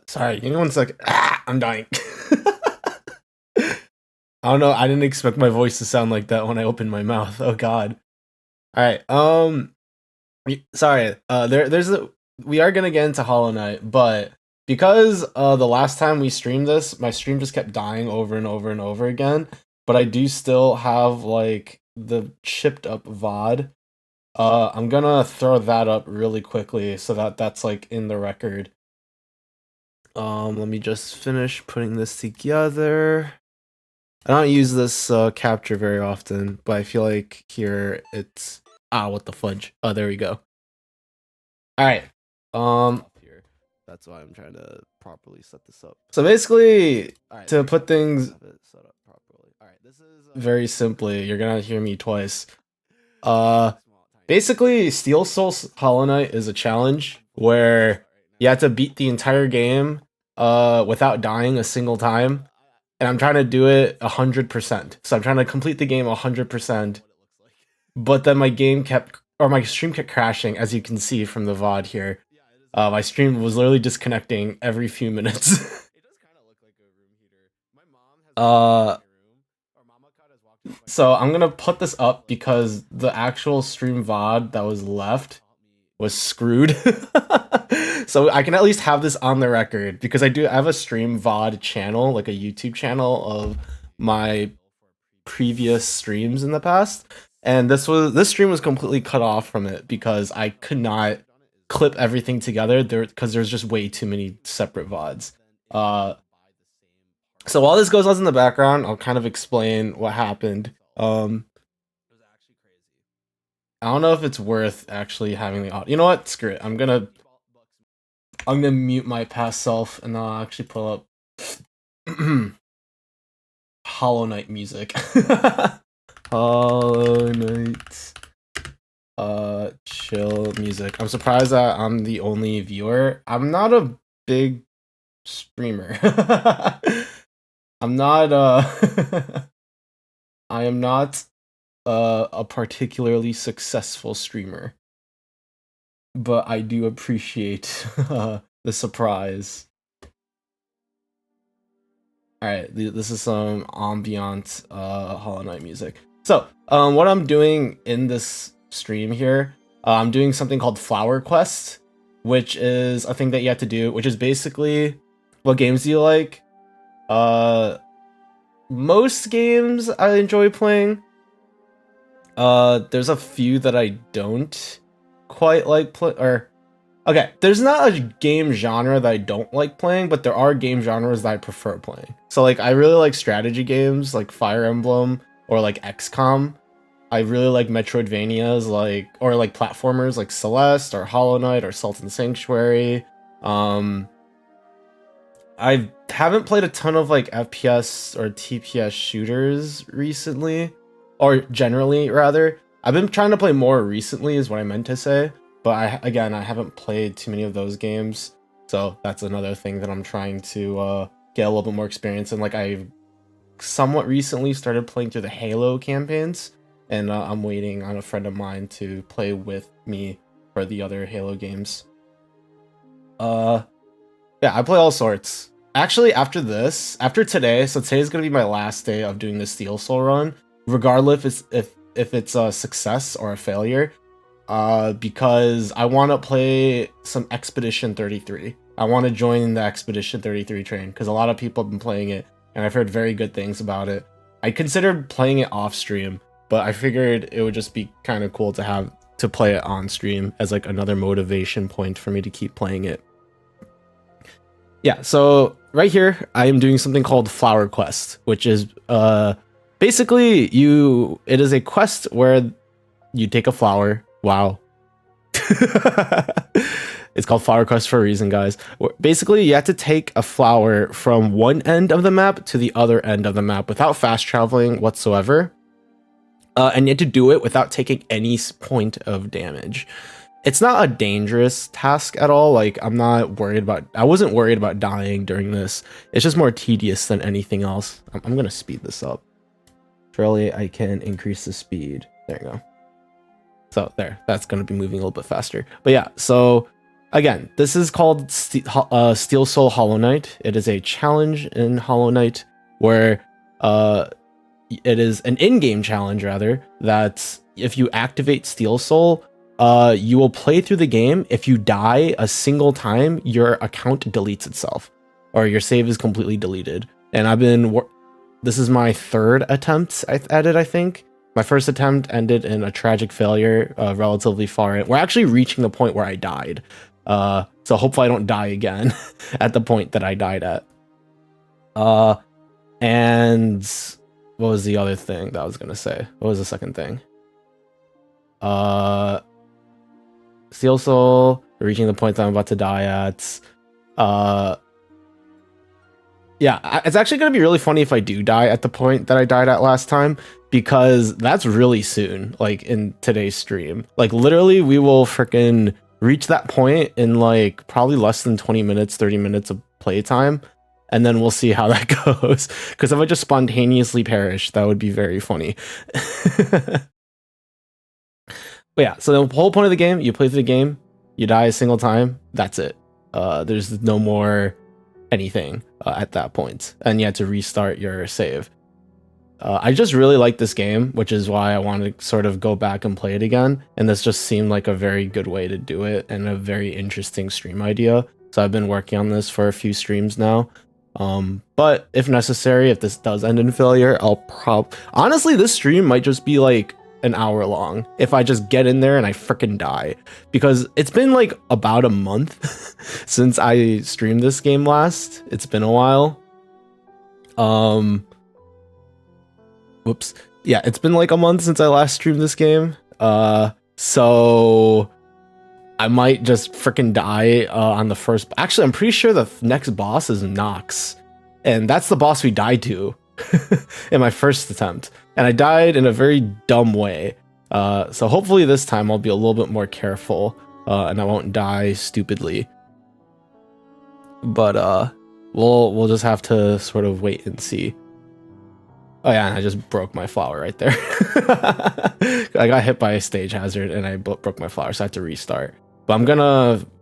Sorry, give me 1 sec. I'm dying. I don't know. I didn't expect my voice to sound like that when I opened my mouth. Oh God. All right. Sorry. We are gonna get into Hollow Knight, but because the last time we streamed this, my stream just kept dying over and over and over again. But I do still have like the chipped up VOD. I'm gonna throw that up really quickly so that that's like in the record. Let me just finish putting this together. I don't use this capture very often, but I feel like here it's what the fudge. Oh, there we go. All right. Here. That's why I'm trying to properly set this up. So basically, to put things set up properly. All right, this is very simply. You're gonna hear me twice. Basically, Steel Souls Hollow Knight is a challenge where you have to beat the entire game without dying a single time. And I'm trying to do it 100%. So I'm trying to complete the game 100%. But then my stream kept crashing, as you can see from the VOD here. My stream was literally disconnecting every few minutes. So I'm gonna put this up because the actual stream VOD that was left was screwed. So I can at least have this on the record because I have a stream VOD channel, like a YouTube channel of my previous streams in the past. And this stream was completely cut off from it because I could not clip everything together because there's just way too many separate VODs. So while this goes on in the background, I'll kind of explain what happened. I don't know if it's worth actually having the audio. You know what? Screw it. I'm gonna mute my past self and I'll actually pull up Hollow Knight music. Hollow Knight chill music. I'm surprised that I'm the only viewer. I'm not a big streamer. I'm not I am not a particularly successful streamer. But I do appreciate the surprise. Alright, this is some ambient Hollow Knight music. So, what I'm doing in this stream here, I'm doing something called Flower Quest, which is a thing that you have to do, which is basically, what games do you like? Most games I enjoy playing. There's a few that I don't quite like okay, there's not a game genre that I don't like playing, but there are game genres that I prefer playing. So like I really like strategy games like Fire Emblem or like XCOM. I really like Metroidvanias or platformers like Celeste or Hollow Knight or Sultan Sanctuary. I haven't played a ton of like FPS or TPS shooters recently, or generally rather. I've been trying to play more recently is what I meant to say, but I haven't played too many of those games, so that's another thing that I'm trying to get a little bit more experience in. Like I somewhat recently started playing through the Halo campaigns, and I'm waiting on a friend of mine to play with me for the other Halo games. Yeah, I play all sorts. Actually, after today, so today's gonna be my last day of doing the Steel Soul run, regardless if it's a success or a failure. Because I want to play some Expedition 33. I want to join the Expedition 33 train because a lot of people have been playing it, and I've heard very good things about it. I considered playing it off stream, but I figured it would just be kind of cool to play it on stream as like another motivation point for me to keep playing it. Yeah, so right here, I am doing something called Flower Quest, which is basically it is a quest where you take a flower. Wow. It's called Flower Quest for a reason, guys. Basically, you have to take a flower from one end of the map to the other end of the map without fast traveling whatsoever. And you have to do it without taking any point of damage. It's not a dangerous task at all. Like I wasn't worried about dying during this. It's just more tedious than anything else. I'm gonna speed this up. Surely I can increase the speed. There you go. So there, that's gonna be moving a little bit faster. But yeah, so again, this is called Steel Soul Hollow Knight. It is a challenge in Hollow Knight where it is an in-game challenge rather, that if you activate Steel Soul, you will play through the game. If you die a single time, your account deletes itself, or your save is completely deleted. And this is my third attempt at it, I think. My first attempt ended in a tragic failure, relatively far in. We're actually reaching the point where I died. So hopefully I don't die again at the point that I died at. And what was the other thing that I was gonna say? What was the second thing? Steel Soul, reaching the point that I'm about to die at. Yeah, it's actually gonna be really funny if I do die at the point that I died at last time, because that's really soon, like in today's stream. Like literally we will freaking reach that point in like probably less than 20 minutes, 30 minutes of playtime, and then we'll see how that goes. Because if I just spontaneously perish, that would be very funny. But yeah, so the whole point of the game, you play through the game, you die a single time, that's it. There's no more anything at that point, and you have to restart your save. I just really like this game, which is why I want to sort of go back and play it again, and this just seemed like a very good way to do it and a very interesting stream idea. So I've been working on this for a few streams now. But if necessary, if this does end in failure, honestly, this stream might just be like an hour long if I just get in there and I freaking die, because it's been like about a month since I streamed this game last. It's been a while. Whoops. Yeah, it's been like a month since I last streamed this game. So I might just freaking die on the first. Actually, I'm pretty sure the next boss is Nox, and that's the boss we died to in my first attempt, and I died in a very dumb way. So hopefully this time I'll be a little bit more careful, and I won't die stupidly. But we'll just have to sort of wait and see. Oh yeah, and I just broke my flower right there. I got hit by a stage hazard and I broke my flower, so I had to restart. But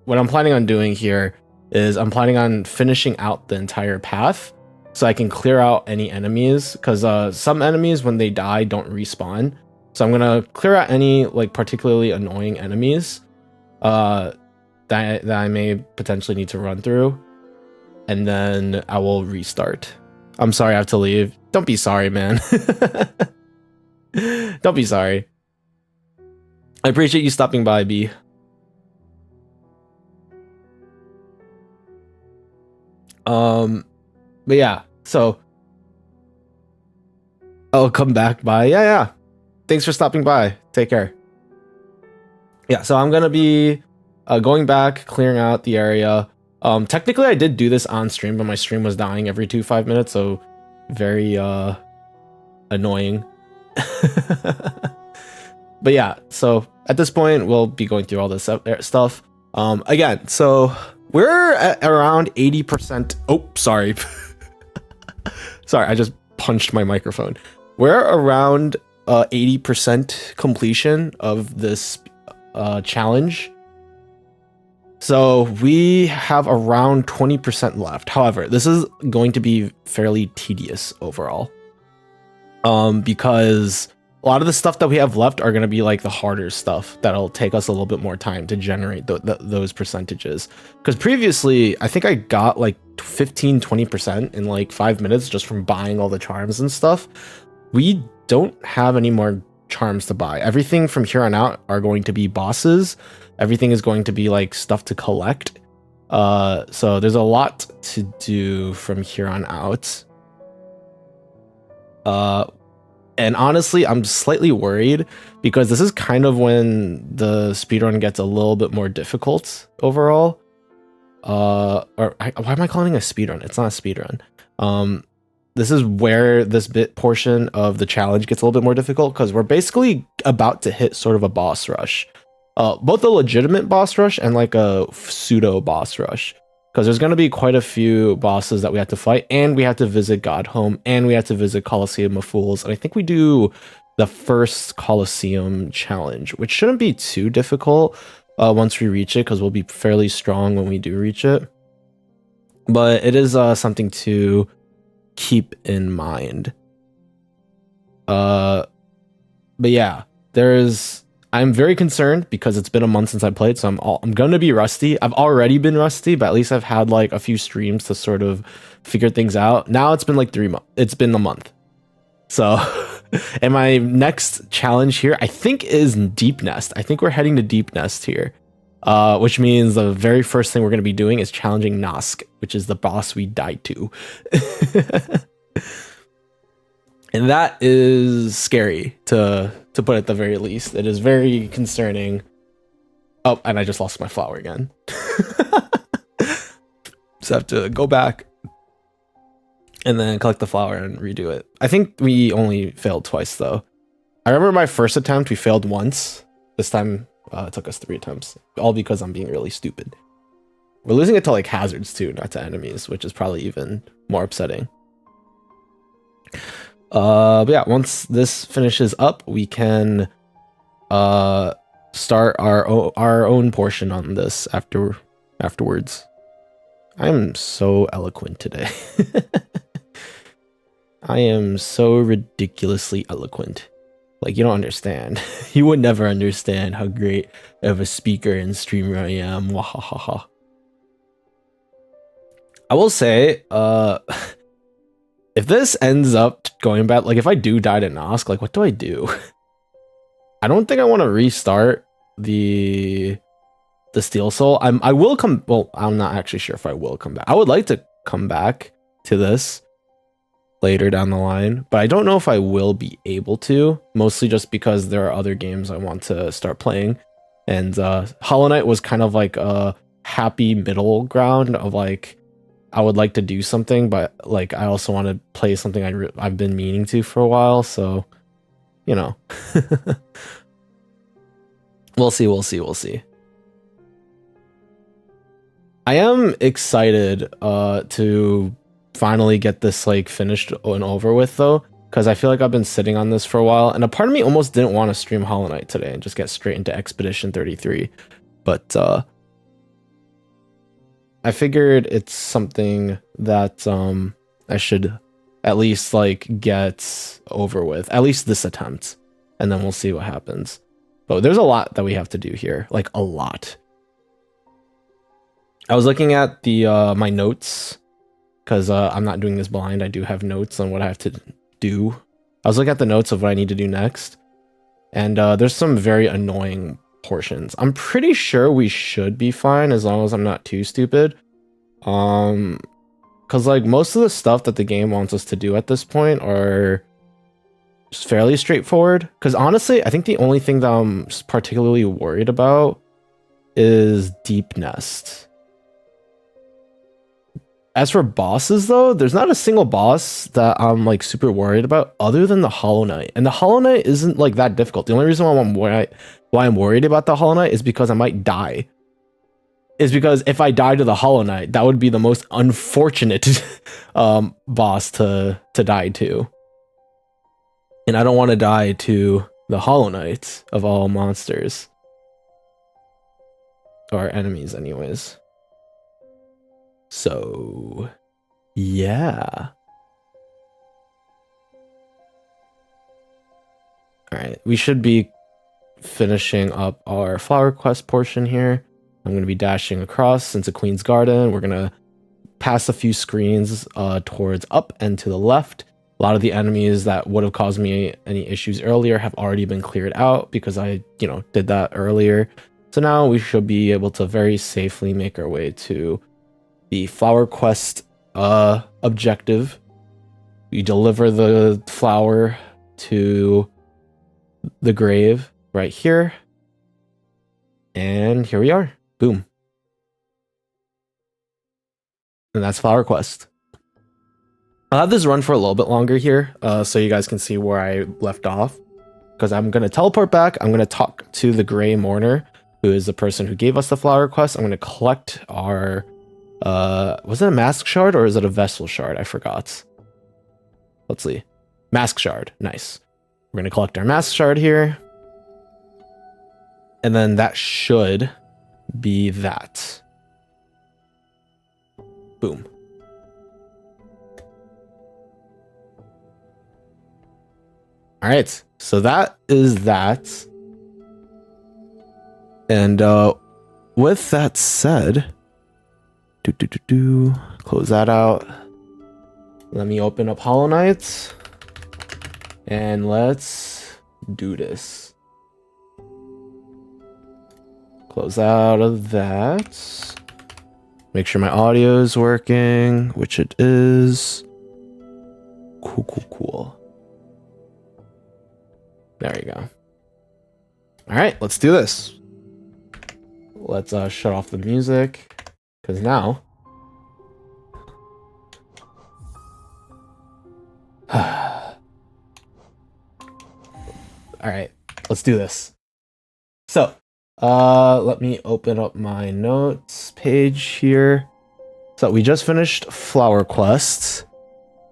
what I'm planning on doing here is I'm planning on finishing out the entire path so I can clear out any enemies, because some enemies when they die don't respawn. So I'm gonna clear out any like particularly annoying enemies that I may potentially need to run through, and then I will restart. I'm sorry I have to leave. Don't be sorry, man. Don't be sorry. I appreciate you stopping by, B. But yeah, so I'll come back by. Yeah. Thanks for stopping by. Take care. Yeah, so I'm gonna be going back, clearing out the area. Technically I did do this on stream, but my stream was dying every 5 minutes, so very annoying. But yeah, so at this point we'll be going through all this stuff again. So we're at around 80%. Oh, sorry. Sorry, I just punched my microphone. We're around 80% completion of this challenge. So we have around 20% left. However, this is going to be fairly tedious overall, because a lot of the stuff that we have left are going to be like the harder stuff that'll take us a little bit more time to generate those percentages. Because previously, I think I got like 15-20% in like 5 minutes just from buying all the charms and stuff. We don't have any more charms to buy. Everything from here on out are going to be bosses. Everything is going to be like stuff to collect. So there's a lot to do from here on out. And honestly, I'm slightly worried because this is kind of when the speedrun gets a little bit more difficult overall. Why am I calling it a speedrun? It's not a speedrun. This is where this portion of the challenge gets a little bit more difficult, because we're basically about to hit sort of a boss rush. Both a legitimate boss rush and like a pseudo boss rush, because there's going to be quite a few bosses that we have to fight, and we have to visit Godhome, and we have to visit Colosseum of Fools, and I think we do the first Colosseum challenge, which shouldn't be too difficult, once we reach it, because we'll be fairly strong when we do reach it. But it is something to keep in mind. But yeah, I'm very concerned because it's been a month since I played, so I'm gonna be rusty. I've already been rusty, but at least I've had like a few streams to sort of figure things out. Now it's been like 3 months. It's been a month. So, and my next challenge here, I think, is Deep Nest. I think we're heading to Deep Nest here, which means the very first thing we're going to be doing is challenging Nosk, which is the boss we died to. And that is scary to put at the very least. It is very concerning. Oh, and I just lost my flower again. So I have to go back and then collect the flower and redo it. I think we only failed twice though. I remember my first attempt, we failed once. This time it took us 3 attempts, all because I'm being really stupid. We're losing it to like hazards too, not to enemies, which is probably even more upsetting. But yeah, once this finishes up, we can start our own portion on this afterwards. I'm so eloquent today. I am so ridiculously eloquent. Like, you don't understand. You would never understand how great of a speaker and streamer I am. Wahahaha. I will say, if this ends up going bad, like if I do die to Nosk, like what do I do? I don't think I want to restart the Steel Soul. I will come. Well, I'm not actually sure if I will come back. I would like to come back to this later down the line, but I don't know if I will be able to. Mostly just because there are other games I want to start playing, and Hollow Knight was kind of like a happy middle ground of like I would like to do something, but like I also want to play something I've been meaning to for a while. So, you know, we'll see. I am excited to finally get this like finished and over with though, because I feel like I've been sitting on this for a while, and a part of me almost didn't want to stream Hollow Knight today and just get straight into Expedition 33, but I figured it's something that I should at least like get over with, at least this attempt, and then we'll see what happens. But there's a lot that we have to do here, like a lot. I was looking at the my notes because I'm not doing this blind. I do have notes on what I have to do. I was looking at the notes of what I need to do next, and there's some very annoying portions. I'm pretty sure we should be fine as long as I'm not too stupid. Because like most of the stuff that the game wants us to do at this point are just fairly straightforward. Because honestly, I think the only thing that I'm particularly worried about is Deep Nest. As for bosses though, there's not a single boss that I'm like super worried about other than the Hollow Knight. And the Hollow Knight isn't like that difficult. The only reason why I'm worried about the Hollow Knight is because I might die. Is because if I die to the Hollow Knight, that would be the most unfortunate boss to die to. And I don't want to die to the Hollow Knight of all monsters. Or enemies anyways. So, yeah. Alright, we should be finishing up our flower quest portion here. I'm going to be dashing across into Queen's Garden. We're going to pass a few screens towards up and to the left. A lot of the enemies that would have caused me any issues earlier have already been cleared out because I, did that earlier. So now we should be able to very safely make our way to the flower quest objective. We deliver the flower to the grave right here. And here we are. Boom. And that's flower quest. I'll have this run for a little bit longer here, so you guys can see where I left off. Because I'm going to teleport back. I'm going to talk to the Grey Mourner, who is the person who gave us the flower quest. I'm going to collect our... was it a mask shard or is it a vessel shard? I forgot. Let's see. Mask shard. Nice. We're going to collect our mask shard here. And then that should be that. Boom. All right, so that is that. And with that said, close that out. Let me open up Hollow Knight. And let's do this. Close out of that. Make sure my audio is working, which it is. Cool. There you go. All right, let's do this. Let's shut off the music, because now... All right, let's do this. So, let me open up my notes page here. So we just finished Flower Quest.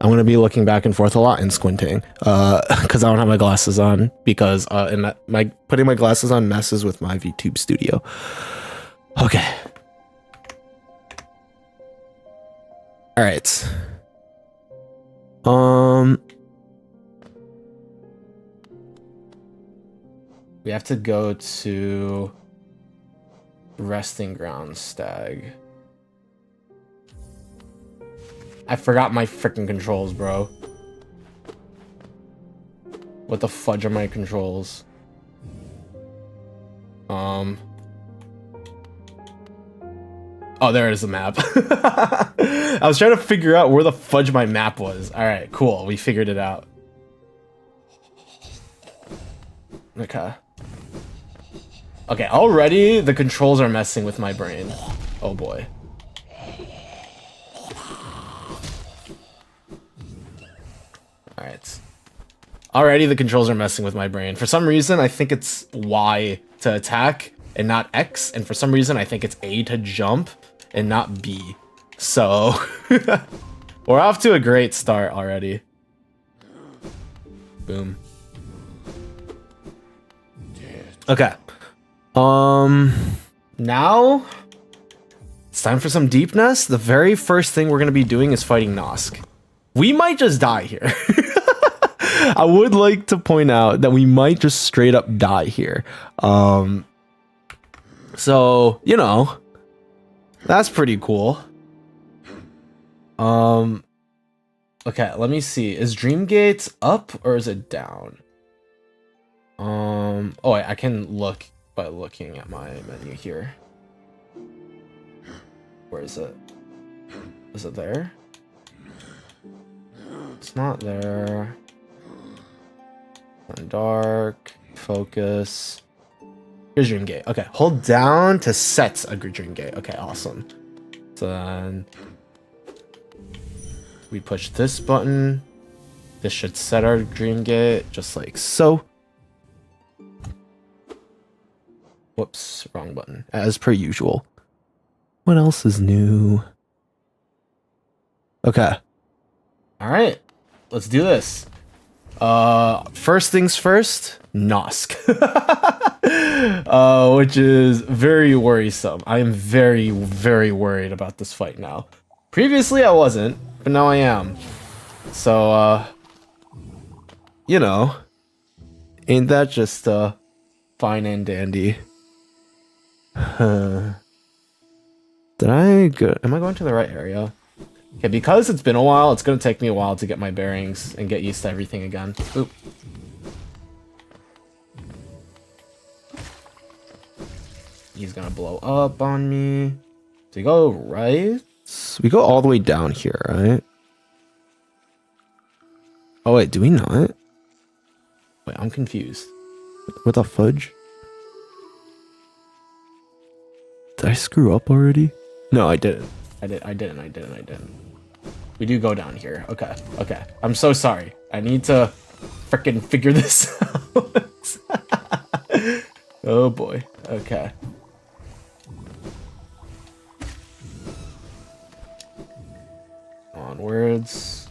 I'm gonna be looking back and forth a lot and squinting, because I don't have my glasses on. Because putting my glasses on messes with my VTube Studio. Okay. All right. We have to go to Resting Ground Stag. I forgot my freaking controls, bro. What the fudge are my controls? Oh, there is a map. I was trying to figure out where the fudge my map was. All right, cool. We figured it out. Okay. Okay, already the controls are messing with my brain. Oh boy. Alright. Already the controls are messing with my brain. For some reason, I think it's Y to attack and not X. And for some reason, I think it's A to jump and not B. So, we're off to a great start already. Boom. Okay. Now it's time for some Deep Nest. The very first thing we're going to be doing is fighting Nosk. We might just die here. I would like to point out that we might just straight up die here. So, you know, that's pretty cool. Okay, let me see. Is Dreamgate up or is it down? Oh, wait, I can look by looking at my menu here. Where is it? Is it there? It's not there. Dark, focus. Here's Dreamgate. Okay, hold down to set a Dreamgate. Okay, awesome. So then we push this button. This should set our Dreamgate just like so. Whoops, wrong button. As per usual. What else is new? Okay. All right, let's do this. First things first, Nosk. Which is very worrisome. I am very, very worried about this fight now. Previously I wasn't, but now I am. So, you know, ain't that just, fine and dandy? Am I going to the right area? Okay, because it's been a while, it's gonna take me a while to get my bearings and get used to everything again. Oop. He's gonna blow up on me. Do we go right? We go all the way down here, right? Oh wait, do we not? Wait, I'm confused. What the fudge? Did I screw up already? No, I didn't. I didn't. We do go down here. Okay. I'm so sorry. I need to freaking figure this out. Oh boy. Okay. Onwards.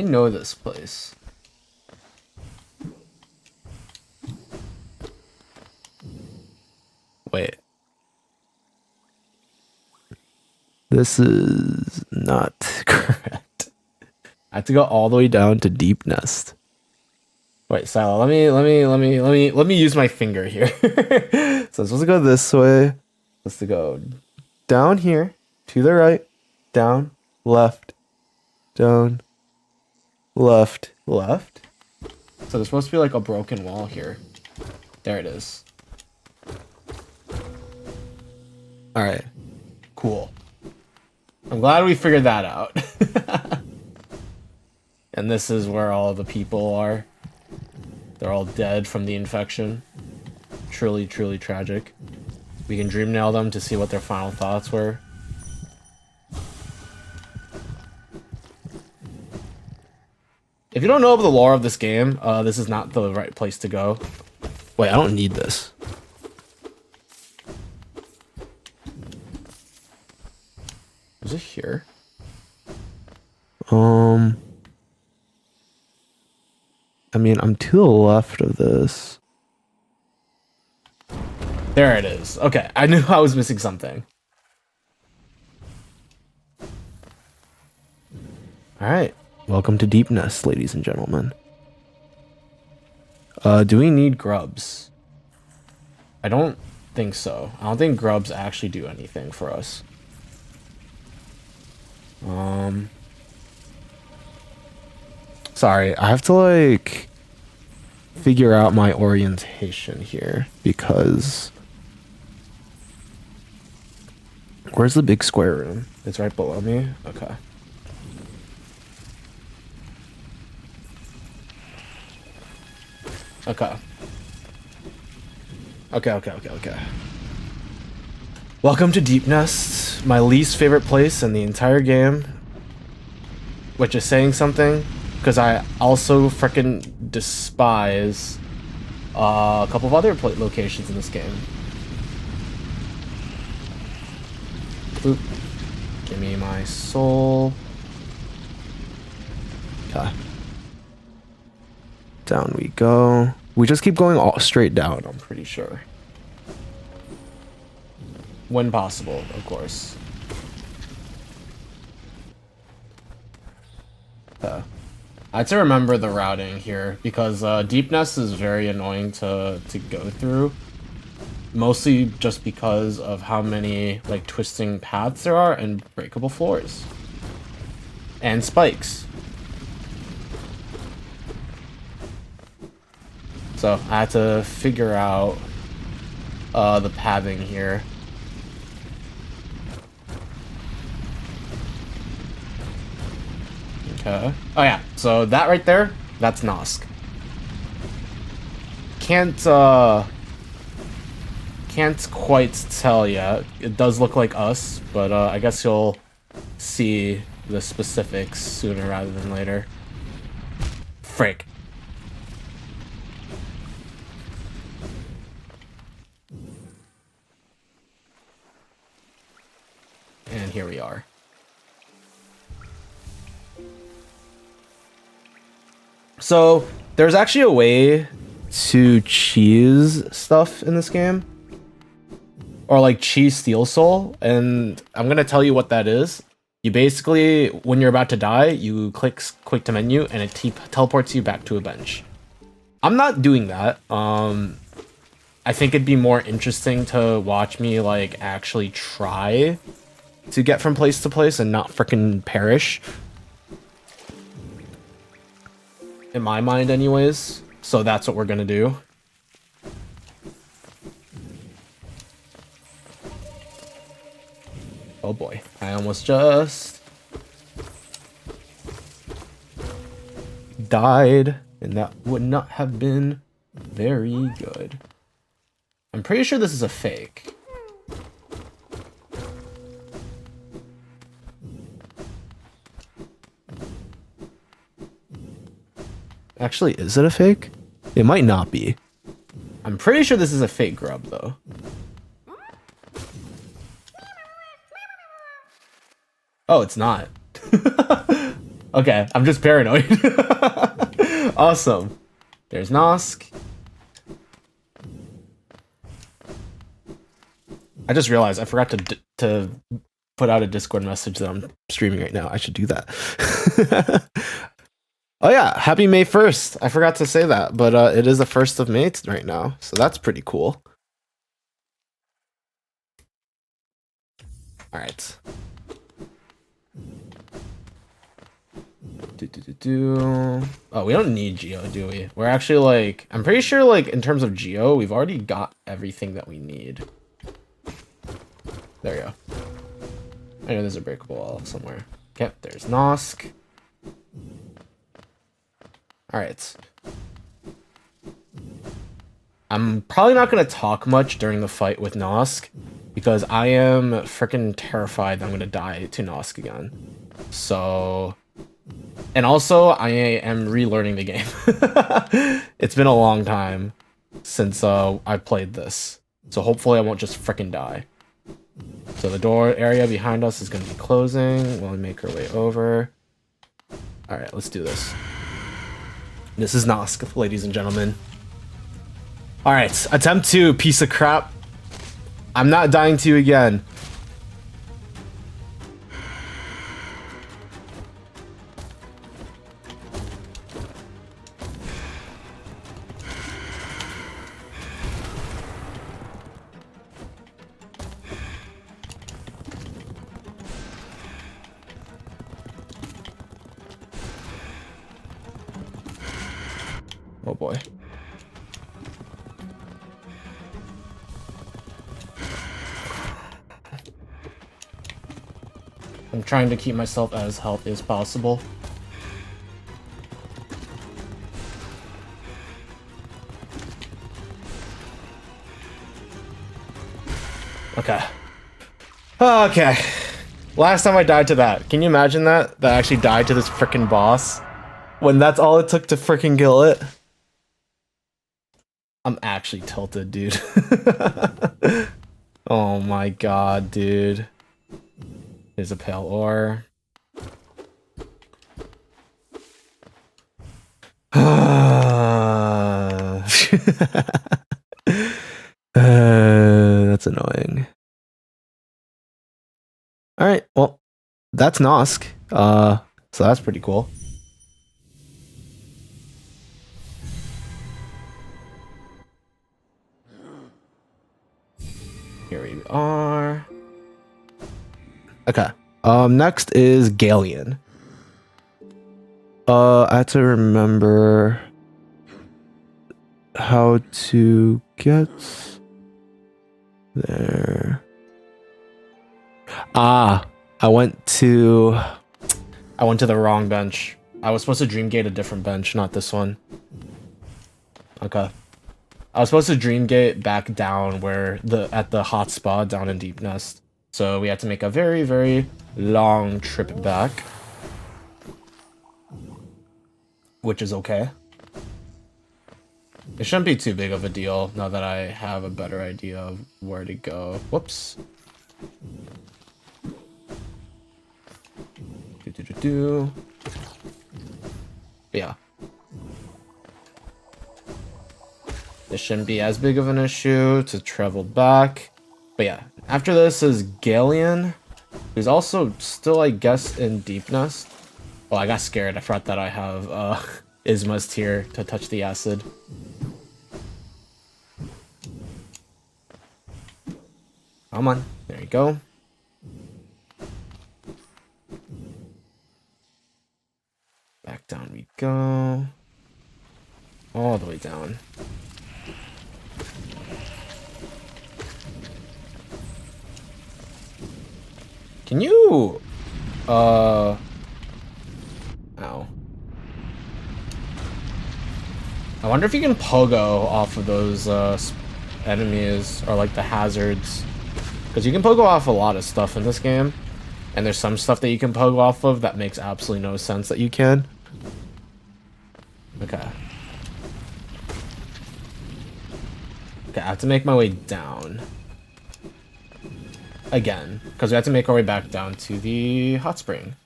I know this place. Wait. This is not correct. I have to go all the way down to Deep Nest. Wait, Silo, let me use my finger here. So I'm supposed to go this way. Supposed to go down here, to the right, down, left, down, left, left. So there's supposed to be like a broken wall here. There it is. Alright. Cool. I'm glad we figured that out. And this is where all the people are. They're all dead from the infection. Truly, truly tragic. We can dream nail them to see what their final thoughts were. If you don't know the lore of this game, this is not the right place to go. Wait, I don't need this. Is it here? I mean, I'm to the left of this. There it is. Okay, I knew I was missing something. Alright, welcome to Deep Nest, ladies and gentlemen. Do we need grubs? I don't think so. I don't think grubs actually do anything for us. Sorry, I have to like figure out my orientation here because where's the big square room? It's right below me. Okay. Okay. Okay. Welcome to Deep Nest, my least favorite place in the entire game, which is saying something. Because I also frickin' despise a couple of other locations in this game. Boop. Give me my soul. Okay. Down we go. We just keep going all straight down, I'm pretty sure. When possible, of course. I had to remember the routing here because Deep Nest is very annoying to go through. Mostly just because of how many like twisting paths there are and breakable floors. And spikes. So I had to figure out the pathing here. Okay. Oh yeah, so that right there, that's Nosk. Can't quite tell yet. It does look like us, but I guess you'll see the specifics sooner rather than later. Frick. And here we are. So, there's actually a way to cheese stuff in this game. Or like cheese Steel Soul, and I'm gonna tell you what that is. You basically, when you're about to die, you click quick to menu and it teleports you back to a bench. I'm not doing that. I think it'd be more interesting to watch me like actually try to get from place to place and not frickin' perish. In my mind anyways. So that's what we're gonna do. Oh boy, I almost just died, and that would not have been very good. I'm pretty sure this is a fake. Actually, is it a fake? It might not be. I'm pretty sure this is a fake grub, though. Oh, it's not. Okay, I'm just paranoid. Awesome. There's Nosk. I just realized I forgot to put out a Discord message that I'm streaming right now. I should do that. Oh yeah, happy May 1st. I forgot to say that, but it is the 1st of May right now, so that's pretty cool. All right. Oh, we don't need Geo, do we? We're actually like, I'm pretty sure like in terms of Geo, we've already got everything that we need. There we go. I know there's a breakable wall somewhere. Okay, there's Nosk. All right. I'm probably not going to talk much during the fight with Nosk because I am freaking terrified that I'm going to die to Nosk again. So, and also I am relearning the game. It's been a long time since I played this. So hopefully I won't just freaking die. So the door area behind us is going to be closing while we make our way over. All right, let's do this. This is Nosk, ladies and gentlemen. All right, attempt 2, piece of crap. I'm not dying to you again. Oh boy. I'm trying to keep myself as healthy as possible. Okay. Okay. Last time I died to that. Can you imagine that? That I actually died to this frickin' boss? When that's all it took to frickin' kill it? I'm actually tilted, dude. Oh my god, dude. There's a pale ore. That's annoying. All right, well, that's Nosk. So that's pretty cool. Here we are. Okay. Next is Galien. I have to remember how to get there. Ah, I went to the wrong bench. I was supposed to Dreamgate a different bench, not this one. Okay. I was supposed to Dreamgate back down where at the hot spot down in Deep Nest. So we had to make a very, very long trip back. Which is okay. It shouldn't be too big of a deal now that I have a better idea of where to go. Whoops. Yeah. This shouldn't be as big of an issue to travel back. But yeah, after this is Galien, who's also still, I guess, in Deep Nest. Well, I got scared. I forgot that I have Isma's tier to touch the acid. Come on. There you go. Back down we go. All the way down. Can you... Ow. I wonder if you can pogo off of those enemies or like the hazards. Because you can pogo off a lot of stuff in this game. And there's some stuff that you can pogo off of that makes absolutely no sense that you can. Okay. Okay, I have to make my way down. Again. Because we have to make our way back down to the hot spring.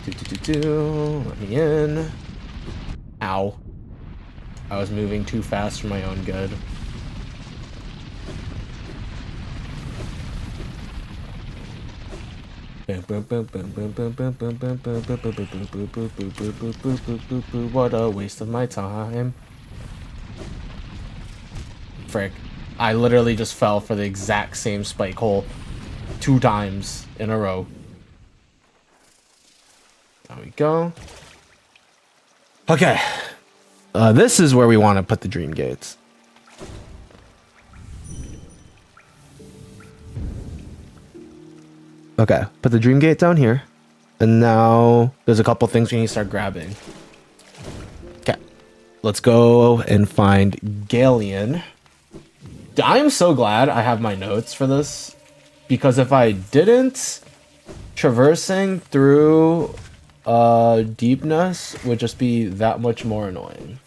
Let me in. Ow. I was moving too fast for my own good. What a waste of my time. Frick. I literally just fell for the exact same spike hole 2 times in a row. There we go. Okay. This is where we want to put the dream gates. Okay, put the dream gate down here. And now there's a couple things we need to start grabbing. Okay, let's go and find Galien. I'm so glad I have my notes for this, because if I didn't, traversing through Deepness would just be that much more annoying.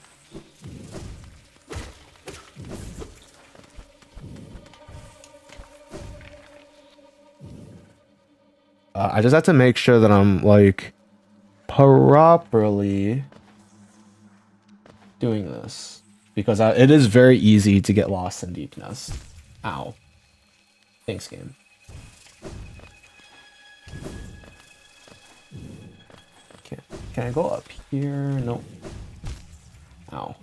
I just have to make sure that I'm like properly doing this, because it is very easy to get lost in Deepness. Ow. Thanks, game. Can I go up here? Nope. Ow.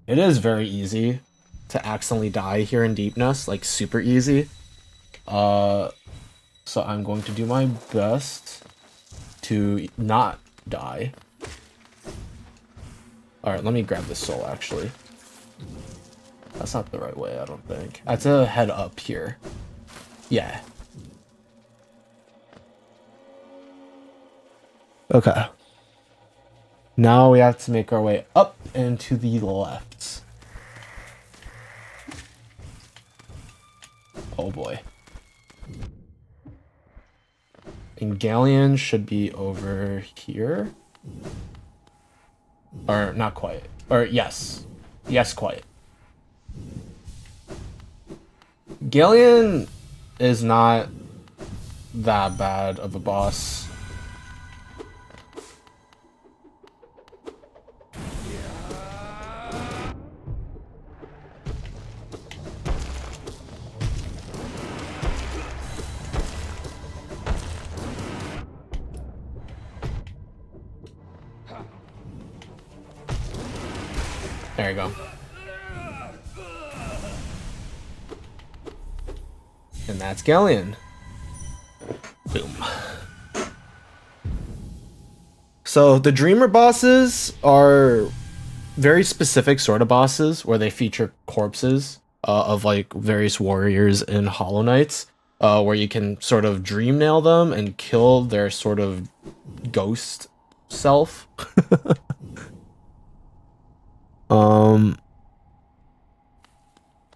It is very easy to accidentally die here in Deepness, like super easy. So I'm going to do my best to not die. Alright, let me grab this soul, actually. That's not the right way, I don't think. I have to head up here. Yeah. Okay. Now we have to make our way up and to the left. Oh boy. And Galien should be over here. Or not quite. Or yes. Yes, quite. Galien is not that bad of a boss. There you go. And that's Galien. Boom. So the Dreamer bosses are very specific sort of bosses where they feature corpses of like various warriors in Hollow Knights, where you can sort of dream nail them and kill their sort of ghost self.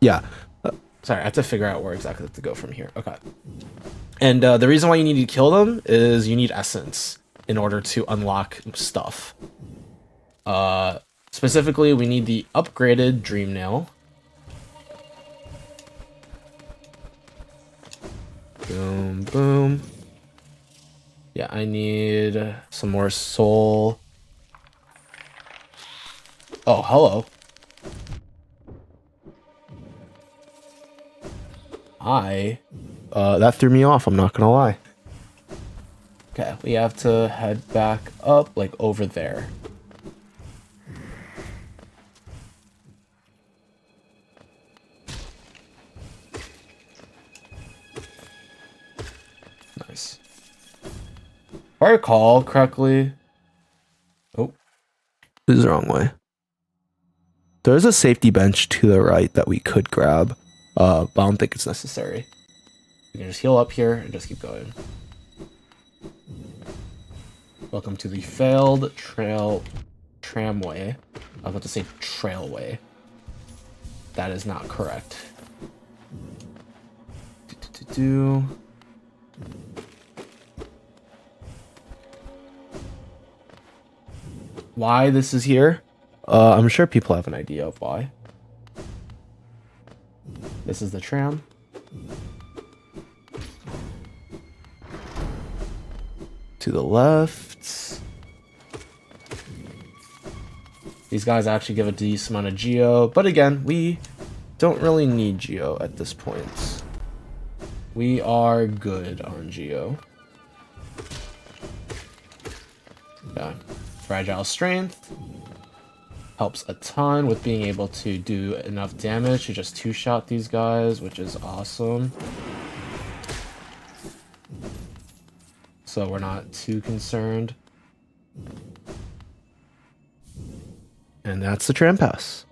Yeah. Sorry, I have to figure out where exactly to go from here. Okay. And the reason why you need to kill them is you need essence in order to unlock stuff. Specifically, we need the upgraded Dream Nail. Boom, boom. Yeah, I need some more soul. Oh, hello. That threw me off, I'm not gonna lie. Okay, we have to head back up, like over there. Nice. If I recall correctly... Oh. This is the wrong way. There's a safety bench to the right that we could grab, but I don't think it's necessary. We can just heal up here and just keep going. Welcome to the failed tramway. I was about to say trailway. That is not correct. Why this is here? I'm sure people have an idea of why. This is the tram. to the left. These guys actually give a decent amount of geo, but again, we don't really need geo at this point. We are good on geo. Yeah. Fragile strength helps a ton with being able to do enough damage to just two-shot these guys, which is awesome. So we're not too concerned. And that's the tram pass.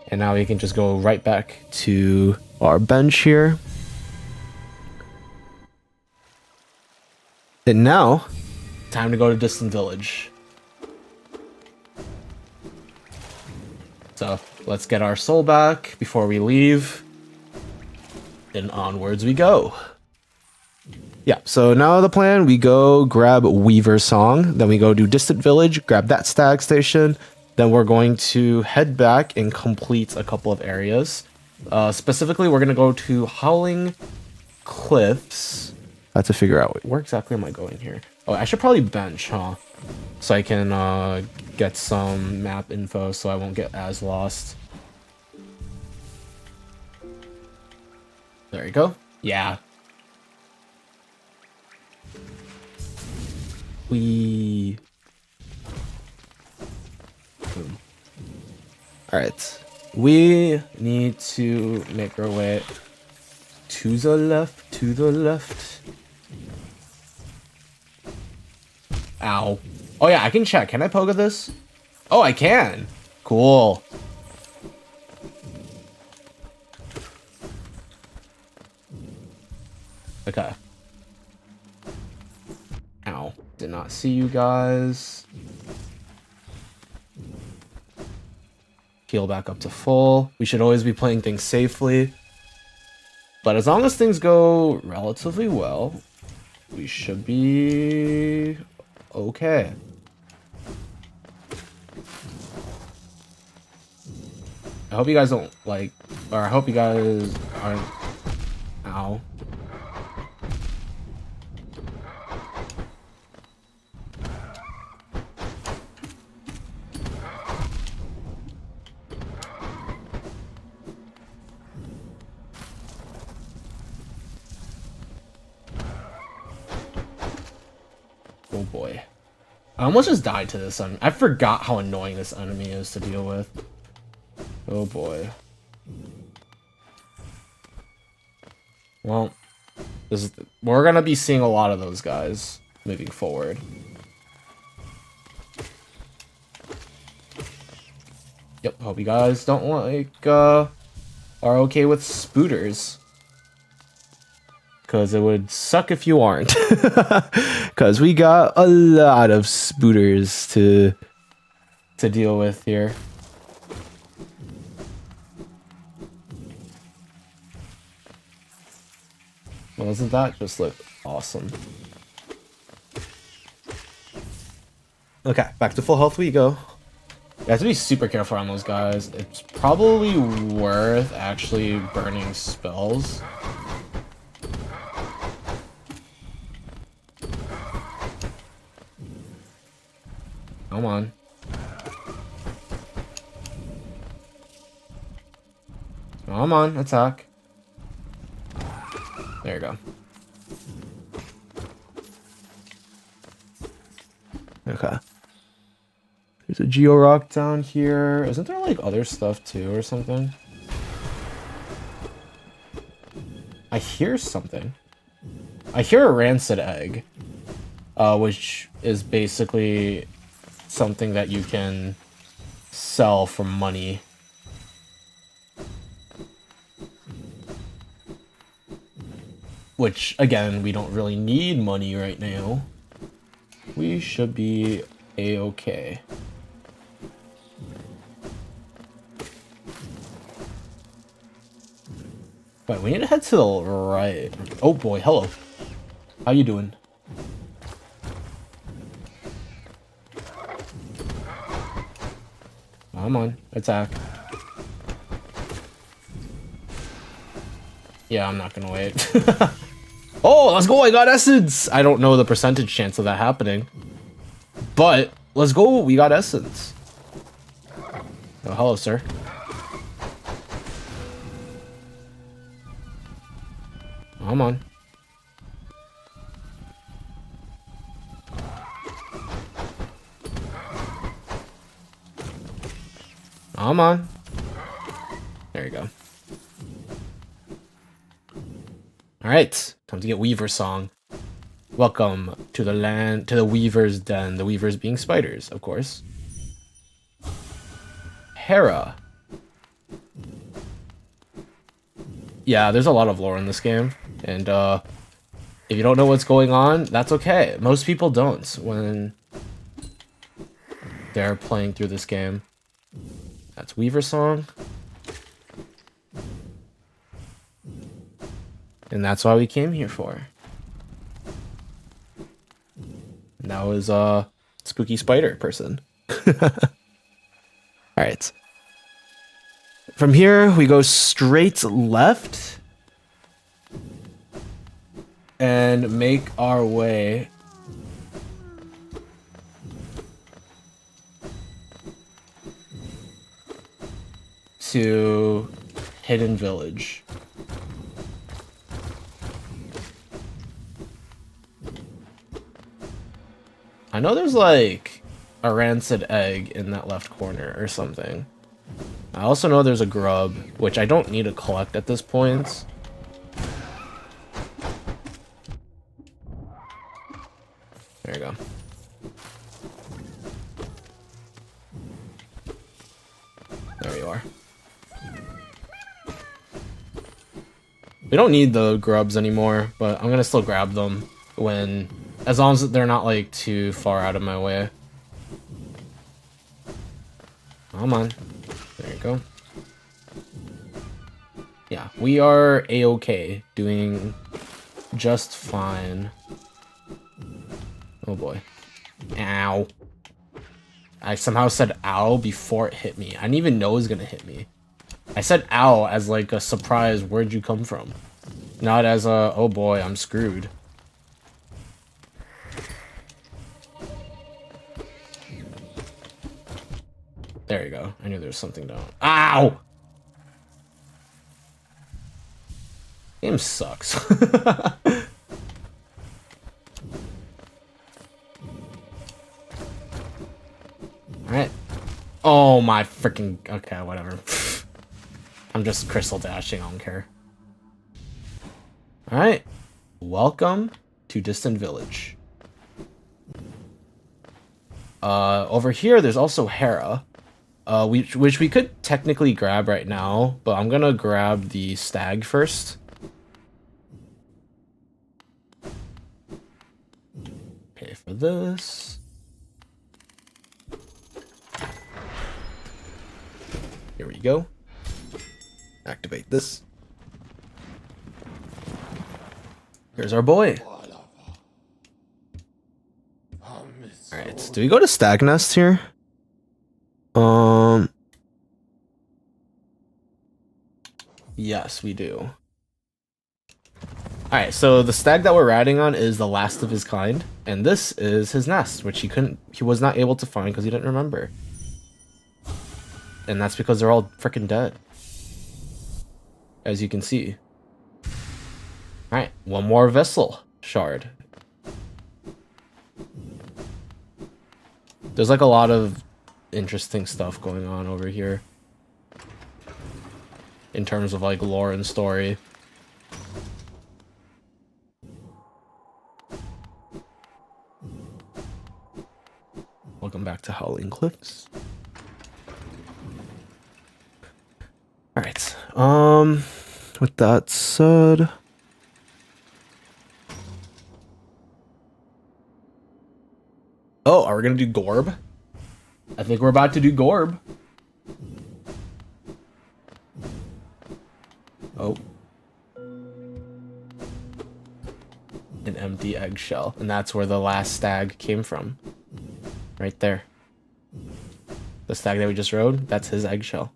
And now we can just go right back to our bench here. And now, time to go to Distant Village. So let's get our soul back before we leave. And onwards we go. Yeah, so now the plan, we go grab Weaver's Song, then we go do Distant Village, grab that stag station, then we're going to head back and complete a couple of areas. Specifically, we're going to go to Howling Cliffs. I have to figure out, where exactly am I going here? Oh, I should probably bench, huh? So I can get some map info so I won't get as lost. There you go. Yeah. Boom. Alright. We need to make our way to the left, to the left. Ow. Oh yeah, I can check. Can I pogo this? Oh, I can. Cool. Okay. Ow. Did not see you guys. Heal back up to full. We should always be playing things safely. But as long as things go relatively well, we should be okay. I hope you guys don't like, or I hope you guys aren't. Ow. Oh boy. I almost just died to this enemy. I forgot how annoying this enemy is to deal with. Oh boy. Well, we're gonna be seeing a lot of those guys moving forward. Yep, hope you guys don't are okay with spooters. Because it would suck if you aren't. Because we got a lot of spooters to deal with here. Well, doesn't that just look awesome? Okay, back to full health we go. You have to be super careful on those guys. It's probably worth actually burning spells. Come on. Come on, attack. There you go. Okay. There's a Geo Rock down here. Isn't there like other stuff too or something? I hear something. I hear a Rancid Egg. Which is basically something that you can sell for money. Which, again, we don't really need money right now. We should be a-okay. Wait, we need to head to the right. Oh boy, hello. How you doing? Come on, attack. Yeah, I'm not gonna wait. Oh, let's go. I got essence. I don't know the percentage chance of that happening. But let's go. We got essence. Oh, hello, sir. Come on. Come on. There you go. Alright, time to get Weaver song. Welcome to the land, to the Weaver's den. The Weavers being spiders, of course. Hera. Yeah, there's a lot of lore in this game. And, if you don't know what's going on, that's okay. Most people don't when they're playing through this game. That's Weaver song. And that's why we came here for. And that was spooky spider person. Alright. From here we go straight left and make our way to Hidden Village. I know there's like a rancid egg in that left corner or something. I also know there's a grub, which I don't need to collect at this point. There you go. There you are. We don't need the grubs anymore, but I'm gonna still grab them when, as long as they're not like too far out of my way. Come on. There you go. Yeah, we are a-okay, doing just fine. Oh boy. Ow. I somehow said ow before it hit me. I didn't even know it was gonna hit me. I said ow as like a surprise, where'd you come from? Not as a, oh boy, I'm screwed. There you go. I knew there was something down. Ow! Game sucks. Alright. Oh my freaking... Okay, whatever. I'm just crystal dashing, I don't care. Alright. Welcome to Distant Village. Over here, there's also Hera. Which we could technically grab right now, but I'm gonna grab the stag first. Pay for this. Here we go. Activate this. Here's our boy. Alright, do we go to Stag Nest here? Yes, we do. Alright, so the stag that we're riding on is the last of his kind, and this is his nest, which he was not able to find because he didn't remember. And that's because they're all freaking dead. As you can see. Alright, one more vessel shard. There's like a lot of interesting stuff going on over here. In terms of like lore and story. Welcome back to Howling Cliffs. Alright, with that said... Oh, are we gonna do Gorb? I think we're about to do Gorb. Oh. An empty eggshell. And that's where the last stag came from. Right there. The stag that we just rode, that's his eggshell.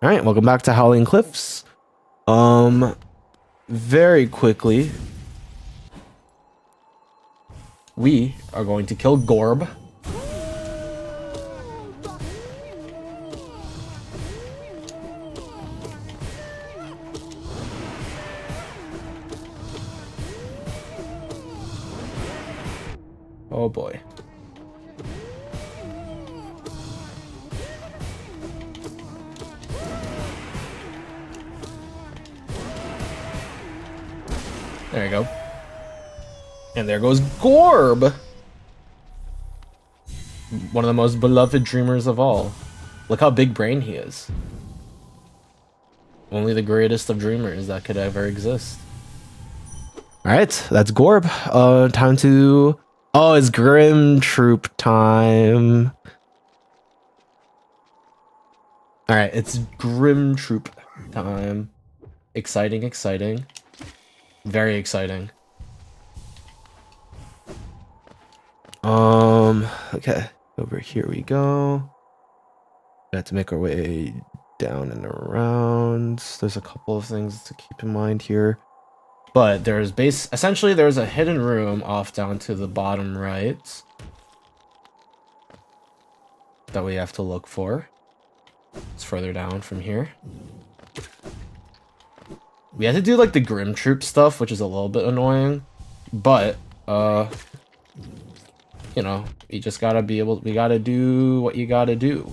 Alright, welcome back to Howling Cliffs. very quickly, we are going to kill Gorb. Oh boy. There you go. And there goes Gorb! One of the most beloved dreamers of all. Look how big brain he is. Only the greatest of dreamers that could ever exist. Alright, that's Gorb. Time to... Oh, it's Grim Troop time. Alright, it's Grim Troop time. Exciting, exciting. Very exciting. Okay. Over here we go. We have to make our way down and around. There's a couple of things to keep in mind here. But there's essentially there's a hidden room off down to the bottom right that we have to look for. It's further down from here. We had to do like the Grim Troop stuff, which is a little bit annoying, but you know, you just gotta be able, we gotta do what you gotta do.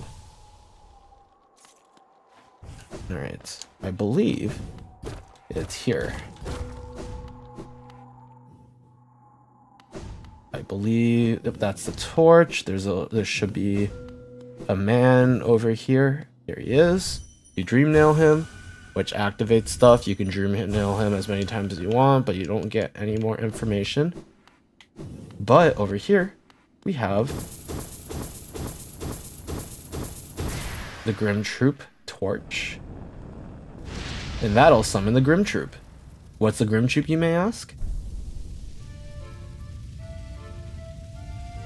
All right, I believe it's here. I believe that's the torch. There should be a man over here. Here he is. You dream nail him, which activates stuff. You can dream nail him as many times as you want, but you don't get any more information. But over here, we have the Grim Troop torch. And that'll summon the Grim Troop. What's the Grim Troop, you may ask?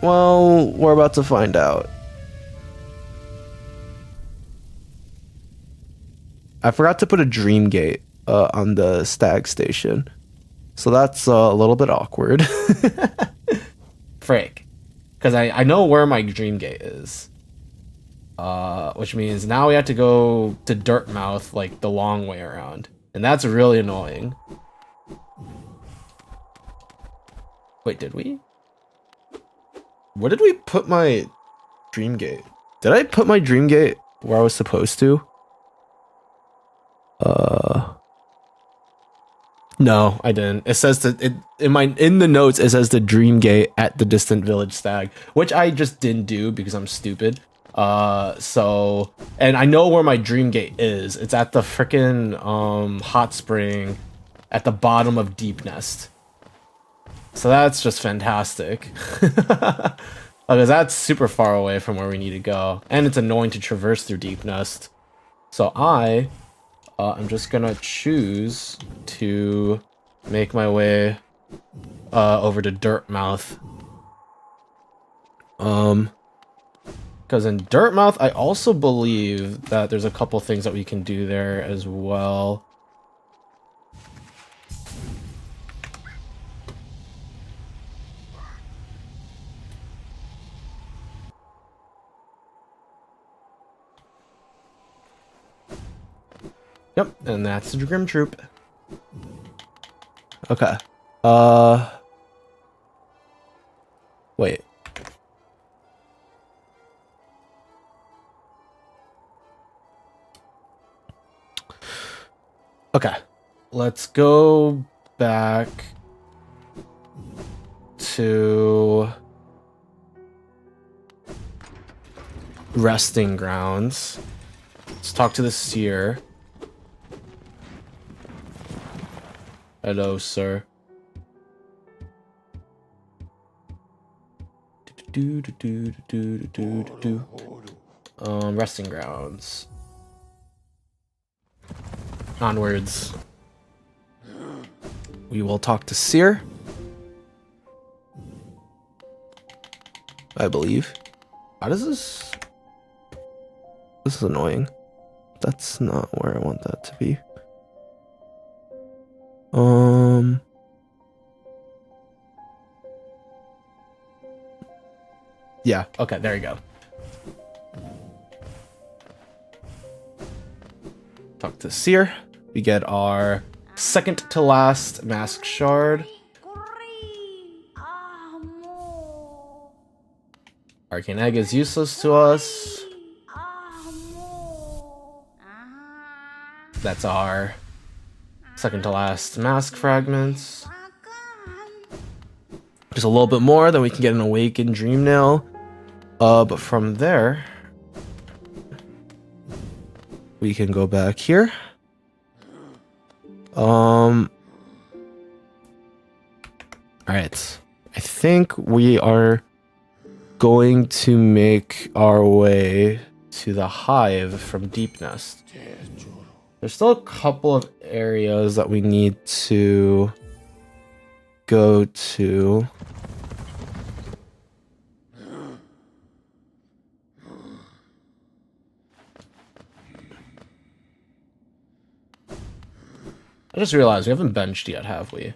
Well, we're about to find out. I forgot to put a Dream Gate on the Stag Station. So that's a little bit awkward. Frick. Because I know where my Dream Gate is. Which means now we have to go to Dirtmouth like the long way around. And that's really annoying. Wait, did we? Where did we put my Dream Gate? Did I put my Dream Gate where I was supposed to? No, I didn't. It says that in the notes it says the Dream Gate at the distant village stag, which I just didn't do because I'm stupid. So, and I know where my Dream Gate is. It's at the frickin' hot spring at the bottom of Deep Nest. So that's just fantastic. Because that's super far away from where we need to go. And it's annoying to traverse through Deep Nest. So I'm just gonna choose to make my way over to Dirtmouth. Because in Dirtmouth, I also believe that there's a couple things that we can do there as well. Yep, and that's the Grim Troop. Okay. Wait. Okay. Let's go back to resting grounds. Let's talk to the seer. Hello, sir. Resting grounds. Onwards. We will talk to Seer. I believe. How does this... This is annoying. That's not where I want that to be. Yeah, okay, there you go. Talk to Seer. We get our second to last mask shard. Arcane Egg is useless to us. That's our second to last mask fragments. Just a little bit more, then we can get an Awakened Dream Nail. But from there, we can go back here. Alright. I think we are going to make our way to the hive from Deep Nest. There's still a couple of areas that we need to go to. I just realized we haven't benched yet, have we?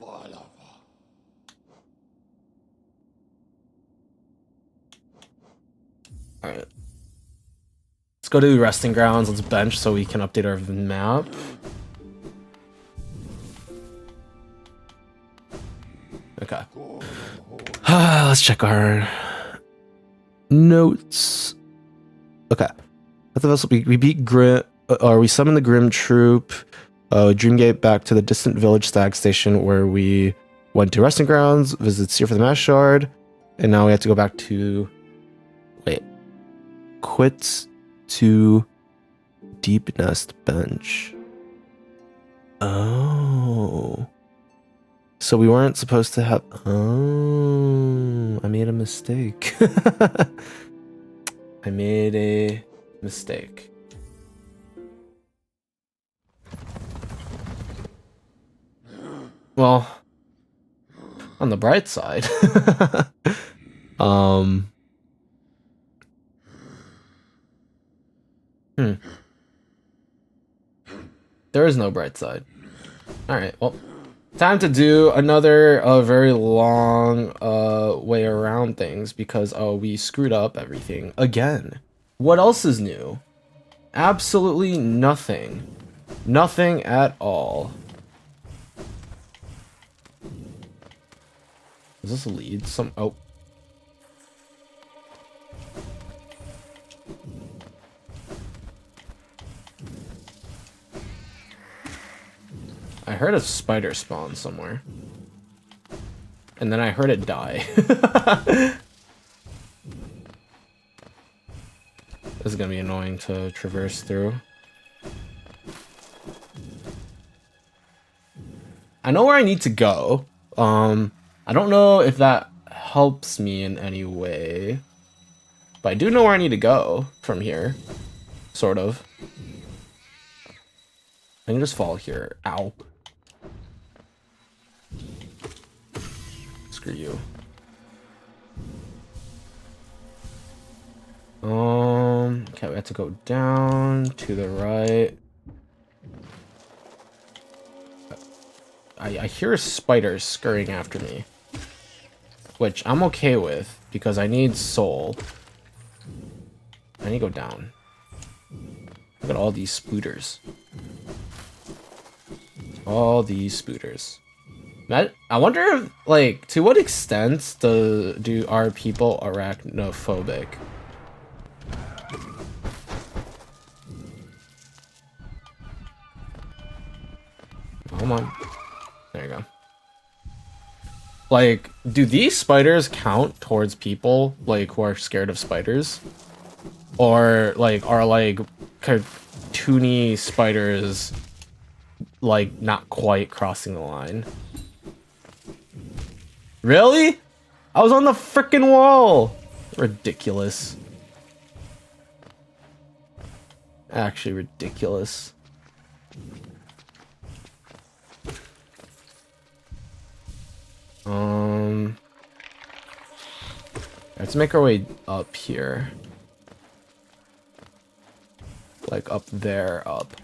Alright. Let's go to resting grounds. Let's bench so we can update our map. Okay. Let's check our notes. Okay. At the vessel, we beat Grim, or we summoned the Grim Troop. Dreamgate back to the distant village stag station where we went to resting grounds, visited Seer for the Mass Shard, and now we have to go back to... Wait. Quit to Deep Nest bench. Oh. So we weren't supposed to have... Oh. I made a mistake. I made a mistake. Well, on the bright side, there is no bright side. All right, well, time to do another very long way around things because we screwed up everything again. What else is new? Absolutely nothing. Nothing at all. Does this lead some... Oh. I heard a spider spawn somewhere. And then I heard it die. This is gonna be annoying to traverse through. I know where I need to go. I don't know if that helps me in any way, but I do know where I need to go from here, sort of. I can just fall here. Ow. Screw you. Okay, we have to go down to the right. I hear spiders scurrying after me, which I'm okay with because I need soul. I need to go down. Look at all these spooters. All these spooters. I wonder if, like, to what extent are people arachnophobic? Come on. There you go. Like, do these spiders count towards people, like, who are scared of spiders? Or, like, are, like, cartoony spiders, like, not quite crossing the line? Really? I was on the frickin' wall! Ridiculous. Actually ridiculous. Let's make our way up here. Like up there, up.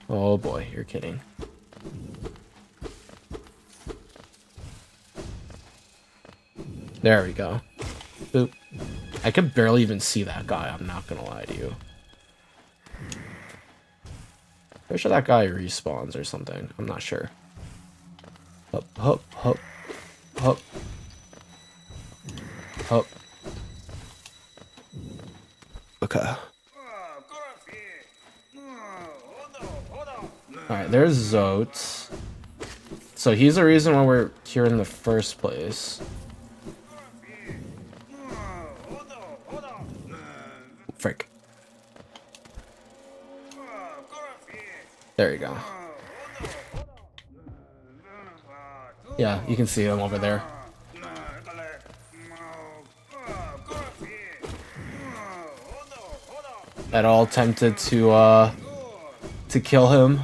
Oh boy, you're kidding. There we go. Boop. I could barely even see that guy, I'm not gonna lie to you. Pretty sure that guy respawns or something. I'm not sure. Hup, hup, hup, hup, hup. Okay. Alright, there's Zote. So he's the reason why we're here in the first place. Frick. There you go. Yeah, you can see him over there. At all tempted to kill him.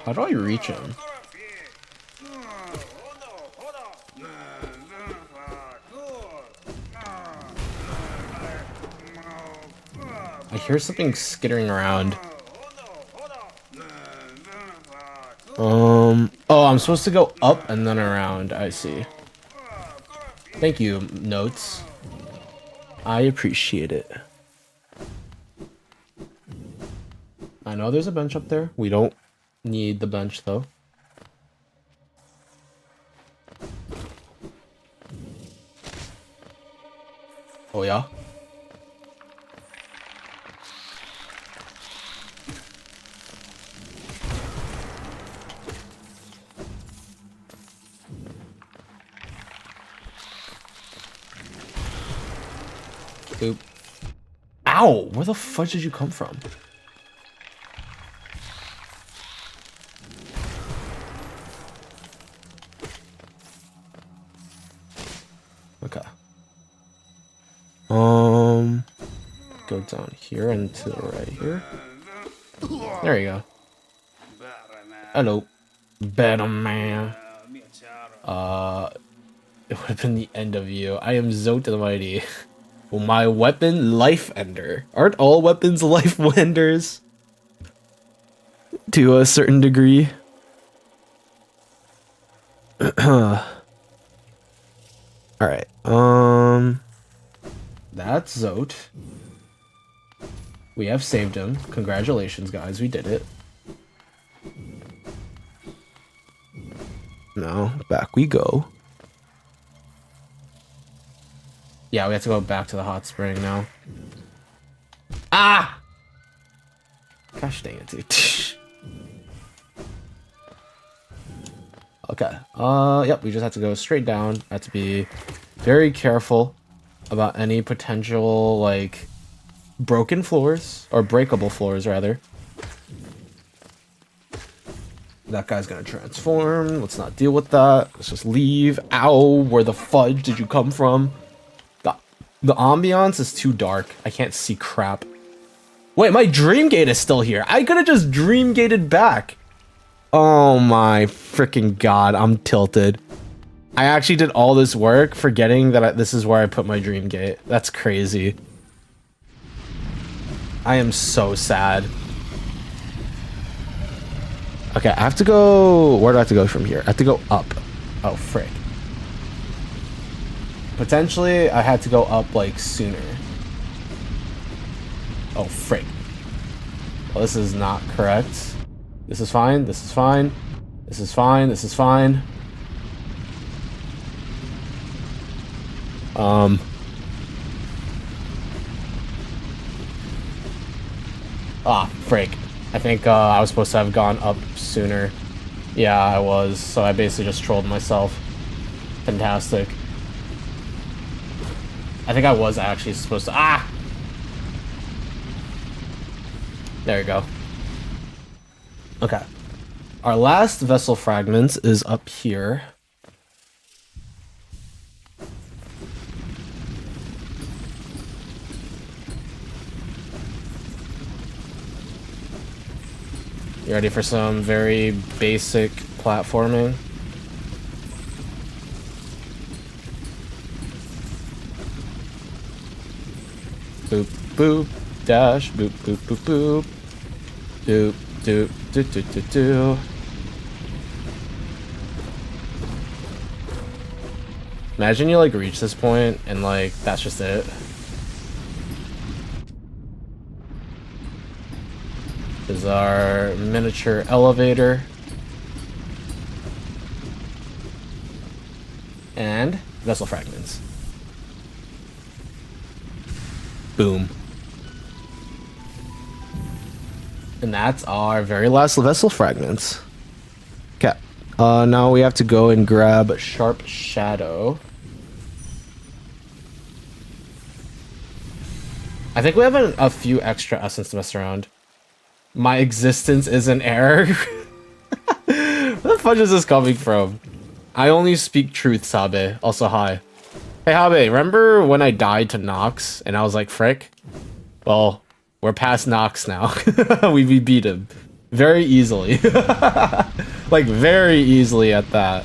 How do I reach him? I hear something skittering around. Oh, I'm supposed to go up and then around. I see. Thank you, notes. I appreciate it. I know there's a bench up there. We don't need the bench, though. Oh, yeah? Boop. Ow! Where the fudge did you come from? Okay. Go down here and to the right here. There you go. Hello. Better man. It would have been the end of you. I am Zote the Mighty. Well, my weapon, Life Ender. Aren't all weapons life enders? To a certain degree. Alright, that's Zote. We have saved him. Congratulations, guys, we did it. Now, back we go. Yeah, we have to go back to the hot spring now. Ah! Gosh dang it, dude. Okay. Yep, we just have to go straight down. Have to be very careful about any potential, like, broken floors, or breakable floors, rather. That guy's gonna transform. Let's not deal with that. Let's just leave. Ow, where the fudge did you come from? The ambiance is too dark. I can't see crap. Wait, my dream gate is still here. I could have just dream gated back. Oh my freaking god, I'm tilted. I actually did all this work forgetting that this is where I put my dream gate. That's crazy. I am so sad. Okay, I have to go... Where do I have to go from here? I have to go up. Oh, frick. Potentially, I had to go up, like, sooner. Oh, frick. Well, this is not correct. This is fine. This is fine. This is fine. This is fine. Ah, frick. I think I was supposed to have gone up sooner. Yeah, I was. So I basically just trolled myself. Fantastic. I think I was actually supposed to... Ah! There you go. Okay. Our last vessel fragment is up here. You ready for some very basic platforming? Boop, boop, dash. Boop, boop, boop, boop. Doop, doop, doop, doop, doop, doop. Imagine you like reach this point and like that's just it. This is our miniature elevator. And vessel fragments. Boom. And that's our very last vessel fragments. Okay. Now we have to go and grab Sharp Shadow. I think we have a few extra essence to mess around. My existence is an error. Where the fuck is this coming from? I only speak truth, Sabe. Also, hi. Hey, Habe, remember when I died to Nox and I was like, frick? Well, we're past Nox now. we beat him. Very easily. Like, very easily at that.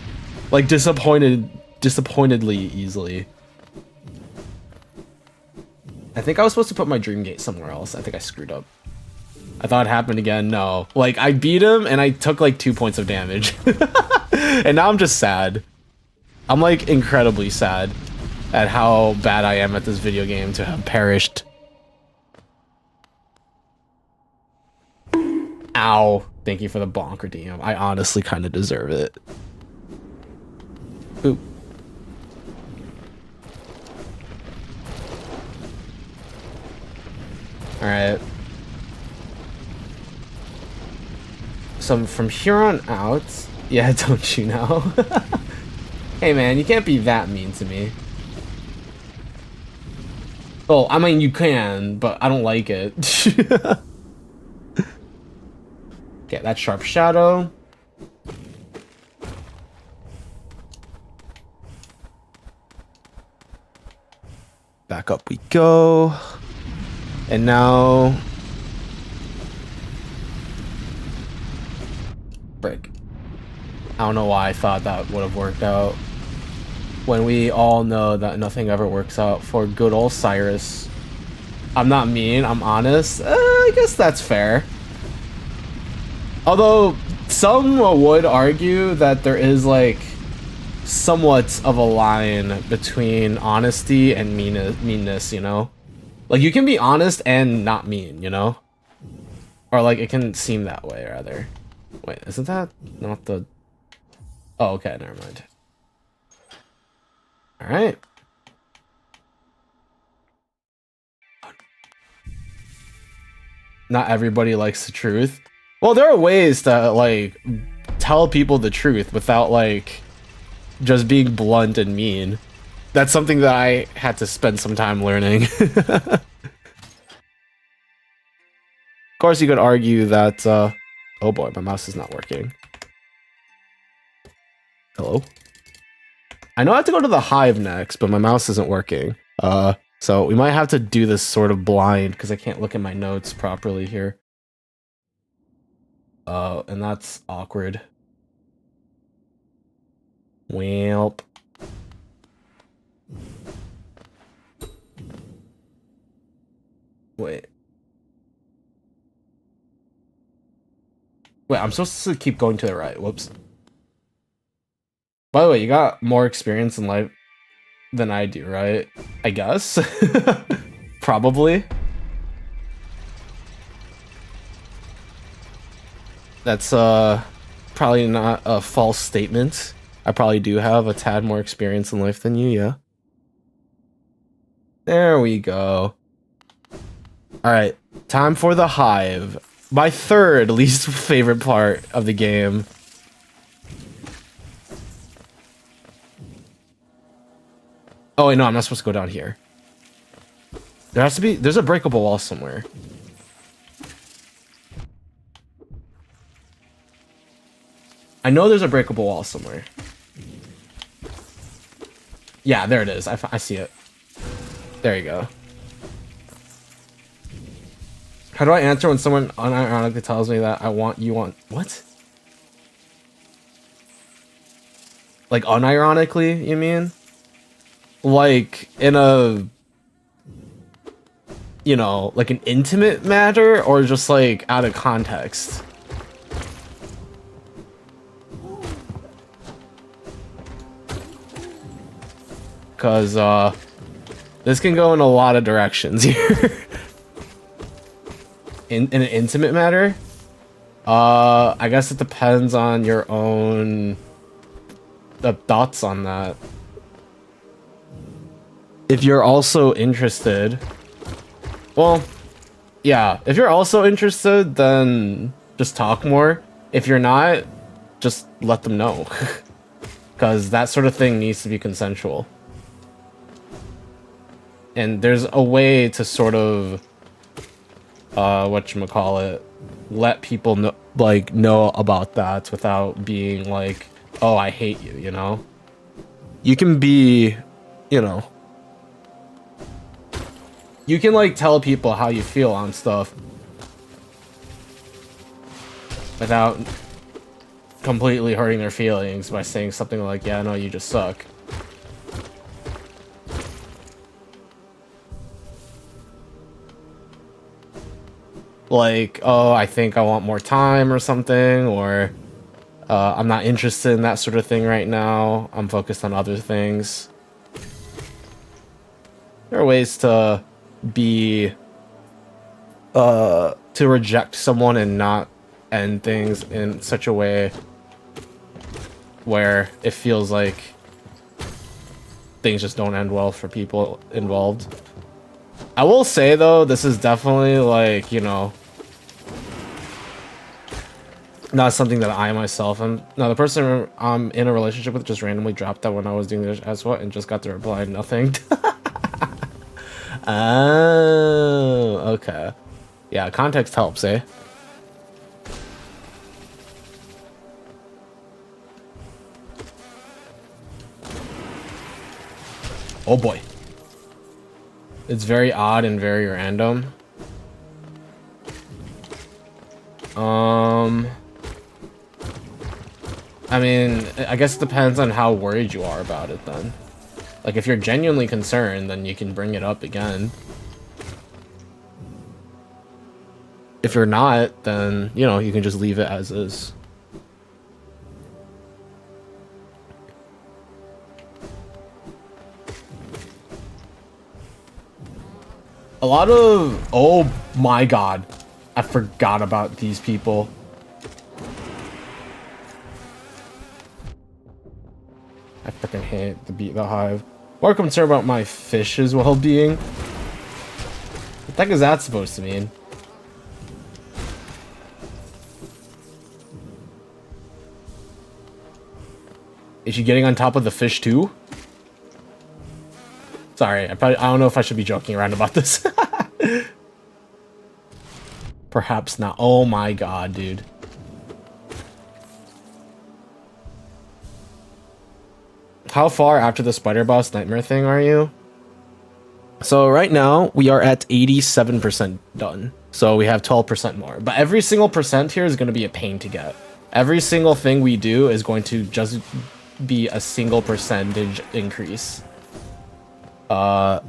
Like, disappointedly easily. I think I was supposed to put my Dream Gate somewhere else. I think I screwed up. I thought it happened again. No. Like, I beat him and I took like 2 points of damage. And now I'm just sad. I'm like incredibly sad at how bad I am at this video game to have perished. Ow. Thank you for the bonk redeem. I honestly kind of deserve it. Oop. Alright. So from here on out... Yeah, don't you know? Hey man, you can't be that mean to me. Well, I mean you can, but I don't like it. Okay, that's Sharp Shadow. Back up we go. And now... Break. I don't know why I thought that would have worked out. When we all know that nothing ever works out for good old Cyrus. I'm not mean, I'm honest. I guess that's fair. Although, some would argue that there is like somewhat of a line between honesty and meanness, you know? Like, you can be honest and not mean, you know? Or like, it can seem that way, rather. Wait, isn't that not the... Oh, okay, never mind. Alright. Not everybody likes the truth. Well, there are ways to, like, tell people the truth without, like, just being blunt and mean. That's something that I had to spend some time learning. Of course, you could argue that, oh boy, my mouse is not working. Hello? I know I have to go to the Hive next, but my mouse isn't working. So we might have to do this sort of blind, because I can't look at my notes properly here. And that's awkward. Welp. Wait. Wait, I'm supposed to keep going to the right. Whoops. By the way, you got more experience in life than I do, right? I guess. Probably. That's probably not a false statement. I probably do have a tad more experience in life than you, yeah. There we go. Alright, time for the Hive. My third least favorite part of the game. Oh wait, no, I'm not supposed to go down here. There has to be, there's a breakable wall somewhere. I know there's a breakable wall somewhere. Yeah, there it is. I see it. There you go. How do I answer when someone unironically tells me that you want... What? Like, unironically, you mean? Like, in a... you know, like an intimate matter or just like out of context. Because this can go in a lot of directions here. In an intimate matter, I guess it depends on your own thoughts on that. If you're also interested, well, yeah, if you're also interested, then just talk more. If you're not, just let them know. Because that sort of thing needs to be consensual. And there's a way to sort of, whatchamacallit, let people know, like, know about that without being like, oh, I hate you, you know? You can be, you know, you can, like, tell people how you feel on stuff without completely hurting their feelings by saying something like, yeah, no, you just suck. Like, oh, I think I want more time or something, or I'm not interested in that sort of thing right now. I'm focused on other things. There are ways to be, to reject someone and not end things in such a way where it feels like things just don't end well for people involved. I will say, though, this is definitely, like, you know, not something that I myself am. No, the person I'm in a relationship with just randomly dropped that when I was doing this as what and just got the reply nothing. Oh, okay. Yeah, context helps, eh? Oh boy. It's very odd and very random. I mean, I guess it depends on how worried you are about it then. Like, if you're genuinely concerned, then you can bring it up again. If you're not, then, you know, you can just leave it as is. A lot of... Oh my god. I forgot about these people. I freaking hate the hive. More concerned about my fish's well-being. What the heck is that supposed to mean? Is she getting on top of the fish too? Sorry, I don't know if I should be joking around about this. Perhaps not. Oh my god, dude. How far after the spider boss nightmare thing are you? So right now we are at 87% done. So we have 12% more. But every single percent here is going to be a pain to get. Every single thing we do is going to just be a single percentage increase. Okay,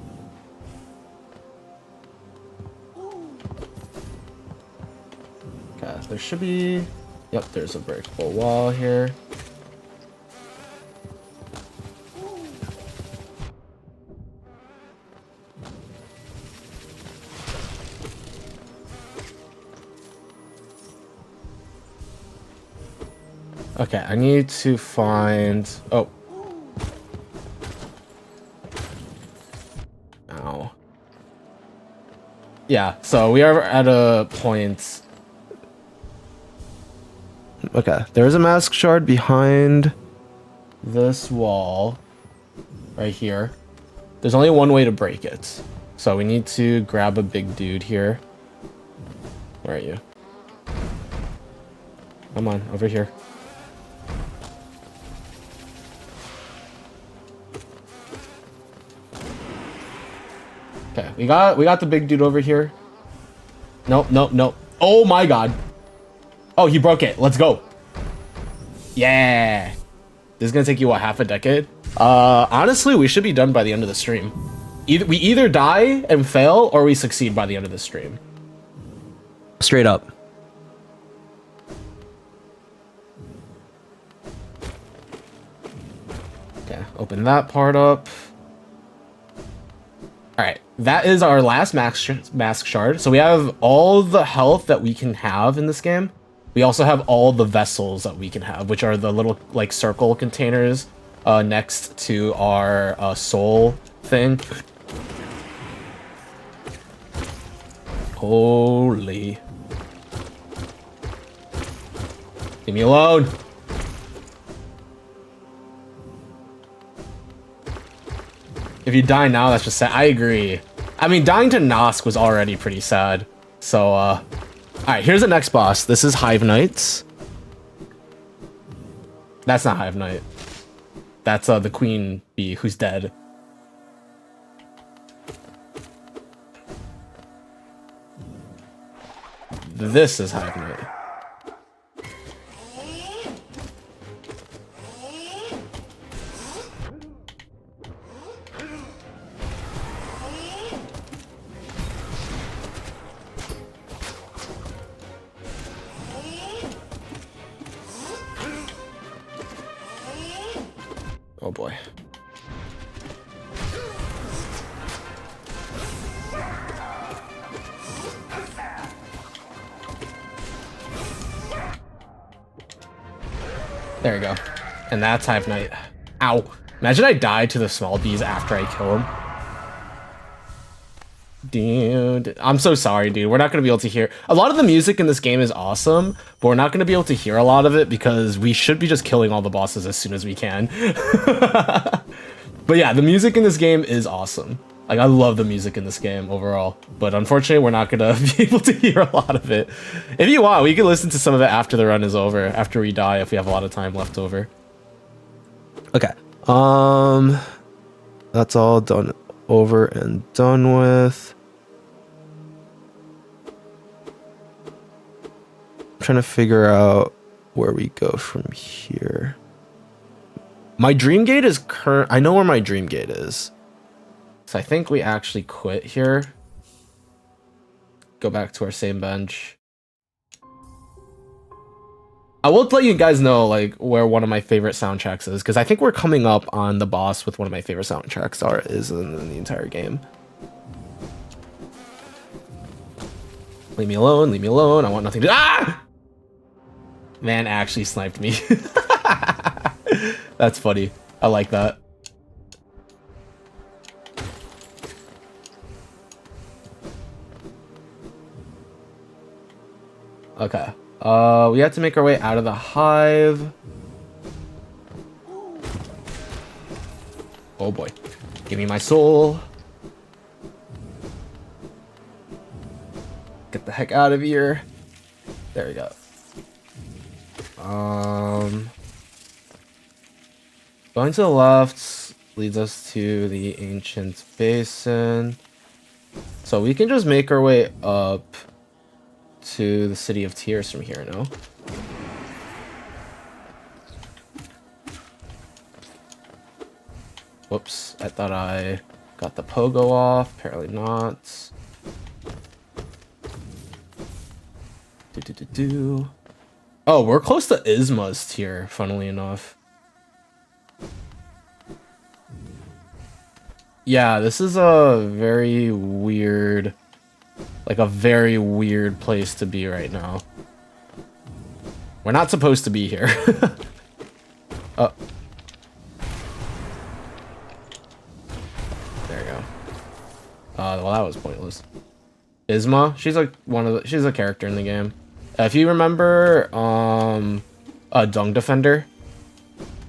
there should be... Yep, there's a breakable wall here. Okay, I need to find... Oh. Ow. Yeah, so we are at a point... Okay, there's a mask shard behind this wall. Right here. There's only one way to break it. So we need to grab a big dude here. Where are you? Come on, over here. Okay, we got the big dude over here. Nope, nope, nope. Oh my god. Oh, he broke it. Let's go. Yeah. This is gonna take you, what, half a decade? Honestly, we should be done by the end of the stream. We either die and fail, or we succeed by the end of the stream. Straight up. Okay, open that part up. Alright, that is our last mask shard. So we have all the health that we can have in this game. We also have all the vessels that we can have, which are the little, like, circle containers next to our soul thing. Holy. Leave me alone. If you die now, that's just sad. I agree. I mean, dying to Nosk was already pretty sad. So, alright, here's the next boss. This is Hive Knights. That's not Hive Knight. That's the Queen Bee, who's dead. This is Hive Knight. Oh boy. There we go. And that's Hive Knight. Ow. Imagine I die to the small bees after I kill him. Dude, I'm so sorry, dude. We're not going to be able to hear... A lot of the music in this game is awesome, but we're not going to be able to hear a lot of it because we should be just killing all the bosses as soon as we can. But yeah, the music in this game is awesome. Like, I love the music in this game overall. But unfortunately, we're not going to be able to hear a lot of it. If you want, we can listen to some of it after the run is over, after we die, if we have a lot of time left over. Okay. That's all done over and done with. I'm trying to figure out where we go from here. My dream gate is I know where my dream gate is. So I think we actually quit here. Go back to our same bench. I will let you guys know, like, where one of my favorite soundtracks is, because I think we're coming up on the boss with one of my favorite soundtracks is in the entire game. Leave me alone, leave me alone. I want nothing to... Ah! Man actually sniped me. That's funny. I like that. Okay. We have to make our way out of the hive. Oh boy. Give me my soul. Get the heck out of here. There we go. Going to the left leads us to the ancient basin. So we can just make our way up to the city of tears from here, no? Whoops, I thought I got the pogo off. Apparently not. Oh, we're close to Isma's tier, funnily enough. Yeah, this is a very weird... Like, a very weird place to be right now. We're not supposed to be here. Oh. There we go. Well, that was pointless. Isma, she's like she's a character in the game. If you remember, Dung Defender,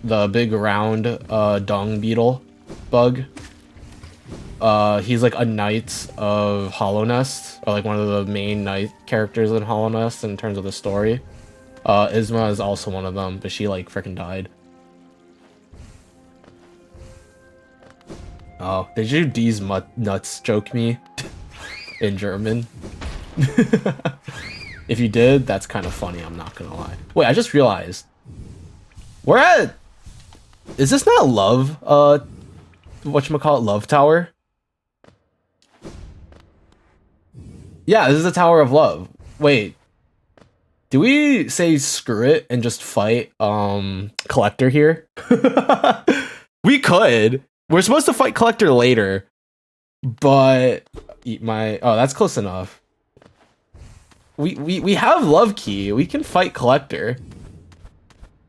the big round dung beetle bug. He's like a knight of Hollow Nest, or like one of the main knight characters in Hollow Nest in terms of the story. Isma is also one of them, but she like freaking died. Oh, did you "D's nuts" joke me in German? If you did, that's kind of funny, I'm not gonna lie. Wait, I just realized. We're at... Is this not Love? Whatchamacallit, Love Tower? Yeah, this is the Tower of Love. Wait. Do we say screw it and just fight Collector here? We could. We're supposed to fight Collector later. But eat my that's close enough. We have Love Key. We can fight Collector.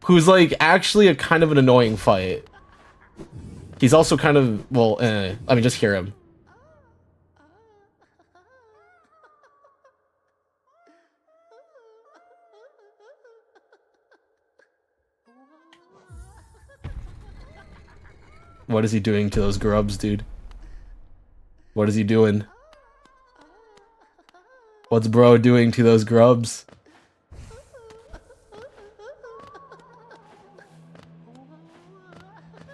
Who's like actually a kind of an annoying fight. He's also kind of I mean just hear him. What is he doing to those grubs, dude? What is he doing? What's bro doing to those grubs?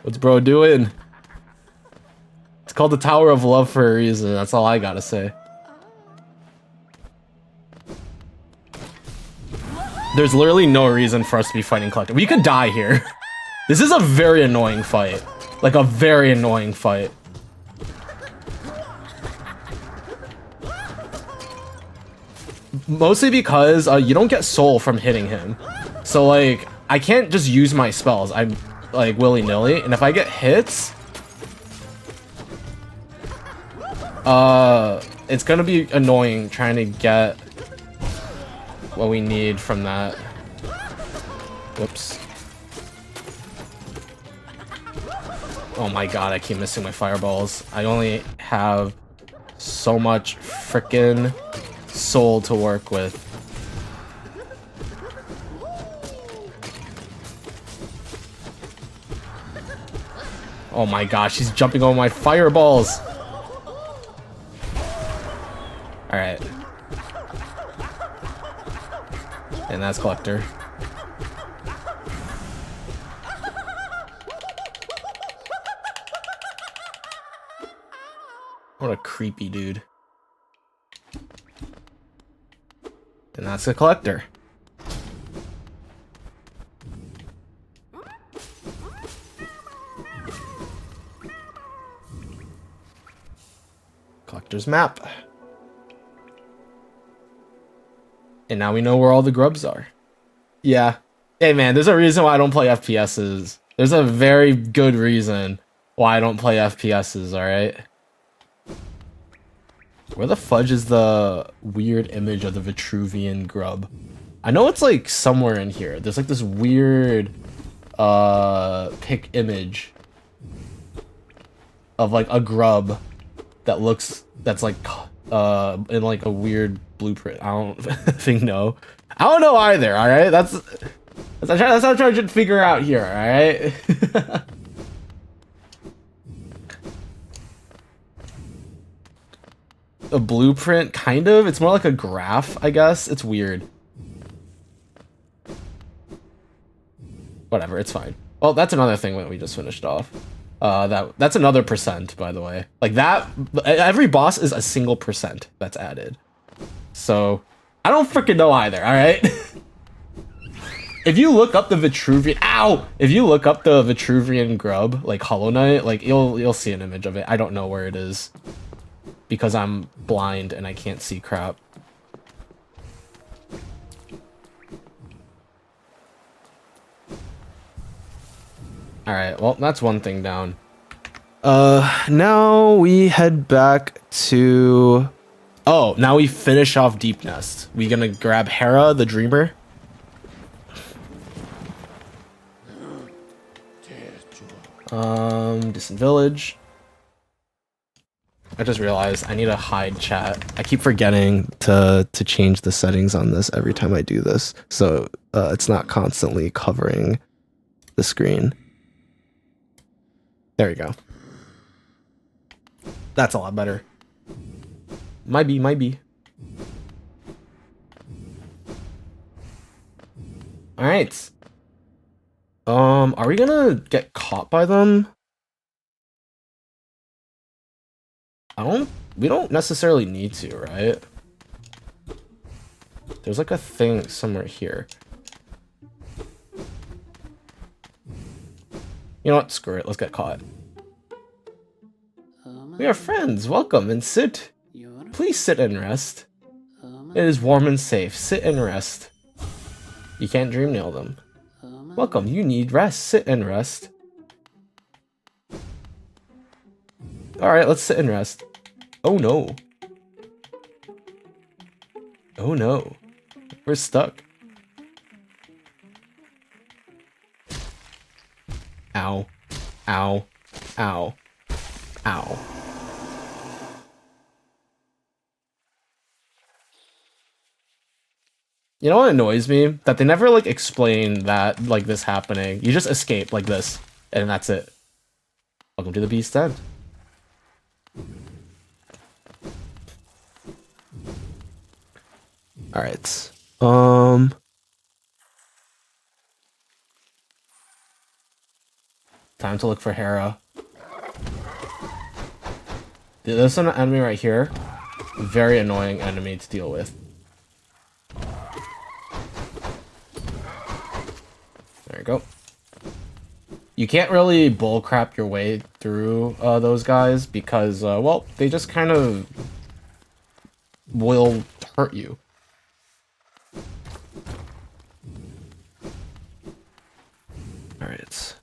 What's bro doing? It's called the Tower of Love for a reason. That's all I gotta say. There's literally no reason for us to be fighting Collector. We could die here. This is a very annoying fight. Like a very annoying fight. Mostly because you don't get soul from hitting him. So like, I can't just use my spells. I'm like willy-nilly. And if I get hits, it's gonna be annoying trying to get what we need from that. Whoops. Oh my god, I keep missing my fireballs. I only have so much frickin' soul to work with. Oh my gosh, he's jumping over my fireballs. Alright. And that's Collector. What a creepy dude. And that's the Collector. Collector's map. And now we know where all the grubs are. Yeah. Hey man, there's a reason why I don't play FPSs. There's a very good reason why I don't play FPSs, alright? Where the fudge is the weird image of the Vitruvian grub? I know it's like somewhere in here. There's like this weird pic image of like a grub that's like in like a weird blueprint. I don't think no. I don't know either, alright? That's what I'm trying to figure out here, alright? A blueprint, kind of. It's more like a graph, I guess. It's weird. Whatever, it's fine. Well, that's another thing that we just finished off. That's another percent, by the way. Like that, every boss is a single percent that's added. So, I don't freaking know either, alright? If you look up the Vitruvian, ow! If you look up the Vitruvian grub, like Hollow Knight, like you'll see an image of it. I don't know where it is. Because I'm blind and I can't see crap. Alright, well, that's one thing down. Now we head back to... Oh, now we finish off Deep Nest. We gonna grab Hera, the Dreamer? Distant Village. I just realized I need to hide chat. I keep forgetting to change the settings on this every time I do this, so it's not constantly covering the screen. There you go. That's a lot better. Might be. All right. Are we gonna get caught by them? We don't necessarily need to, right? There's like a thing somewhere here. You know what? Screw it. Let's get caught. We are friends. Welcome and sit. Please sit and rest. It is warm and safe. Sit and rest. You can't dream nail them. Welcome, you need rest. Sit and rest. Alright, let's sit and rest. Oh no. Oh no. We're stuck. Ow. Ow. Ow. Ow. You know what annoys me? That they never, like, explain that, like, this happening. You just escape like this, and that's it. Welcome to the Beast Den. Alright. Time to look for Hera. There's an enemy right here. Very annoying enemy to deal with. There you go. You can't really bullcrap your way through those guys because, well, they just kind of will hurt you. Alright.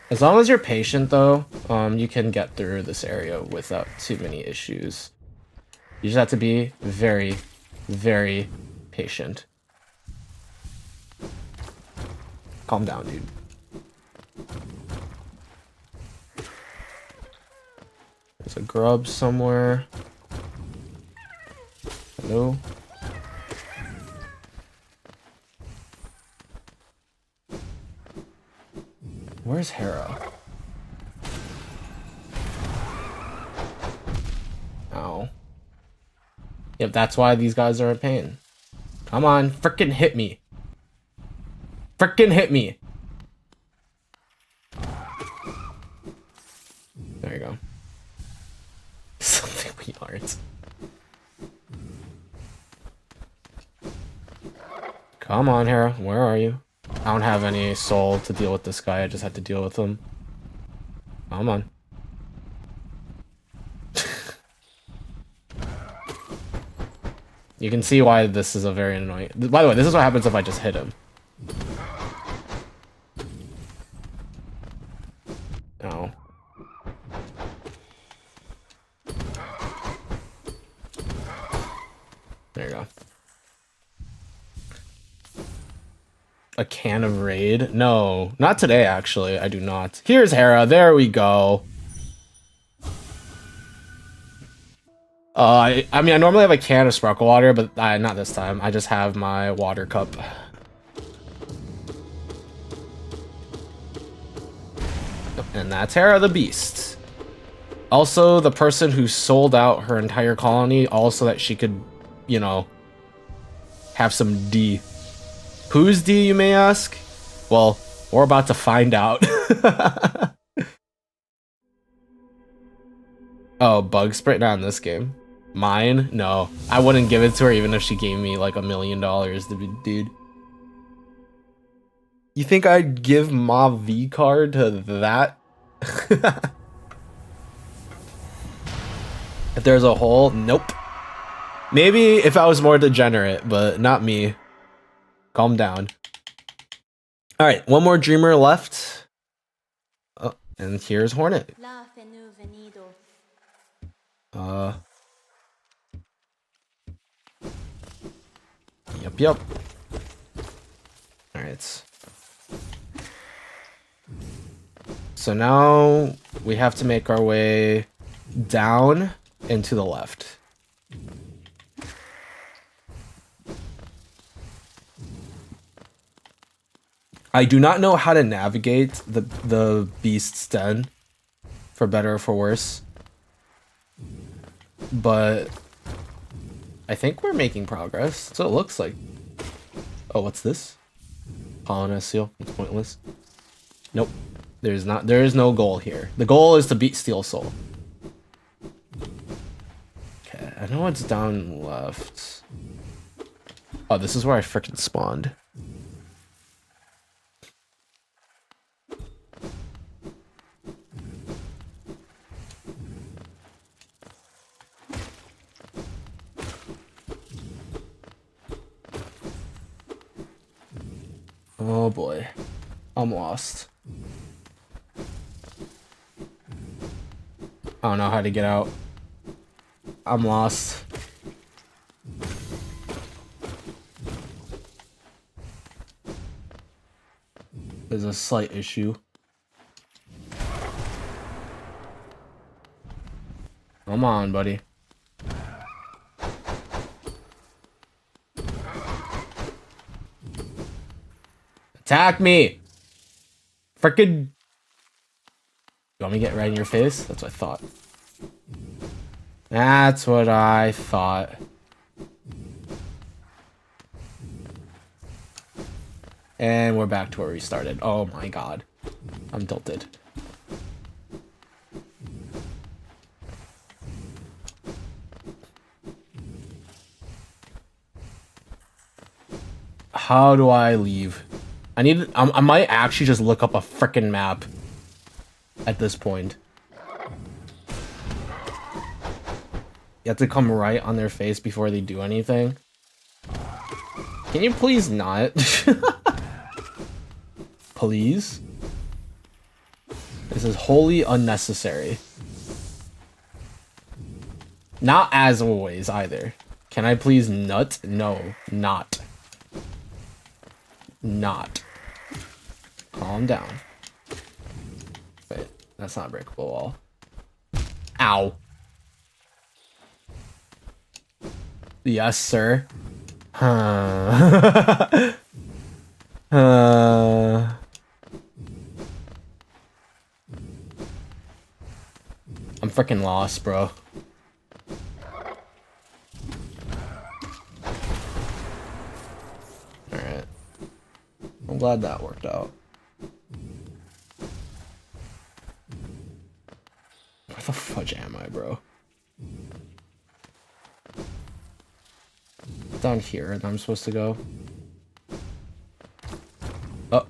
As long as you're patient, though, you can get through this area without too many issues. You just have to be very, very patient. Calm down, dude. There's a grub somewhere. Hello? Where's Hera? Ow. Yep, that's why these guys are in pain. Come on, frickin' hit me. Frickin' hit me. There you go. Something we aren't. Come on, Hera. Where are you? I don't have any soul to deal with this guy. I just had to deal with him. Come on. You can see why this is a very annoying... By the way, this is what happens if I just hit him. Oh. There you go. A can of Raid? No, not today, actually. I do not. Here's Hera. There we go. I mean, I normally have a can of sparkle water, but not this time. I just have my water cup. And that's Hera the Beast. Also, the person who sold out her entire colony, all so that she could, you know, have some D. Who's D, you may ask? Well, we're about to find out. Oh, bug spray? Not in this game. Mine? No. I wouldn't give it to her even if she gave me like $1 million to be, dude. You think I'd give my V card to that? If there's a hole, nope. Maybe if I was more degenerate, but not me. Calm down. All right, one more dreamer left. Oh, and here's Hornet. Yep. All right. So now we have to make our way down and to the left. I do not know how to navigate the Beast's Den, for better or for worse. But I think we're making progress. That's what it looks like. Oh, what's this? Colonist seal. It's pointless. Nope. There is no goal here. The goal is to beat Steel Soul. Okay, I know it's down left. Oh, this is where I frickin' spawned. Oh boy. I'm lost. I don't know how to get out. I'm lost. There's a slight issue. Come on, buddy. Attack me! Frickin'. You want me to get right in your face? That's what I thought. That's what I thought. And we're back to where we started. Oh my god. I'm tilted. How do I leave? I might actually just look up a frickin' map at this point. You have to come right on their face before they do anything. Can you please not? Please? This is wholly unnecessary. Not as always, either. Can I please nut? No, not. Not. Calm down. Wait, that's not a breakable wall. Ow. Yes, sir. I'm freaking lost, bro. Alright. I'm glad that worked out. Where the fudge am I, bro? Down here, and I'm supposed to go. Oh.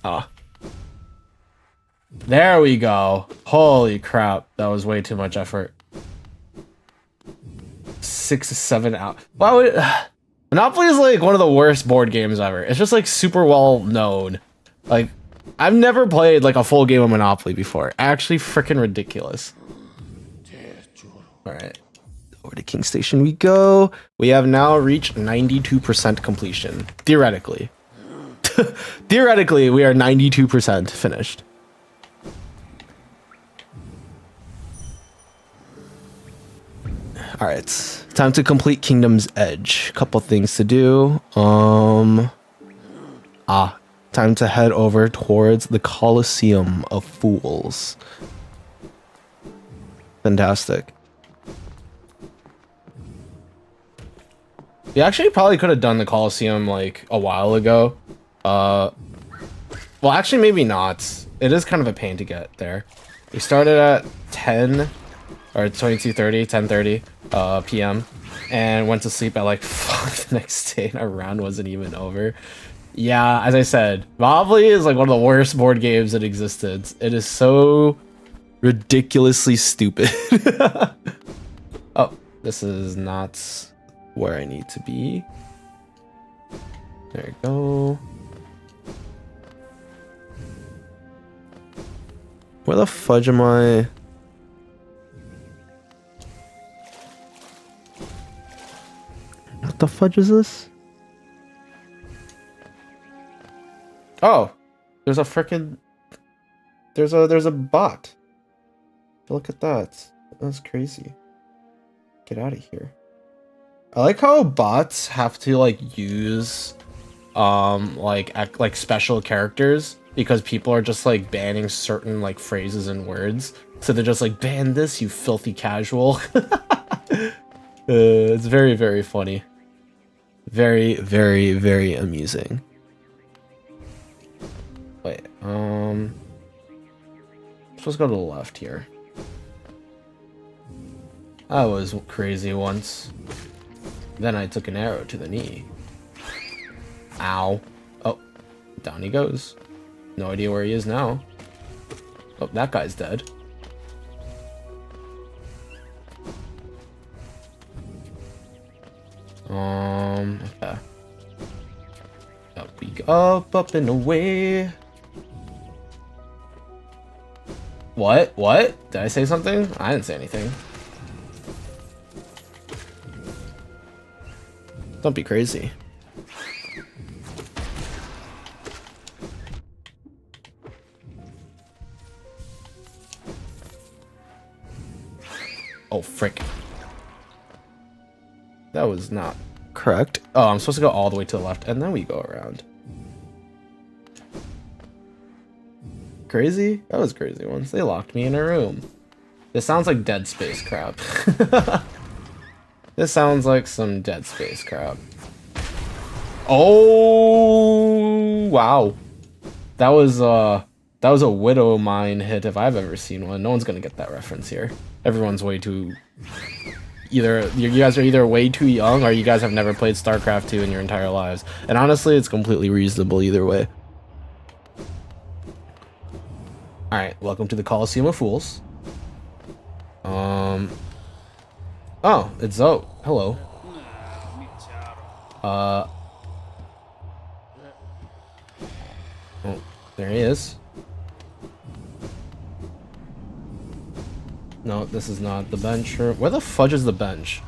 Ah. There we go. Holy crap. That was way too much effort. 6 to 7 out. Why would... Monopoly is like one of the worst board games ever. It's just like super well known. Like, I've never played like a full game of Monopoly before. Actually freaking ridiculous. Alright. Over to King Station we go. We have now reached 92% completion. Theoretically. Theoretically, we are 92% finished. All right, time to complete Kingdom's Edge. Couple things to do. Time to head over towards the Colosseum of Fools. Fantastic. We actually probably could have done the Colosseum like a while ago. Well, actually, maybe not. It is kind of a pain to get there. We started at 10 or 22:30, 10:30 p.m. and went to sleep at like 5 the next day, and our round wasn't even over. Yeah, as I said, Monopoly is like one of the worst board games in existence. It is so ridiculously stupid. Oh, this is not where I need to be. There you go. Where the fudge am I? What the fudge is this? Oh, there's a frickin' there's a bot. Look at that. That's crazy. Get out of here. I like how bots have to like use like special characters because people are just like banning certain like phrases and words. So they're just like, ban this, you filthy casual. It's very, very funny. Very, very, very amusing. Wait, let's go to the left here. That was crazy once. Then I took an arrow to the knee. Ow. Oh, down he goes. No idea where he is now. Oh, that guy's dead. Okay. Oh, up and away. What? What? Did I say something? I didn't say anything. Don't be crazy. Oh, frick. That was not correct. Oh, I'm supposed to go all the way to the left, and then we go around. Crazy? That was crazy once. They locked me in a room. This sounds like Dead Space crap. This sounds like some Dead Space crap. Oh, wow. That was a Widow Mine hit if I've ever seen one. No one's gonna get that reference here. Everyone's way too... Either you guys are either way too young or you guys have never played StarCraft 2 in your entire lives. And honestly, it's completely reasonable either way. Alright, welcome to the Coliseum of Fools. Oh, it's Zoe. Hello. Oh, there he is. No, this is not the bench. Where the fudge is the bench?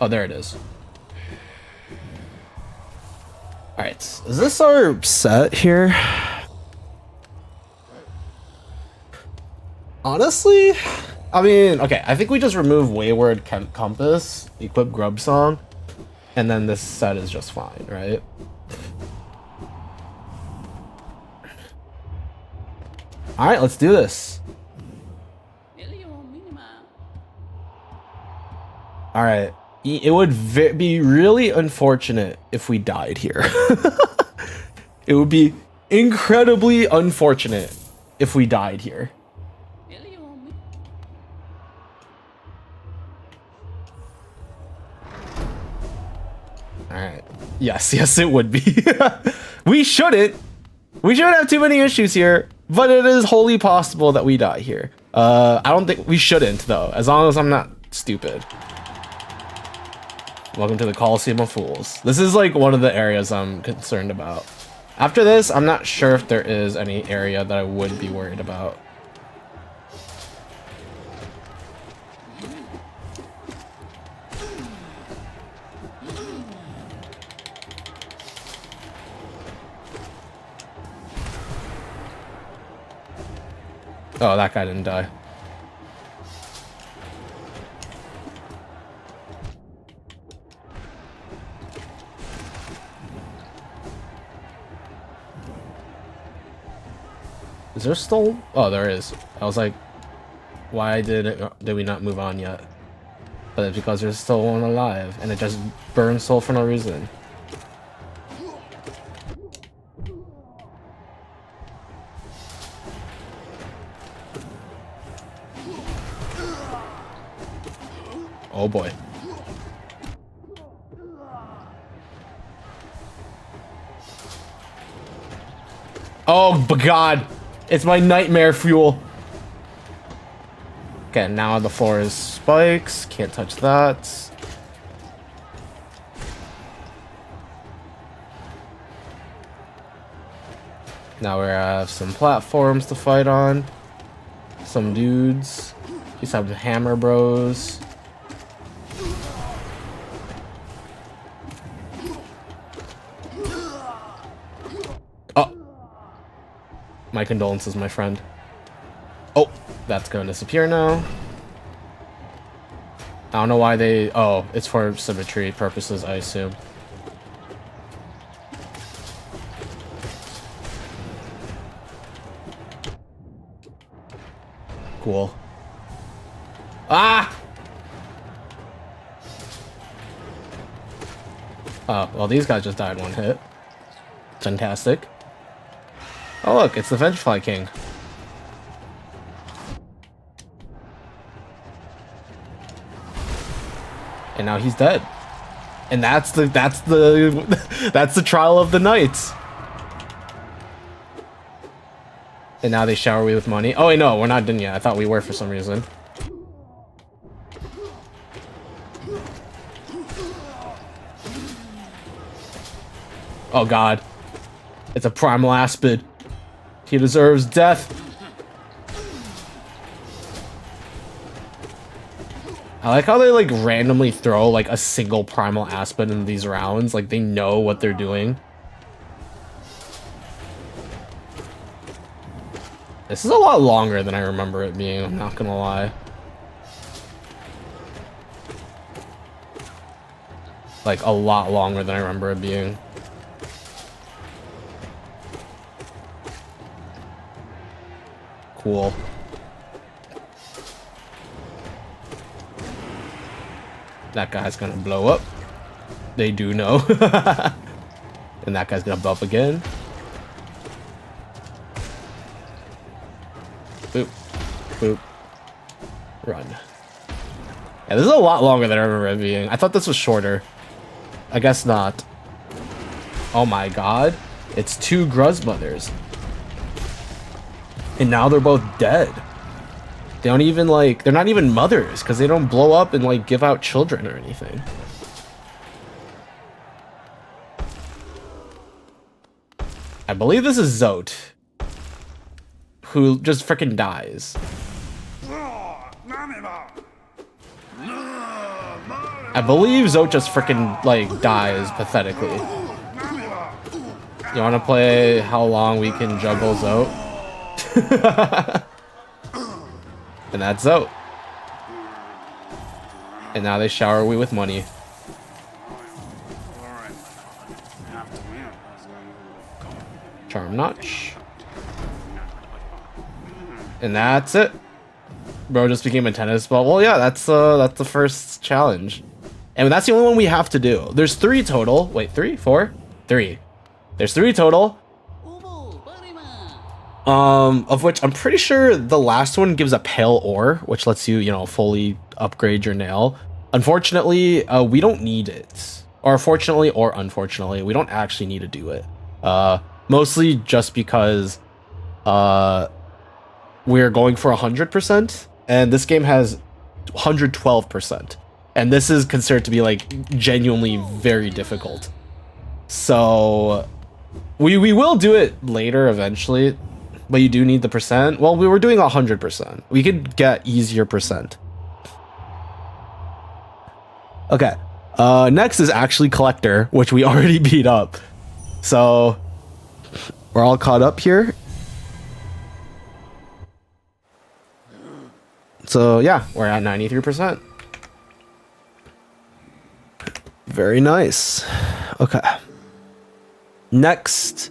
Oh, there it is. Alright, is this our set here? Honestly, I mean, okay, I think we just remove Wayward Compass, equip Grub Song, and then this set is just fine, right? Alright, let's do this. Alright, it would be really unfortunate if we died here. It would be incredibly unfortunate if we died here. Alright. Yes, yes, it would be. We shouldn't. We shouldn't have too many issues here, but it is wholly possible that we die here. I don't think we shouldn't, though, as long as I'm not stupid. Welcome to the Coliseum of Fools. This is like one of the areas I'm concerned about. After this, I'm not sure if there is any area that I would be worried about. Oh, that guy didn't die. Is there still? Oh, there is. I was like, why did we not move on yet? But it's because there's still one alive, and it just burns soul for no reason. Oh boy. Oh God. It's my nightmare fuel. Okay, now the floor is spikes. Can't touch that. Now we have some platforms to fight on. Some dudes. These have hammer bros. My condolences, my friend. Oh, that's going to disappear now. I don't know why they... Oh, it's for symmetry purposes, I assume. Cool. Ah! Oh, well, these guys just died one hit. Fantastic. Oh look, it's the Vengefly King. And now he's dead. And that's the that's the trial of the knights. And now they shower me with money. Oh wait, no, we're not done yet. I thought we were for some reason. Oh God. It's a primal aspid. He deserves death. I like how they like randomly throw like a single primal aspid in these rounds. Like they know what they're doing. This is a lot longer than I remember it being, I'm not gonna lie. Like a lot longer than I remember it being. Cool. That guy's gonna blow up. They do know. And that guy's gonna buff again. Boop. Boop. Run. Yeah, this is a lot longer than I remember it being. I thought this was shorter. I guess not. Oh my god. It's 2 Gruzmothers. And now they're both dead. They don't even like, they're not even mothers because they don't blow up and like give out children or anything. I believe this is Zote, who just freaking dies. I believe Zote just freaking like dies pathetically. You want to play how long we can juggle Zote? And that's Zote. And now they shower me with money. Charm Notch. And that's it. Bro just became a tennis ball. Well, yeah, that's the first challenge. And that's the only one we have to do. There's 3 total. Wait, 3? 4? 3. There's 3 total. Of which I'm pretty sure the last one gives a pale ore, which lets you, you know, fully upgrade your nail. Unfortunately, we don't need it. Or fortunately or unfortunately, we don't actually need to do it. Mostly just because we're going for 100%, and this game has 112%. And this is considered to be like genuinely very difficult. So we will do it later eventually. But you do need the percent. Well, we were doing 100%. We could get easier percent. Okay. Next is actually Collector, which we already beat up. So we're all caught up here. So yeah, we're at 93%. Very nice. Okay. Next.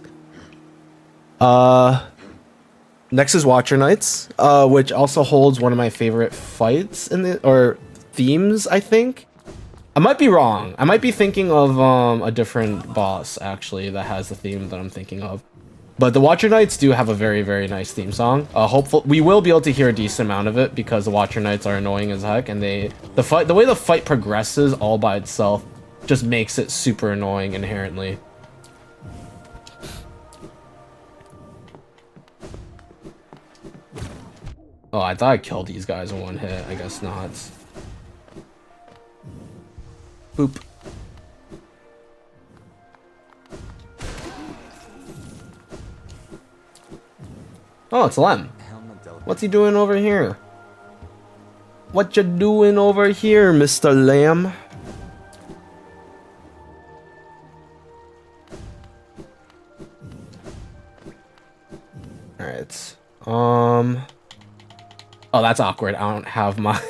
Next is Watcher Knights, which also holds one of my favorite fights in the, or themes, I think. I might be wrong. I might be thinking of a different boss, actually, that has the theme that I'm thinking of. But the Watcher Knights do have a very, very nice theme song. Hopefully, we will be able to hear a decent amount of it because the Watcher Knights are annoying as heck, and the way the fight progresses all by itself just makes it super annoying inherently. Oh, I thought I killed these guys in one hit. I guess not. Boop. Oh, it's Lem. What's he doing over here? What you doing over here, Mr. Lamb? Alright. Oh, that's awkward. I don't have my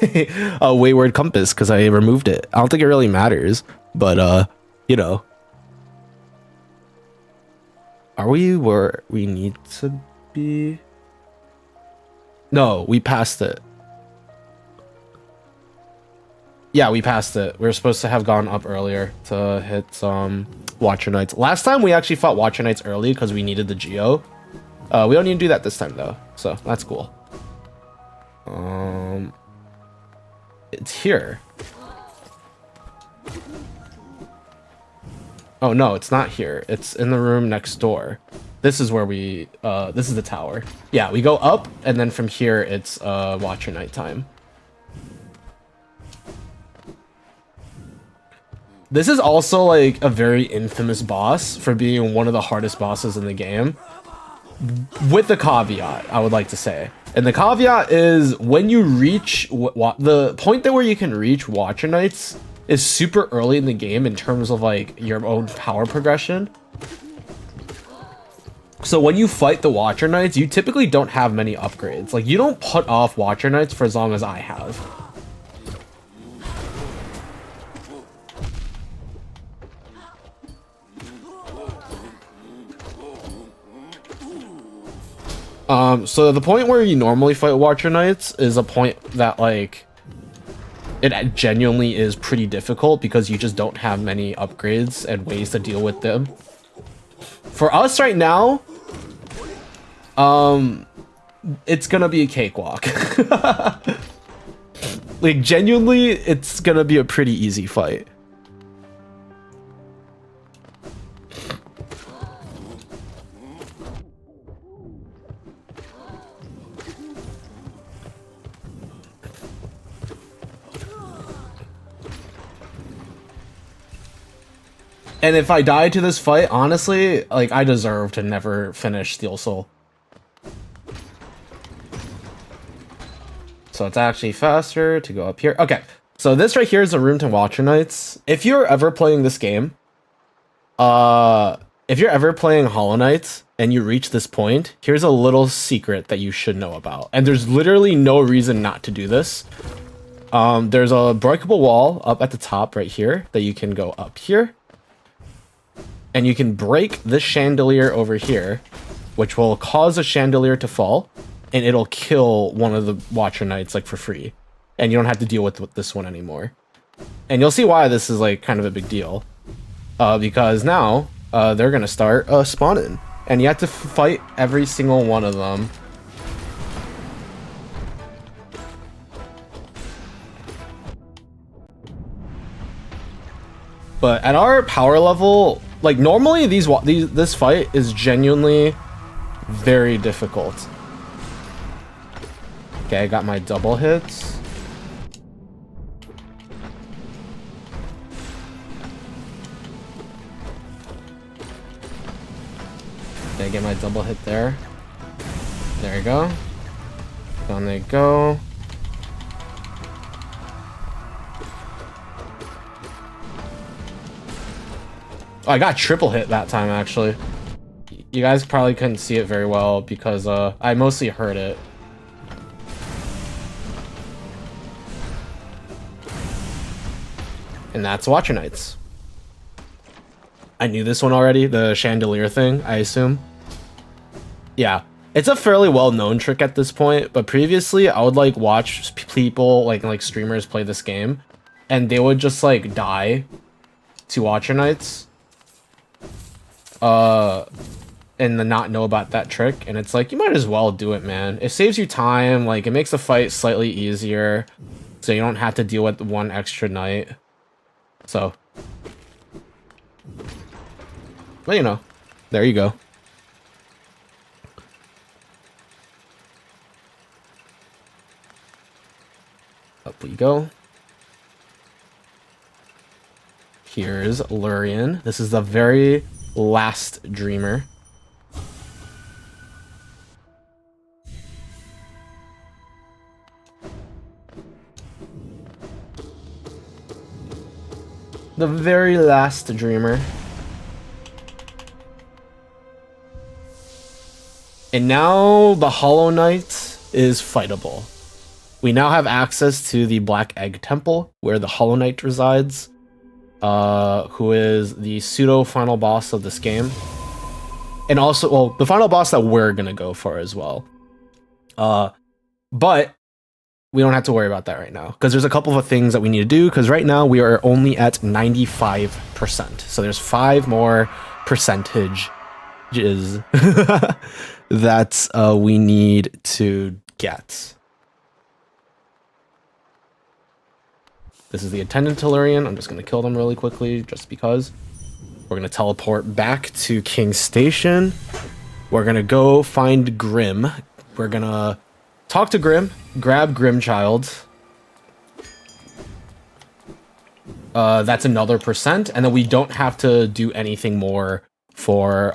Wayward Compass because I removed it. I don't think it really matters, but you know. Are we where we need to be? No, we passed it. Yeah, we passed it. We were supposed to have gone up earlier to hit some Watcher Knights. Last time we actually fought Watcher Knights early because we needed the Geo. We don't need to do that this time though, so that's cool. It's here. Oh no, it's not here. It's in the room next door. This is where we, this is the tower. Yeah, we go up, and then from here, it's, Watcher Night time. This is also like a very infamous boss for being one of the hardest bosses in the game. With the caveat, I would like to say. And the caveat is when you reach the point that where you can reach Watcher Knights is super early in the game in terms of like your own power progression. So when you fight the Watcher Knights, you typically don't have many upgrades. Like you don't put off Watcher Knights for as long as I have. So the point where you normally fight Watcher Knights is a point that like it genuinely is pretty difficult because you just don't have many upgrades and ways to deal with them. For us right now, it's gonna be a cakewalk. Like genuinely, it's gonna be a pretty easy fight. And if I die to this fight, honestly, like, I deserve to never finish Steel Soul. So it's actually faster to go up here. Okay, so this right here is a room to Watcher Knights. If you're ever playing this game, if you're ever playing Hollow Knight and you reach this point, here's a little secret that you should know about. And there's literally no reason not to do this. There's a breakable wall up at the top right here that you can go up here. And you can break this chandelier over here, which will cause a chandelier to fall, and it'll kill one of the Watcher Knights like for free. And you don't have to deal with this one anymore. And you'll see why this is like kind of a big deal. Because now they're gonna start spawning. And you have to fight every single one of them. But at our power level, like normally this fight is genuinely very difficult. Okay, I got my double hits. Okay, get my double hit there. There you go. Down they go. Oh, I got triple hit that time, actually. You guys probably couldn't see it very well because I mostly heard it. And that's Watcher Knights. I knew this one already, the chandelier thing, I assume. Yeah, it's a fairly well-known trick at this point, but previously I would like watch people, like streamers play this game, and they would just like die to Watcher Knights. And then not know about that trick, and it's like you might as well do it, man. It saves you time, like it makes the fight slightly easier, so you don't have to deal with one extra knight. So, but you know, there you go. Up we go. Here's Lurien. This is the very last dreamer. The very last dreamer. And now the Hollow Knight is fightable. We now have access to the Black Egg Temple, where the Hollow Knight resides, who is the pseudo final boss of this game. And also, well, the final boss that we're gonna go for as well. But we don't have to worry about that right now, because there's a couple of things that we need to do, because right now we are only at 95%. So there's 5 more percentages that we need to get. This is the attendant Tellurian. I'm just going to kill them really quickly, just because. We're going to teleport back to King's Station. We're going to go find Grim. We're going to talk to Grim, grab Grimchild. that's another percent, and then we don't have to do anything more for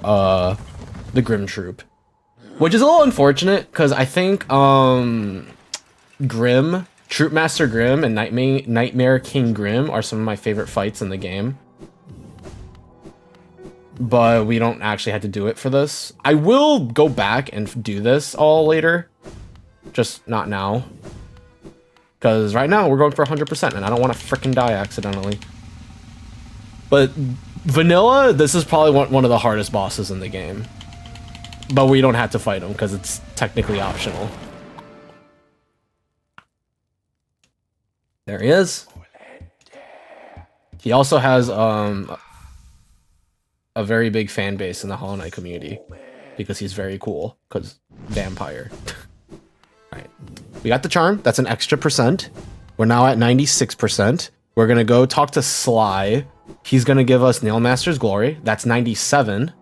the Grim Troop, which is a little unfortunate because I think Grim, Troop Master Grim, and Nightmare King Grim are some of my favorite fights in the game. But we don't actually have to do it for this. I will go back and do this all later, just not now. Because right now we're going for 100% and I don't want to frickin' die accidentally. But vanilla, this is probably one of the hardest bosses in the game. But we don't have to fight him because it's technically optional. There he is. He also has a very big fan base in the Hollow Knight community because he's very cool, because vampire. Alright, we got the charm. That's an extra percent. We're now at 96%. We're gonna go talk to Sly. He's gonna give us Nailmaster's Glory. That's 97.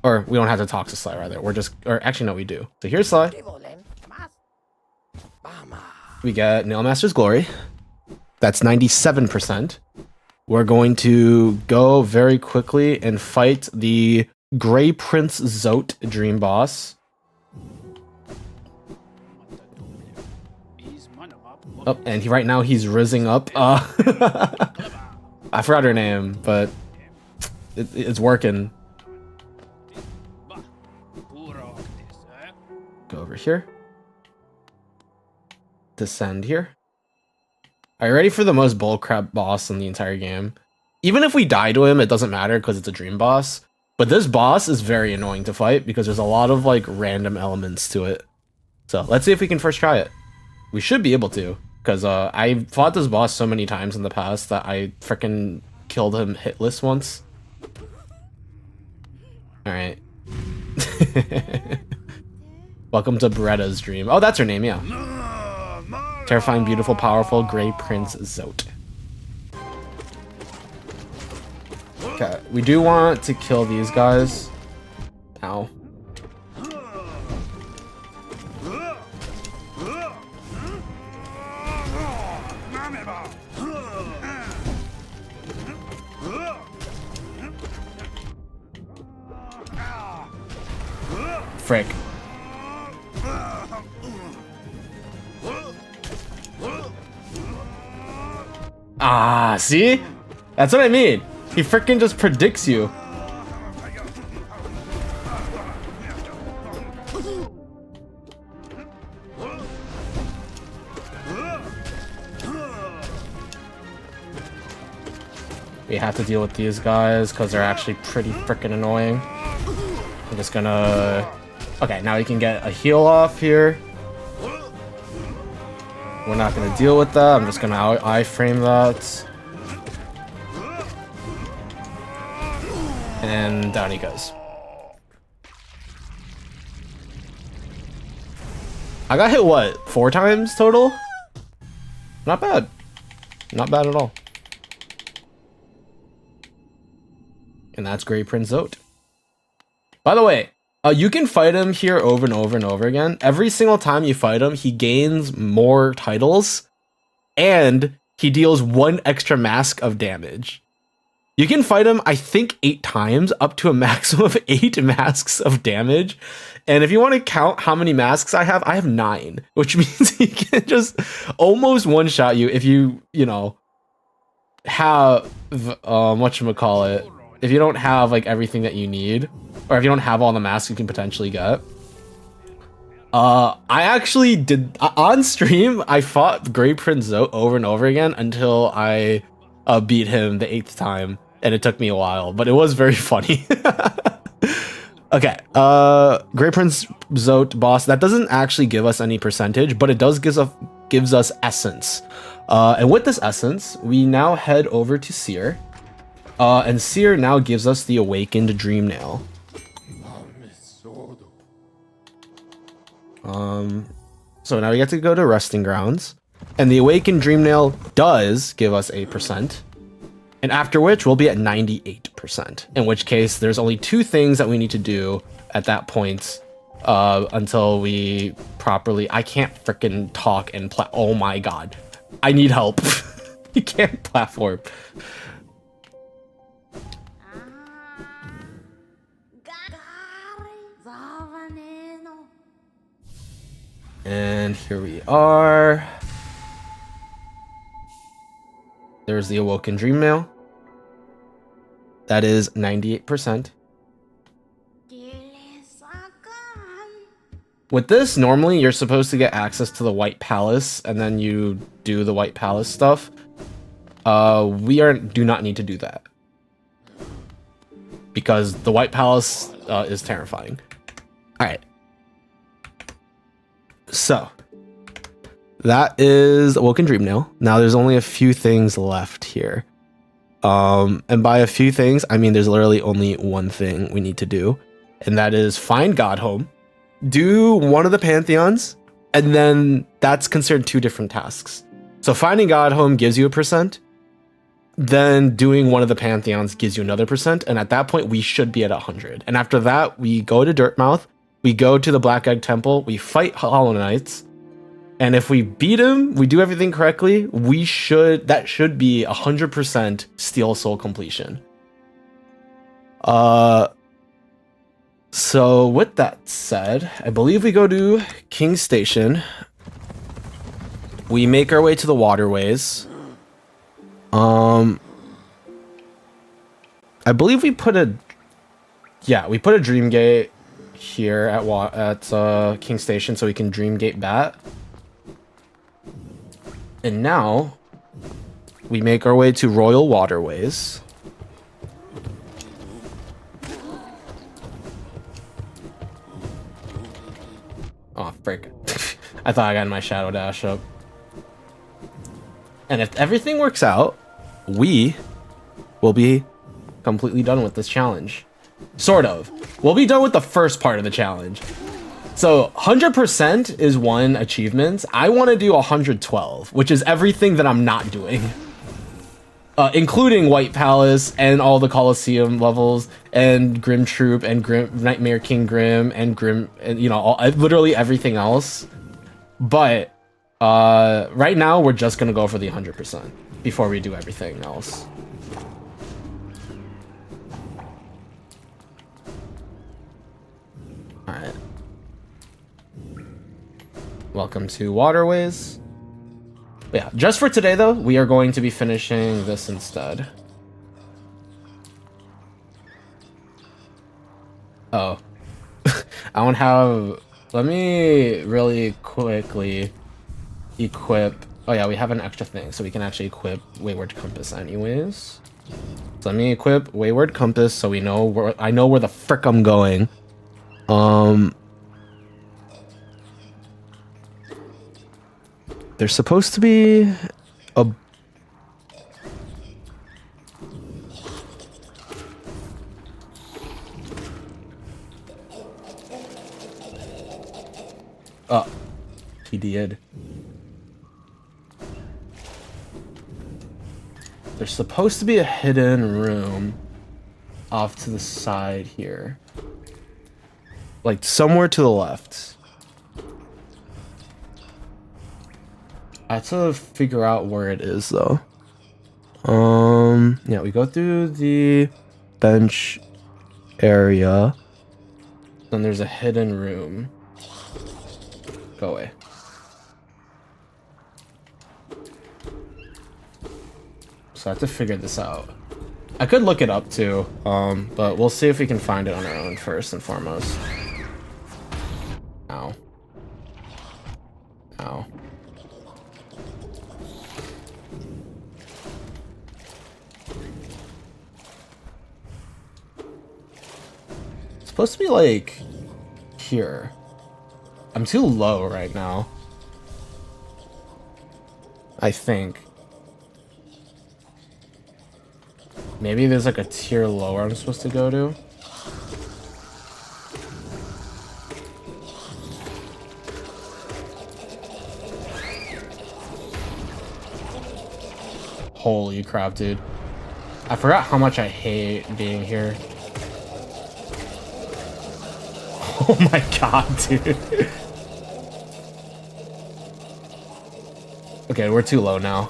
Or we don't have to talk to Sly, rather. We're just, or actually no, we do. So here's Sly. We get Nailmaster's Glory. That's 97%. We're going to go very quickly and fight the Grey Prince Zote Dream Boss. Oh, and right now he's rizzing up. I forgot her name, but it's working. Go over here. Descend here. Are you ready for the most bullcrap boss in the entire game? Even if we die to him, it doesn't matter because it's a dream boss. But this boss is very annoying to fight because there's a lot of like random elements to it. So let's see if we can first try it. We should be able to, because I fought this boss so many times in the past that I freaking killed him hitless once. Alright. Welcome to Beretta's dream. Oh, that's her name, yeah. Terrifying, beautiful, powerful, Grey Prince Zote. Okay, we do want to kill these guys. Ow. Frick. Ah, see? That's what I mean. He freaking just predicts you. We have to deal with these guys because they're actually pretty freaking annoying. I'm just gonna... Okay, now we can get a heal off here. We're not gonna deal with that. I'm just gonna iframe that. And down he goes. I got hit, what, 4 times total? Not bad. Not bad at all. And that's Grey Prince Zote. By the way, you can fight him here over and over and over again. Every single time you fight him, he gains more titles, and he deals 1 extra mask of damage. You can fight him, I think, 8 times, up to a maximum of 8 masks of damage. And if you want to count how many masks I have 9, which means he can just almost one-shot you if you know, have, whatchamacallit, if you don't have, like, everything that you need, or if you don't have all the masks you can potentially get. I actually did, on stream, I fought Grey Prince Zote over and over again until I beat him the 8th time, and it took me a while, but it was very funny. Okay, Grey Prince Zote boss, that doesn't actually give us any percentage, but it does gives us essence. And with this essence, we now head over to Seer. And Seer now gives us the Awakened Dream Nail. So now we get to go to Resting Grounds. And the Awakened Dream Nail does give us 8%. And after which, we'll be at 98%. In which case, there's only 2 things that we need to do at that point until we properly. I can't freaking talk and oh my god. I need help. You can't platform. And here we are. There's the Awoken Dream Mail. That is 98%. With this, normally you're supposed to get access to the White Palace, and then you do the White Palace stuff. We do not need to do that. Because the White Palace is terrifying. Alright. So, that is Awoken Dream Nail. Now there's only a few things left here. And by a few things, I mean there's literally only one thing we need to do. And that is find Godhome, do one of the Pantheons, and then that's considered two different tasks. So finding Godhome gives you a %. Then doing one of the Pantheons gives you another %. And at that point, we should be at 100. And after that, we go to Dirtmouth. We go to the Black Egg Temple. We fight Hollow Knights. And if we beat him, we do everything correctly, that should be 100% Steel Soul completion. So with that said, I believe we go to King's Station. We make our way to the waterways. I believe we put a Dream Gate here at King Station so we can Dream Gate Bat. And now we make our way to Royal Waterways. Oh, frick. I thought I got my Shadow Dash up. And if everything works out, we will be completely done with this challenge. Sort of. We'll be done with the first part of the challenge. So 100% is one achievement. I want to do 112, which is everything that I'm not doing. Including White Palace and all the Colosseum levels and Grim Troop and Nightmare King Grim and Grim and literally everything else. But right now we're just gonna go for the 100% before we do everything else. All right. Welcome to Waterways. But yeah, just for today though, we are going to be finishing this instead. Oh. I don't have... Let me really quickly equip... Oh yeah, we have an extra thing, so we can actually equip Wayward Compass anyways. So let me equip Wayward Compass so we know where... I know where the frick I'm going. There's supposed to be a... Oh, he did. There's supposed to be a hidden room off to the side here. Like somewhere to the left. I have to figure out where it is though. Yeah, we go through the bench area. Then there's a hidden room. Go away. So I have to figure this out. I could look it up too, but we'll see if we can find it on our own first and foremost. Ow. Ow. It's supposed to be like here. I'm too low right now. I think. Maybe there's like a tier lower I'm supposed to go to. Holy crap, dude. I forgot how much I hate being here. Oh my god, dude. Okay, we're too low now.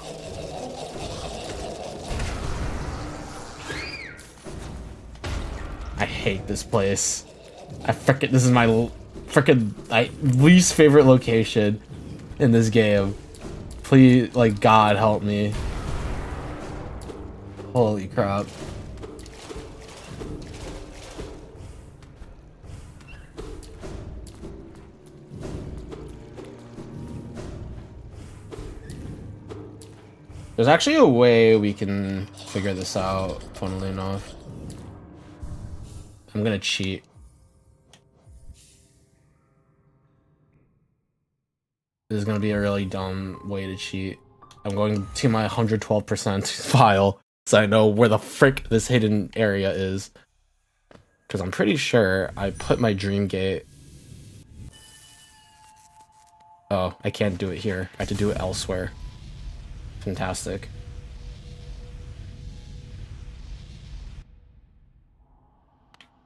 I hate this place. This is my least favorite location in this game. Please, like, God help me. Holy crap. There's actually a way we can figure this out, funnily enough. I'm gonna cheat. This is gonna be a really dumb way to cheat. I'm going to my 112% file so I know where the frick this hidden area is. Because I'm pretty sure I put my dream gate. Oh, I can't do it here. I have to do it elsewhere. Fantastic.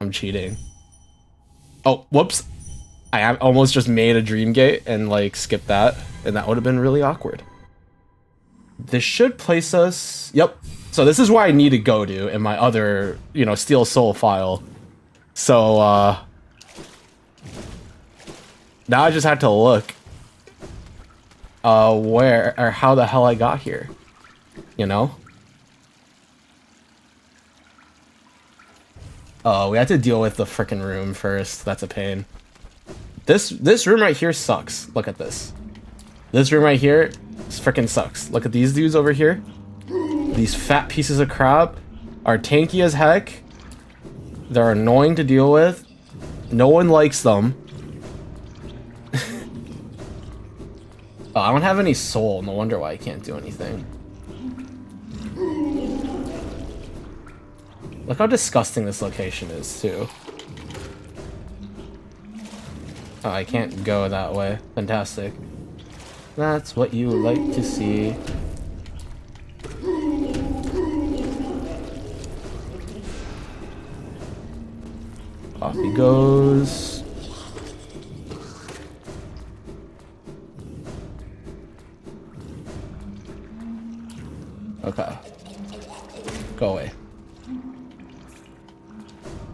I'm cheating. Oh, whoops. I almost just made a dream gate and like skipped that, and that would have been really awkward. This should place us. Yep. So this is where I need to go to in my other, you know, Steel Soul file. So now I just have to look where or how the hell I got here. You know? Oh, we have to deal with the frickin' room first. That's a pain. This room right here sucks. Look at this. This room right here frickin' sucks. Look at these dudes over here. These fat pieces of crap are tanky as heck. They're annoying to deal with. No one likes them. Oh, I don't have any soul. No wonder why I can't do anything. Look how disgusting this location is, too. Oh, I can't go that way. Fantastic. That's what you like to see. Off he goes. Okay. Go away.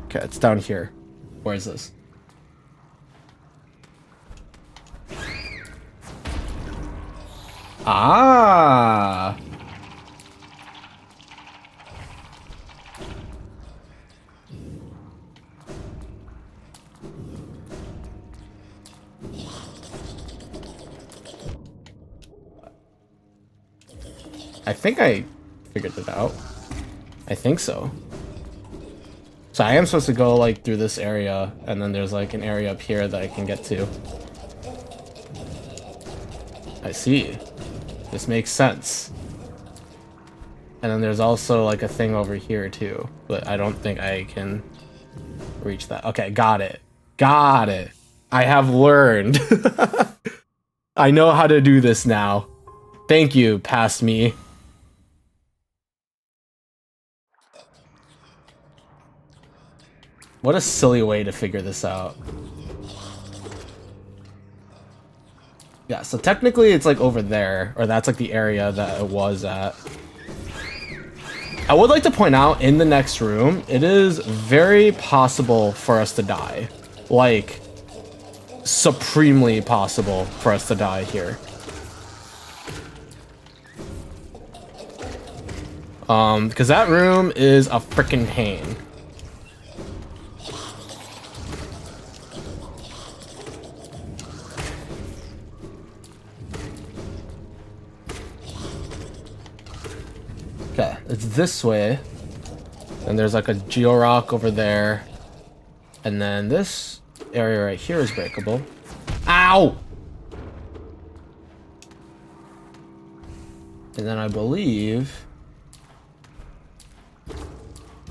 Okay, it's down here. Where is this? Ah! I think I figured it out. I think so. So I am supposed to go like through this area, and then there's like an area up here that I can get to. I see. This makes sense. And then there's also like a thing over here too, but I don't think I can reach that. Okay, got it. Got it. I have learned. I know how to do this now. Thank you, past me. What a silly way to figure this out. Yeah, so technically it's like over there, or that's like the area that it was at. I would like to point out, in the next room, it is very possible for us to die. Like, supremely possible for us to die here. Because that room is a freaking pain. Okay, it's this way. And there's like a Geo-Rock over there. And then this area right here is breakable. Ow! And then I believe...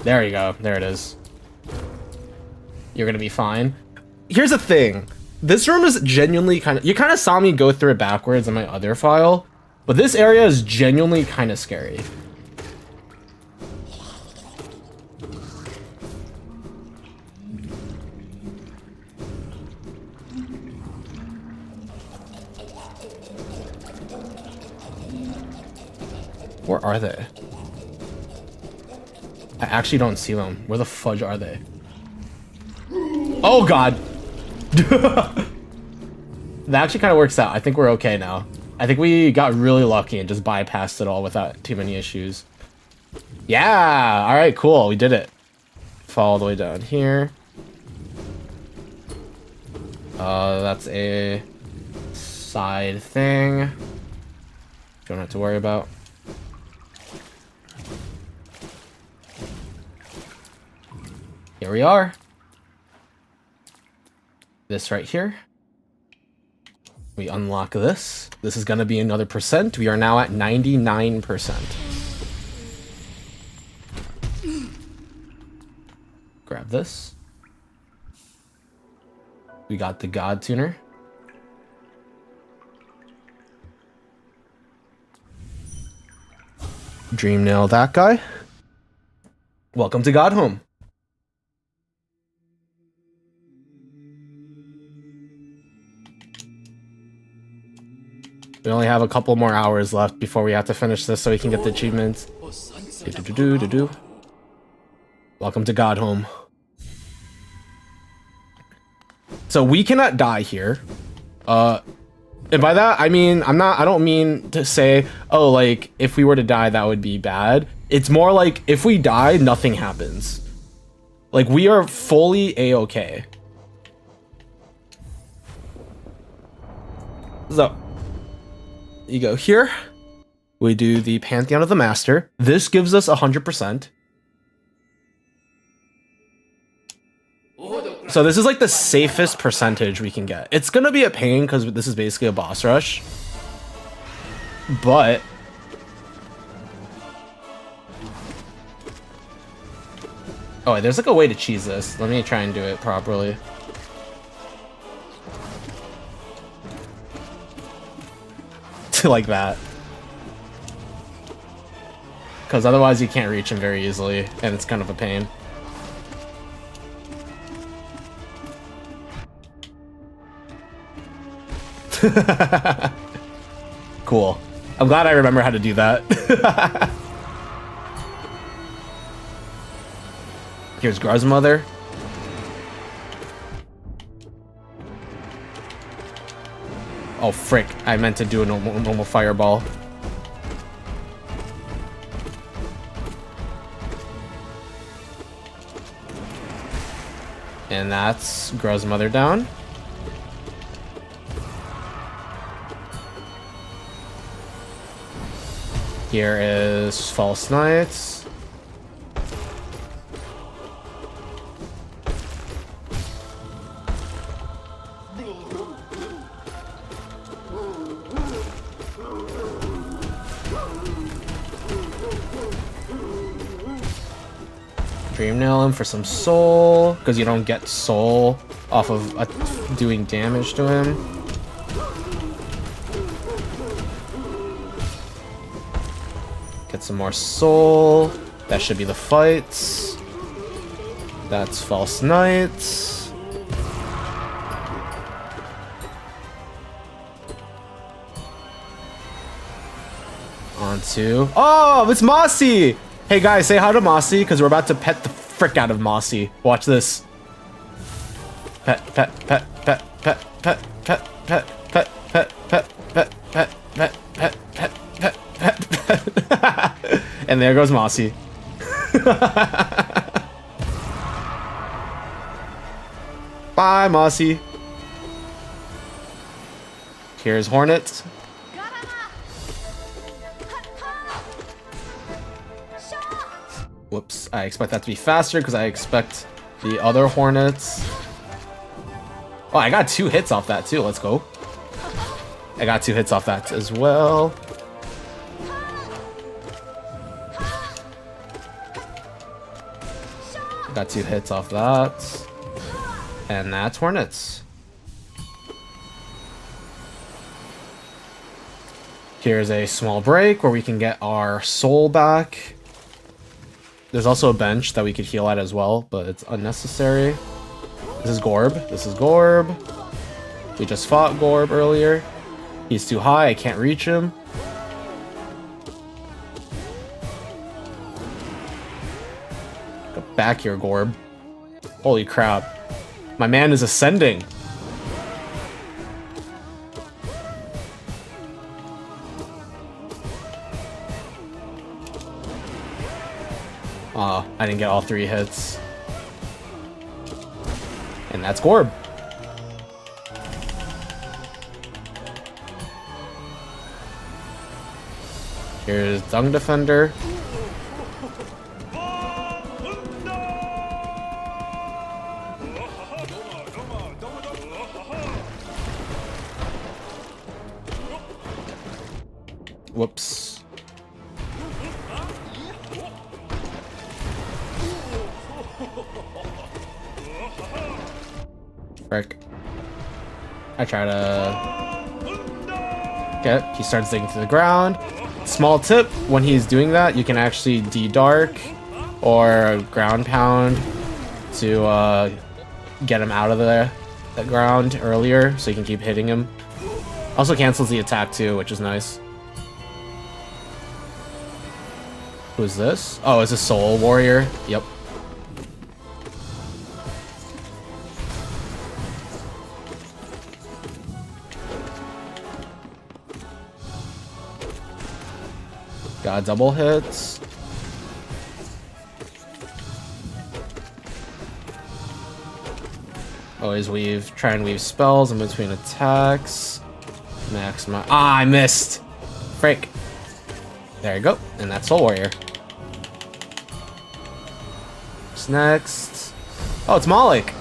There you go. There it is. You're gonna be fine. Here's the thing. This room is genuinely kind of... You kind of saw me go through it backwards in my other file. But this area is genuinely kind of scary. Where are they? I actually don't see them. Where the fudge are they? Oh god! That actually kind of works out. I think we're okay now. I think we got really lucky and just bypassed it all without too many issues. Yeah! Alright, cool. We did it. Fall all the way down here. That's a side thing. Don't have to worry about. Here we are. This right here. We unlock this. This is gonna be another percent. We are now at 99%. Grab this. We got the God Tuner. Dream nail that guy. Welcome to God Home. We only have a couple more hours left before we have to finish this so we can get the achievements. Welcome to God Home. So we cannot die here. And by that, I mean, I don't mean to say, oh, like, if we were to die, that would be bad. It's more like, if we die, nothing happens. Like, we are fully A-okay. So, you go here. We do the Pantheon of the Master. This gives us 100%. So this is like the safest percentage we can get. It's gonna be a pain because this is basically a boss rush. But oh, wait, there's like a way to cheese this. Let me try and do it properly. Like that. Because otherwise you can't reach him very easily, and it's kind of a pain. Cool. I'm glad I remember how to do that. Here's Gar's mother. Oh frick, I meant to do a normal fireball. And that's Gar's mother down. Here is False Knights. Dream nail him for some soul, because you don't get soul off of doing damage to him. Get some more soul. That should be the fights. That's False Knights. On to... Oh, it's Mossy! Hey guys, say hi to Mossy, because we're about to pet the frick out of Mossy. Watch this. Pet, pet, pet, pet, pet, pet, pet, pet, pet, pet, pet, pet, pet, pet, pet, pet, pet. And there goes Mossy. Bye, Mossy. Here's Hornet. Whoops, I expect that to be faster because I expect the other Hornets. Oh, I got 2 hits off that too. Let's go. I got 2 hits off that as well. Got 2 hits off that. And that's Hornets. Here's a small break where we can get our soul back. There's also a bench that we could heal at as well, but it's unnecessary. This is Gorb. This is Gorb. We just fought Gorb earlier. He's too high. I can't reach him. back here, Gorb. Holy crap. My man is ascending. Aw, I didn't get all 3 hits. And that's Gorb. Here's Dung Defender. Whoops. Frick. I try to... Okay, he starts digging through the ground. Small tip, when he's doing that, you can actually D-Dark or Ground Pound to get him out of the ground earlier, so you can keep hitting him. Also cancels the attack too, which is nice. Who's this? Oh, it's a Soul Warrior. Yep. Got double hits. Always weave, try and weave spells in between attacks. Maximize. Ah, I missed! Frick. There you go. And that's Soul Warrior. What's next? Oh, it's Malik.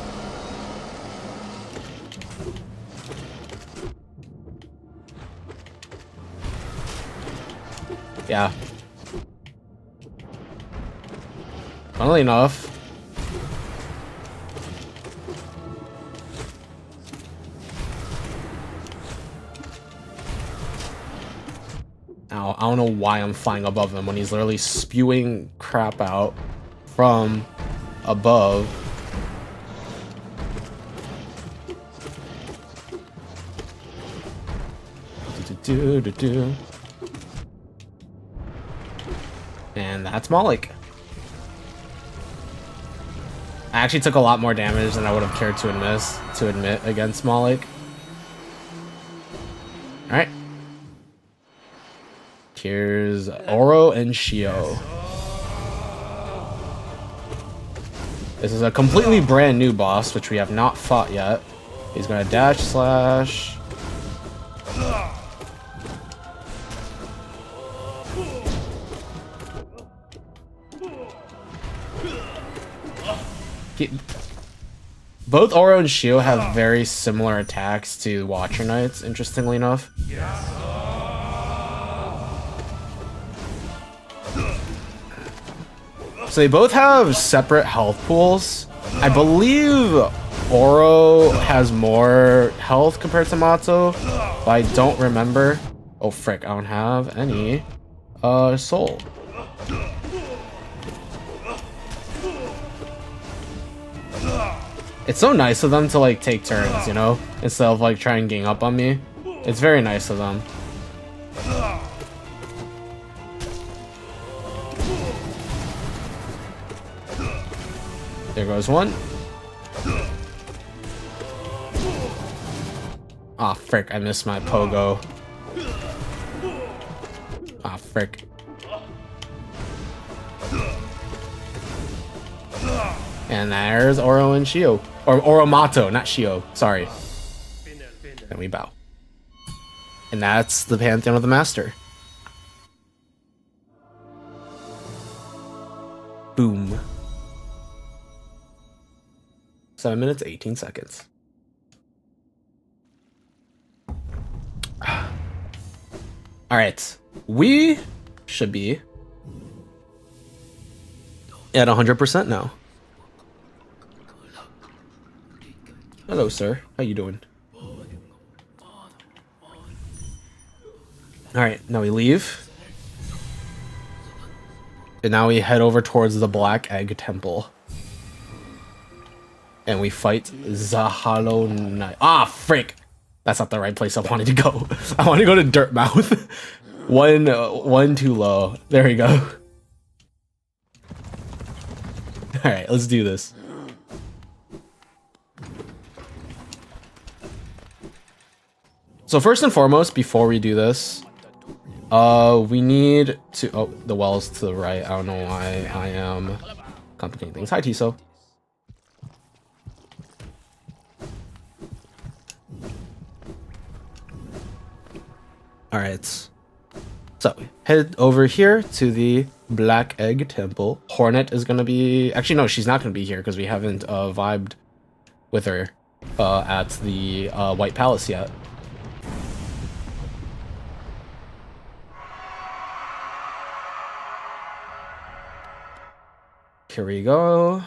Yeah. Funnily enough. Ow, I don't know why I'm flying above him when he's literally spewing crap out from above. And that's Malik. I actually took a lot more damage than I would have cared to admit against Malik. Alright. Here's Oro and Shio. This is a completely brand new boss, which we have not fought yet. He's gonna dash slash. Both Oro and Shio have very similar attacks to Watcher Knights, interestingly enough. So they both have separate health pools. I believe Oro has more health compared to Matsu, but I don't remember. Oh frick, I don't have any soul. It's so nice of them to like take turns, you know, instead of like trying to gang up on me. It's very nice of them. There goes one. Ah, frick, I missed my pogo. Ah, frick. And there's Oro and Shio. Or Oromato, not Shio. Sorry. And we bow. And that's the Pantheon of the Master. Boom. 7 minutes, 18 seconds. Alright. We should be at 100% now. Hello, sir. How you doing? Alright, now we leave. And now we head over towards the Black Egg Temple. And we fight Zahalo Knight. Ah, frick! That's not the right place I wanted to go. I want to go to Dirtmouth. one too low. There we go. Alright, let's do this. So first and foremost, before we do this, we need to... Oh, the well's to the right. I don't know why I am complicating things. Hi, Tiso. Alright. So, head over here to the Black Egg Temple. Hornet is gonna be... Actually, no, she's not gonna be here because we haven't vibed with her at the White Palace yet. Here we go.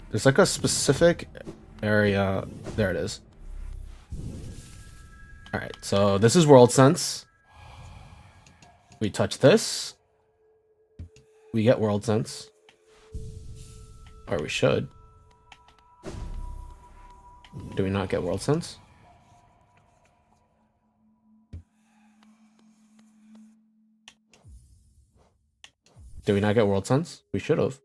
There's like a specific area. There it is. Alright, so this is World Sense. We touch this. We get World Sense. Or we should. Do we not get World Sense? Did we not get World Sense? We should have.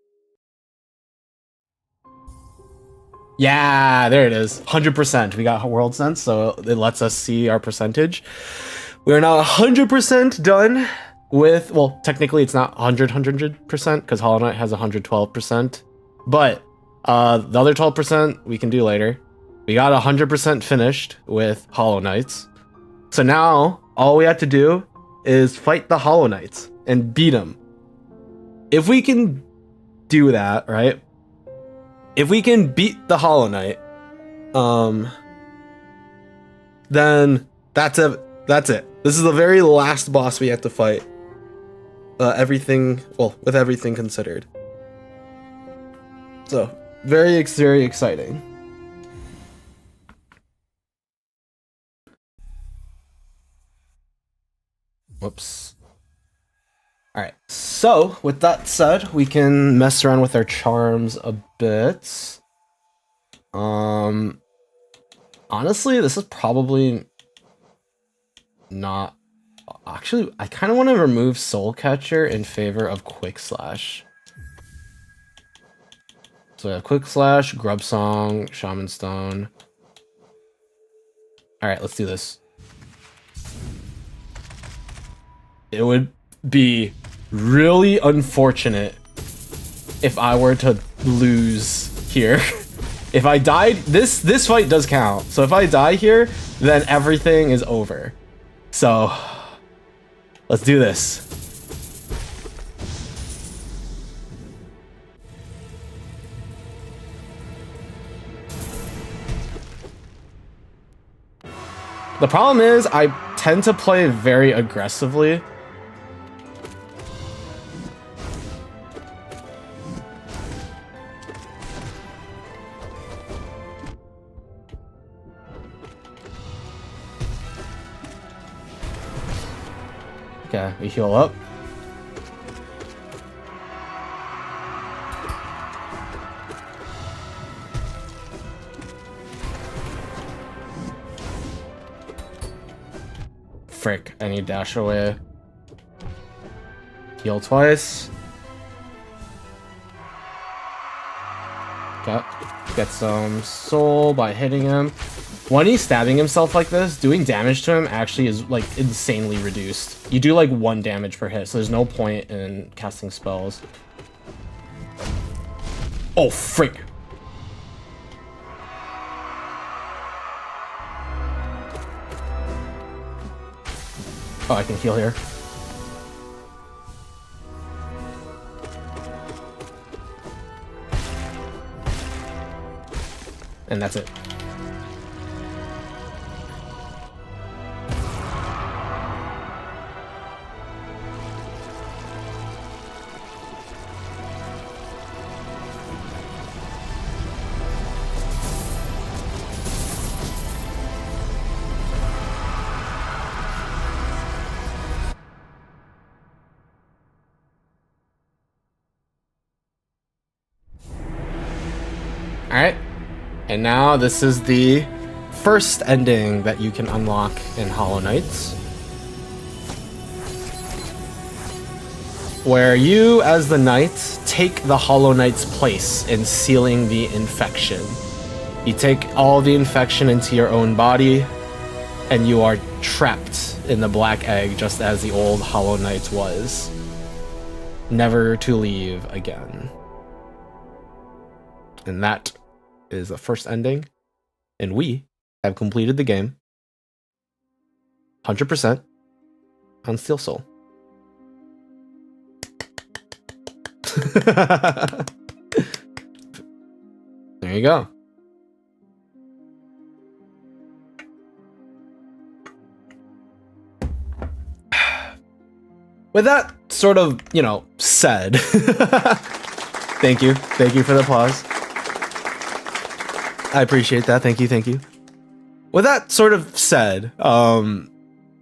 Yeah, there it is. 100%. We got World Sense, so it lets us see our percentage. We are now 100% done with... Well, technically it's not 100% because Hollow Knight has 112%. But the other 12% we can do later. We got 100% finished with Hollow Knights. So now, all we have to do is fight the Hollow Knights and beat them. If we can do that, right? If we can beat the Hollow Knight, then that's it. That's it. This is the very last boss we have to fight. With everything considered. So, very exciting. Whoops. Alright, so with that said, we can mess around with our charms a bit. Honestly, this is probably not... Actually, I kind of want to remove Soul Catcher in favor of Quick Slash. So we have Quick Slash, Grub Song, Shaman Stone. Alright, let's do this. It would be really unfortunate if I were to lose here. If I died, this fight does count. So if I die here, then everything is over. So let's do this. The problem is I tend to play very aggressively. Okay, we heal up. Frick, I need dash away. Heal twice. Okay, get some soul by hitting him. When he's stabbing himself like this, doing damage to him actually is like insanely reduced. You do like 1 damage per hit, so there's no point in casting spells. Oh, frick. Oh, I can heal here. And that's it. Alright, and now this is the first ending that you can unlock in Hollow Knights. where you, as the knight, take the Hollow Knight's place in sealing the infection. You take all the infection into your own body, and you are trapped in the black egg just as the old Hollow Knight was. Never to leave again. And that is the first ending. And we have completed the game 100% on Steel Soul. There you go. With that sort of, said, thank you for the applause. I appreciate that. Thank you. With that sort of said, I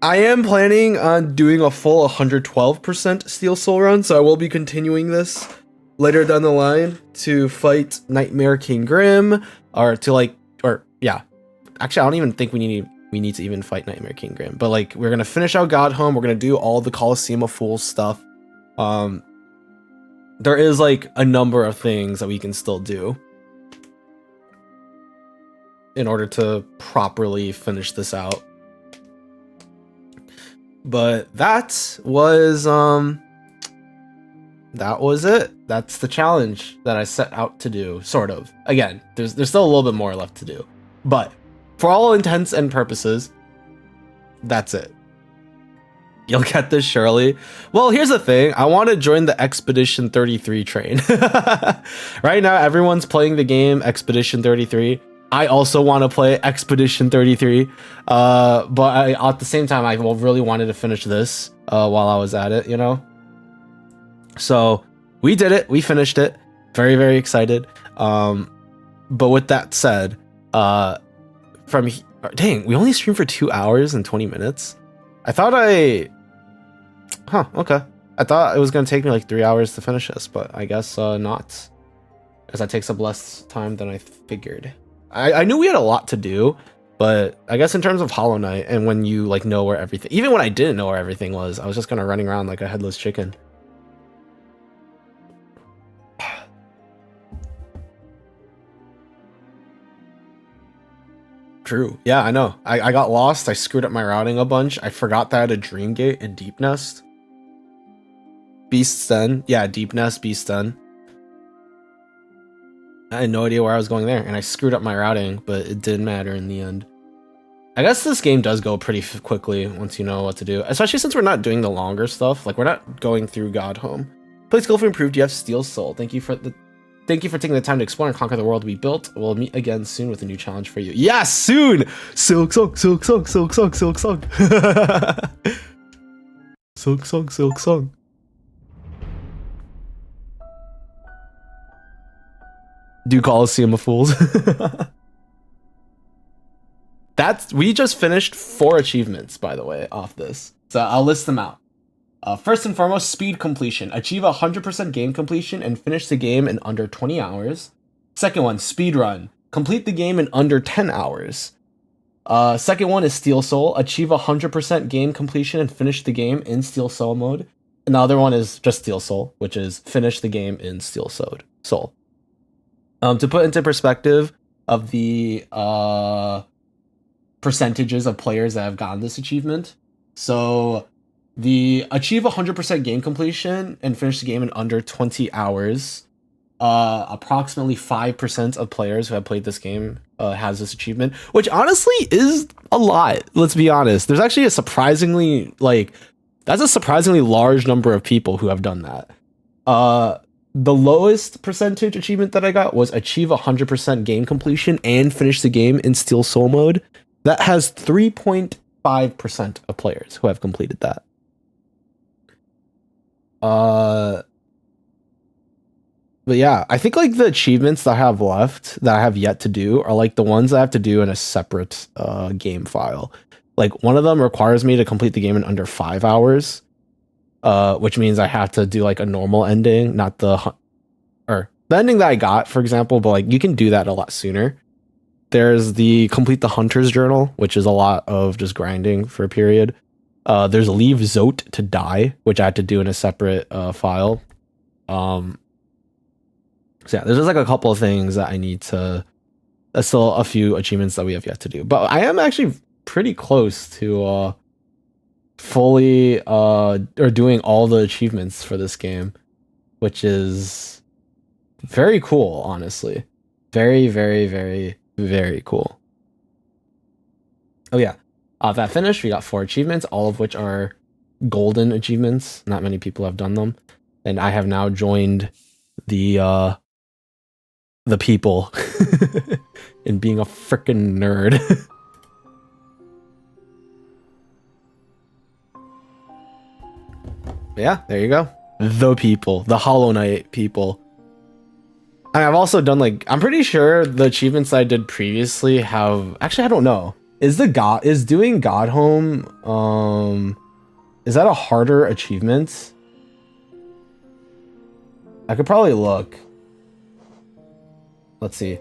am planning on doing a full 112% Steel Soul run, so I will be continuing this later down the line to fight Nightmare King Grim, actually, I don't even think we need to even fight Nightmare King Grim, but like, we're gonna finish out Godhome. We're gonna do all the Coliseum of Fools stuff. There is like a number of things that we can still do in order to properly finish this out. But that was it. That's the challenge that I set out to do, sort of. Again, there's still a little bit more left to do, but for all intents and purposes, that's it. You'll get this surely. Well, here's the thing. I want to join the Expedition 33 train. Right now, everyone's playing the game Expedition 33. I also want to play Expedition 33. But at the same time, I really wanted to finish this while I was at it, So we did it. We finished it. Very, very excited. But with that said, dang, we only streamed for 2 hours and 20 minutes. I thought okay. I thought it was going to take me like 3 hours to finish this, but I guess not. Because that takes up less time than I figured. I knew we had a lot to do, but I guess in terms of Hollow Knight and when you like know where everything, even when I didn't know where everything was, I was just kind of running around like a headless chicken. True. Yeah, I know. I got lost. I screwed up my routing a bunch. I forgot that I had a Dream Gate and Deep Nest. Beast's Den. Yeah, Deep Nest, Beast's Den. I had no idea where I was going there, and I screwed up my routing, but it didn't matter in the end. I guess this game does go pretty quickly once you know what to do, especially since we're not doing the longer stuff. Like, we're not going through Godhome. Play skillfully improved. You have Steel Soul. Thank you for taking the time to explore and conquer the world we built. We'll meet again soon with a new challenge for you. Yeah, soon! Silk Song, Silk Song, Silk Song, Silk Song. Silk Song, Silk Song. Do Coliseum of Fools. We just finished 4 achievements, by the way, off this. So I'll list them out. First and foremost, speed completion. Achieve 100% game completion and finish the game in under 20 hours. Second one, speed run. Complete the game in under 10 hours. Second one is Steel Soul. Achieve 100% game completion and finish the game in Steel Soul mode. And the other one is just Steel Soul, which is finish the game in Steel Soul. To put into perspective of the percentages of players that have gotten this achievement. So the achieve 100% game completion and finish the game in under 20 hours. Approximately 5% of players who have played this game has this achievement, which honestly is a lot. Let's be honest. There's actually a surprisingly large number of people who have done that. The lowest percentage achievement that I got was achieve 100% game completion and finish the game in Steel Soul mode. That has 3.5% of players who have completed that. But yeah, I think like the achievements that I have left that I have yet to do are like the ones I have to do in a separate game file. Like one of them requires me to complete the game in under 5 hours. Which means I have to do like a normal ending, not the ending that I got, for example, but like you can do that a lot sooner. There's the complete the Hunter's Journal, which is a lot of just grinding for a period. There's leave Zote to die, which I had to do in a separate file. So yeah, there's just like a couple of things that I need to. There's still a few achievements that we have yet to do, but I am actually pretty close to fully or doing all the achievements for this game, which is very cool, honestly. Very, very, very, very cool. Oh yeah, that finished. We got 4 achievements, all of which are golden achievements. Not many people have done them, and I have now joined the people in being a freaking nerd. Yeah, there you go. The people, the Hollow Knight people. I've also done like, I'm pretty sure the achievements I did previously have, actually I don't know. Is doing Godhome is that a harder achievement? I could probably look. Let's see.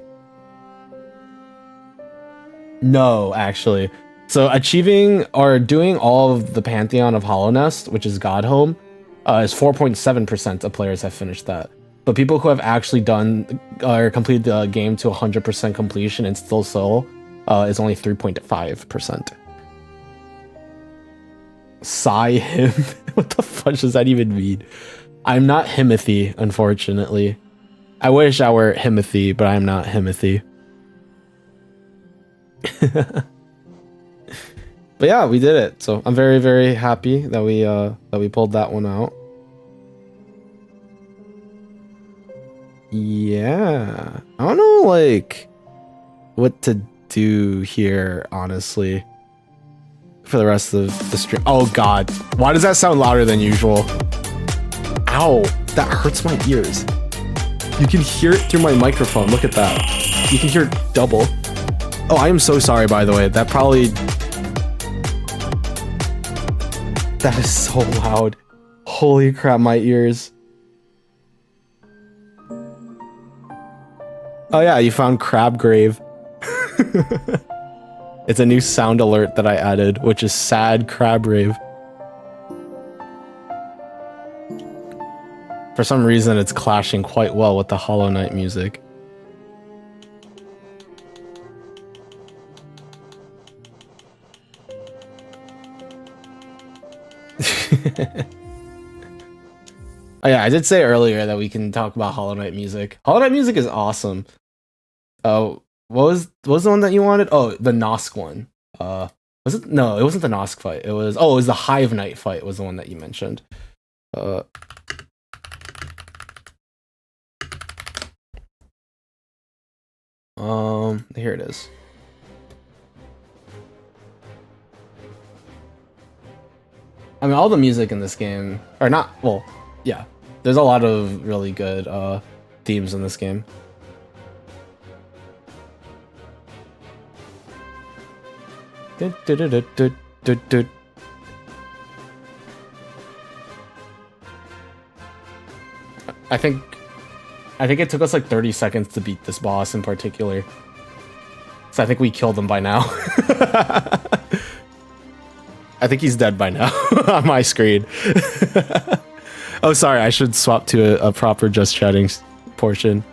No, actually. So achieving or doing all of the Pantheon of Hallownest, which is Godhome, is 4.7% of players have finished that. But people who have actually done or completed the game to 100% completion and still soul is only 3.5%. Sigh him. What the fuck does that even mean? I'm not Himothy, unfortunately. I wish I were Himothy, but I'm not Himothy. But yeah, we did it. So I'm very, very happy that we pulled that one out. Yeah, I don't know like what to do here, honestly, for the rest of the stream. Oh god, why does that sound louder than usual? Ow, that hurts my ears. You can hear it through my microphone. Look at that. You can hear it double. Oh, I am so sorry, by the way. That is so loud. Holy crap, my ears. Oh yeah, you found Crabgrave. It's a new sound alert that I added, which is sad Crabgrave. For some reason, it's clashing quite well with the Hollow Knight music. Oh yeah, I did say earlier that we can talk about Hollow Knight music. Hollow Knight music is awesome. Oh, what was the one that you wanted? Oh, the Nosk one. Was it? No, it wasn't the Nosk fight. It was the Hive Knight fight was the one that you mentioned. Here it is. I mean, all the music in this game, or not, well, yeah, there's a lot of really good themes in this game. I think it took us like 30 seconds to beat this boss in particular. So I think we killed him by now. I think he's dead by now on my screen. Oh, sorry, I should swap to a proper just chatting portion.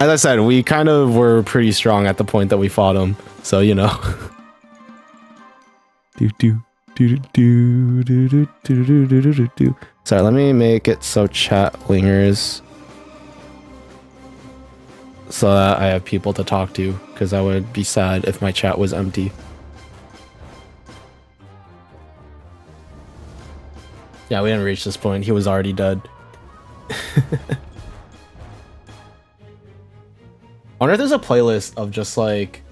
As I said, we kind of were pretty strong at the point that we fought him, so you know. Sorry, let me make it so chat lingers, so that I have people to talk to, because I would be sad if my chat was empty. Yeah, we didn't reach this point. He was already dead. I wonder if there's a playlist of just like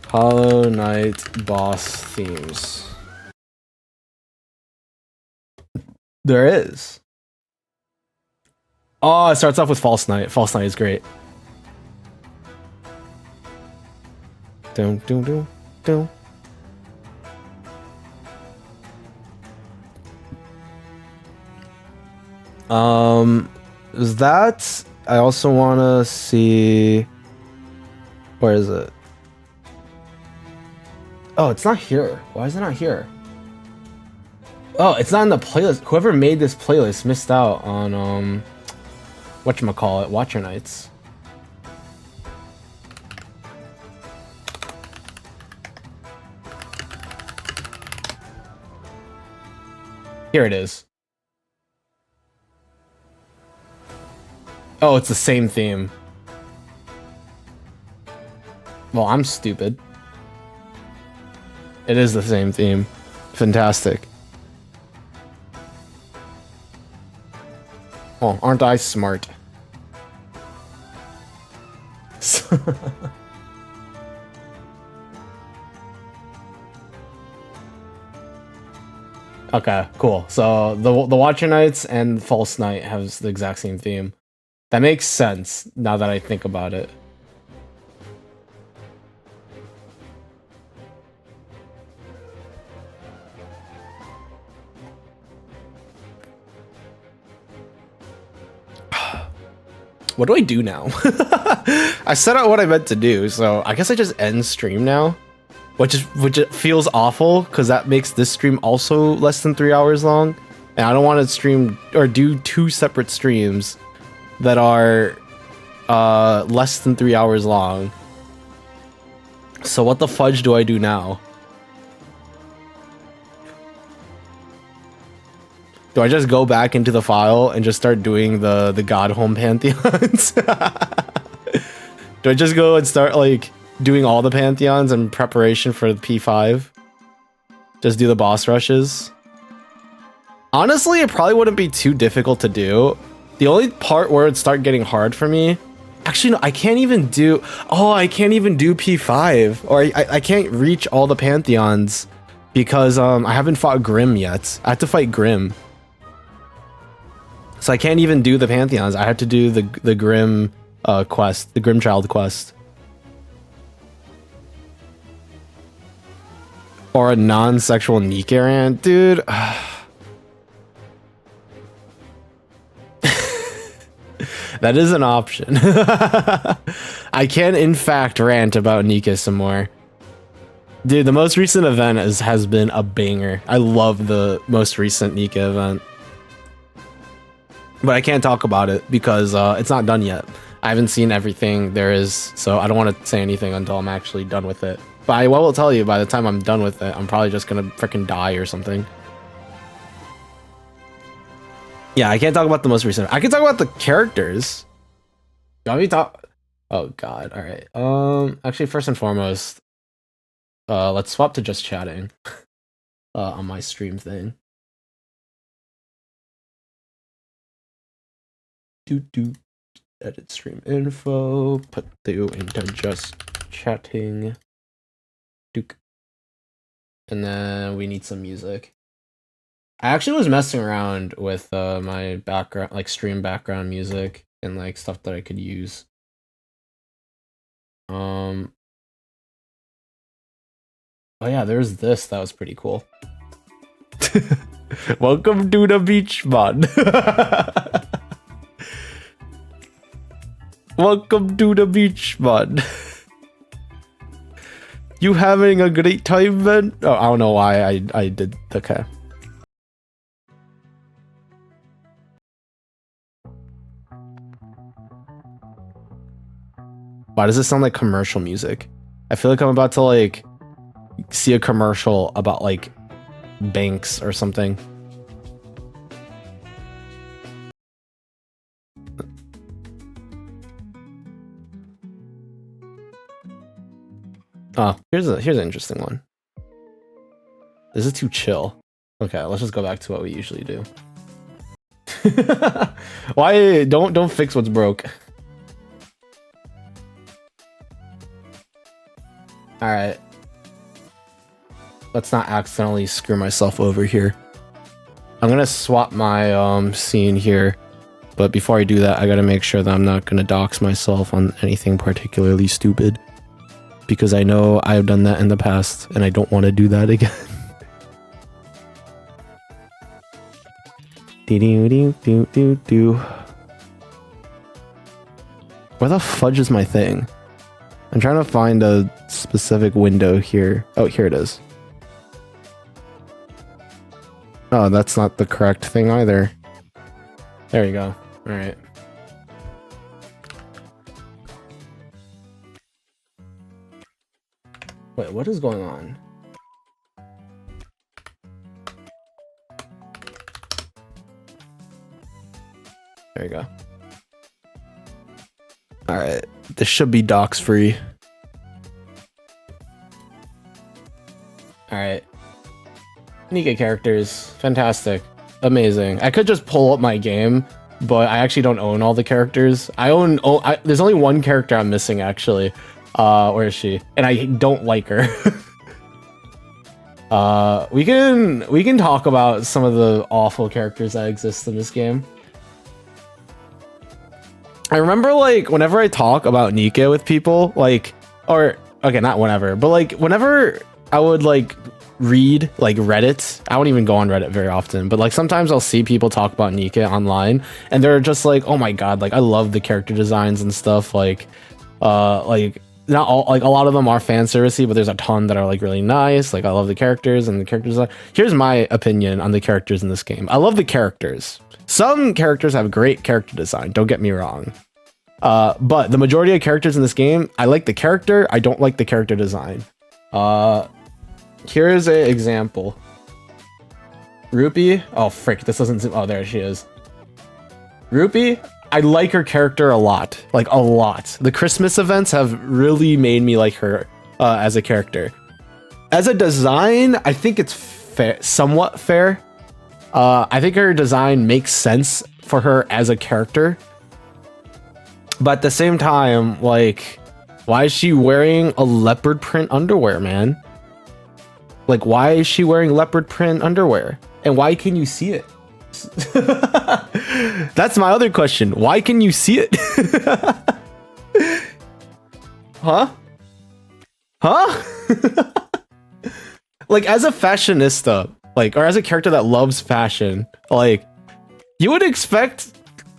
Hollow Knight boss themes. There is. Oh, it starts off with False Knight. False Knight is great. Dun, dun, dun, dun. Is that? I also want to see. Where is it? Oh, it's not here. Why is it not here? Oh, it's not in the playlist. Whoever made this playlist missed out on whatchamacallit, Watcher Nights. Here it is. Oh, it's the same theme. Well, I'm stupid. It is the same theme. Fantastic. Oh, aren't I smart? Okay, cool. So the Watcher Nights and False Night has the exact same theme. That makes sense now that I think about it. What do I do now? I set out what I meant to do, so I guess I just end stream now, which feels awful because that makes this stream also less than 3 hours long, and I don't want to stream or do 2 separate streams that are less than 3 hours long. So what the fudge do I do now? Do I just go back into the file and just start doing the God Home Pantheons? Do I just go and start like doing all the Pantheons in preparation for the P5? Just do the boss rushes? Honestly, it probably wouldn't be too difficult to do. The only part where it'd start getting hard for me... Actually, no, I can't even do... Oh, I can't even do P5. Or I can't reach all the Pantheons because I haven't fought Grim yet. I have to fight Grim. So I can't even do the Pantheons. I have to do the Grim quest, the Grimchild quest. Or a non-sexual Nicaran, dude. That is an option. I can, in fact, rant about Nika some more. Dude, the most recent event has been a banger. I love the most recent Nika event. But I can't talk about it because it's not done yet. I haven't seen everything there is, so I don't want to say anything until I'm actually done with it. But I will tell you, by the time I'm done with it, I'm probably just gonna freaking die or something. Yeah, I can't talk about the most recent. I can talk about the characters. You want me to talk? Oh god, alright. Actually, first and foremost, let's swap to just chatting on my stream thing. Edit stream info, put you into just chatting. Duke. And then we need some music. I actually was messing around with my background, like stream background music and like stuff that I could use. Oh yeah, there's this. That was pretty cool. Welcome to the beach, man. Welcome to the beach, man. You having a great time, man? Oh, I don't know why I did. Okay. Why does it sound like commercial music? I feel like I'm about to like see a commercial about like banks or something. Oh, here's an interesting one. This is too chill. Okay, let's just go back to what we usually do. Why don't fix what's broke? All right. Let's not accidentally screw myself over here. I'm gonna swap my scene here, but before I do that, I gotta make sure that I'm not gonna dox myself on anything particularly stupid, because I know I've done that in the past and I don't want to do that again. Where the fudge is my thing? I'm trying to find a specific window here. Oh, here it is. Oh, that's not the correct thing either. There you go. All right. Wait, what is going on? There you go. All right, this should be docs free. All right. NIKKE characters, fantastic, amazing. I could just pull up my game, but I actually don't own all the characters. There's only one character I'm missing actually. Where is she? And I don't like her. We can talk about some of the awful characters that exist in this game. I remember like whenever I talk about NIKKE with people, like, or okay, not whenever, but like whenever I would like read like Reddit, I won't even go on Reddit very often, but like sometimes I'll see people talk about NIKKE online and they're just like, oh my god, like I love the character designs and stuff, like not all, like a lot of them are fan servicey, but there's a ton that are like really nice. Like I love the characters and the character design. Here's my opinion on the characters in this game. I love the characters. Some characters have great character design, don't get me wrong. But the majority of characters in this game, I like the character, I don't like the character design. Here is an example. Rupee. Oh frick, this doesn't zoom. Oh, there she is. Rupee, I like her character a lot. Like a lot. The Christmas events have really made me like her as a character. As a design, I think it's fair, somewhat fair. I think her design makes sense for her as a character. But at the same time, like, why is she wearing a leopard print underwear, man? Like, why is she wearing leopard print underwear? And why can you see it? That's my other question. Why can you see it? Huh? Like, as a fashionista, like, or as a character that loves fashion, like, you would expect,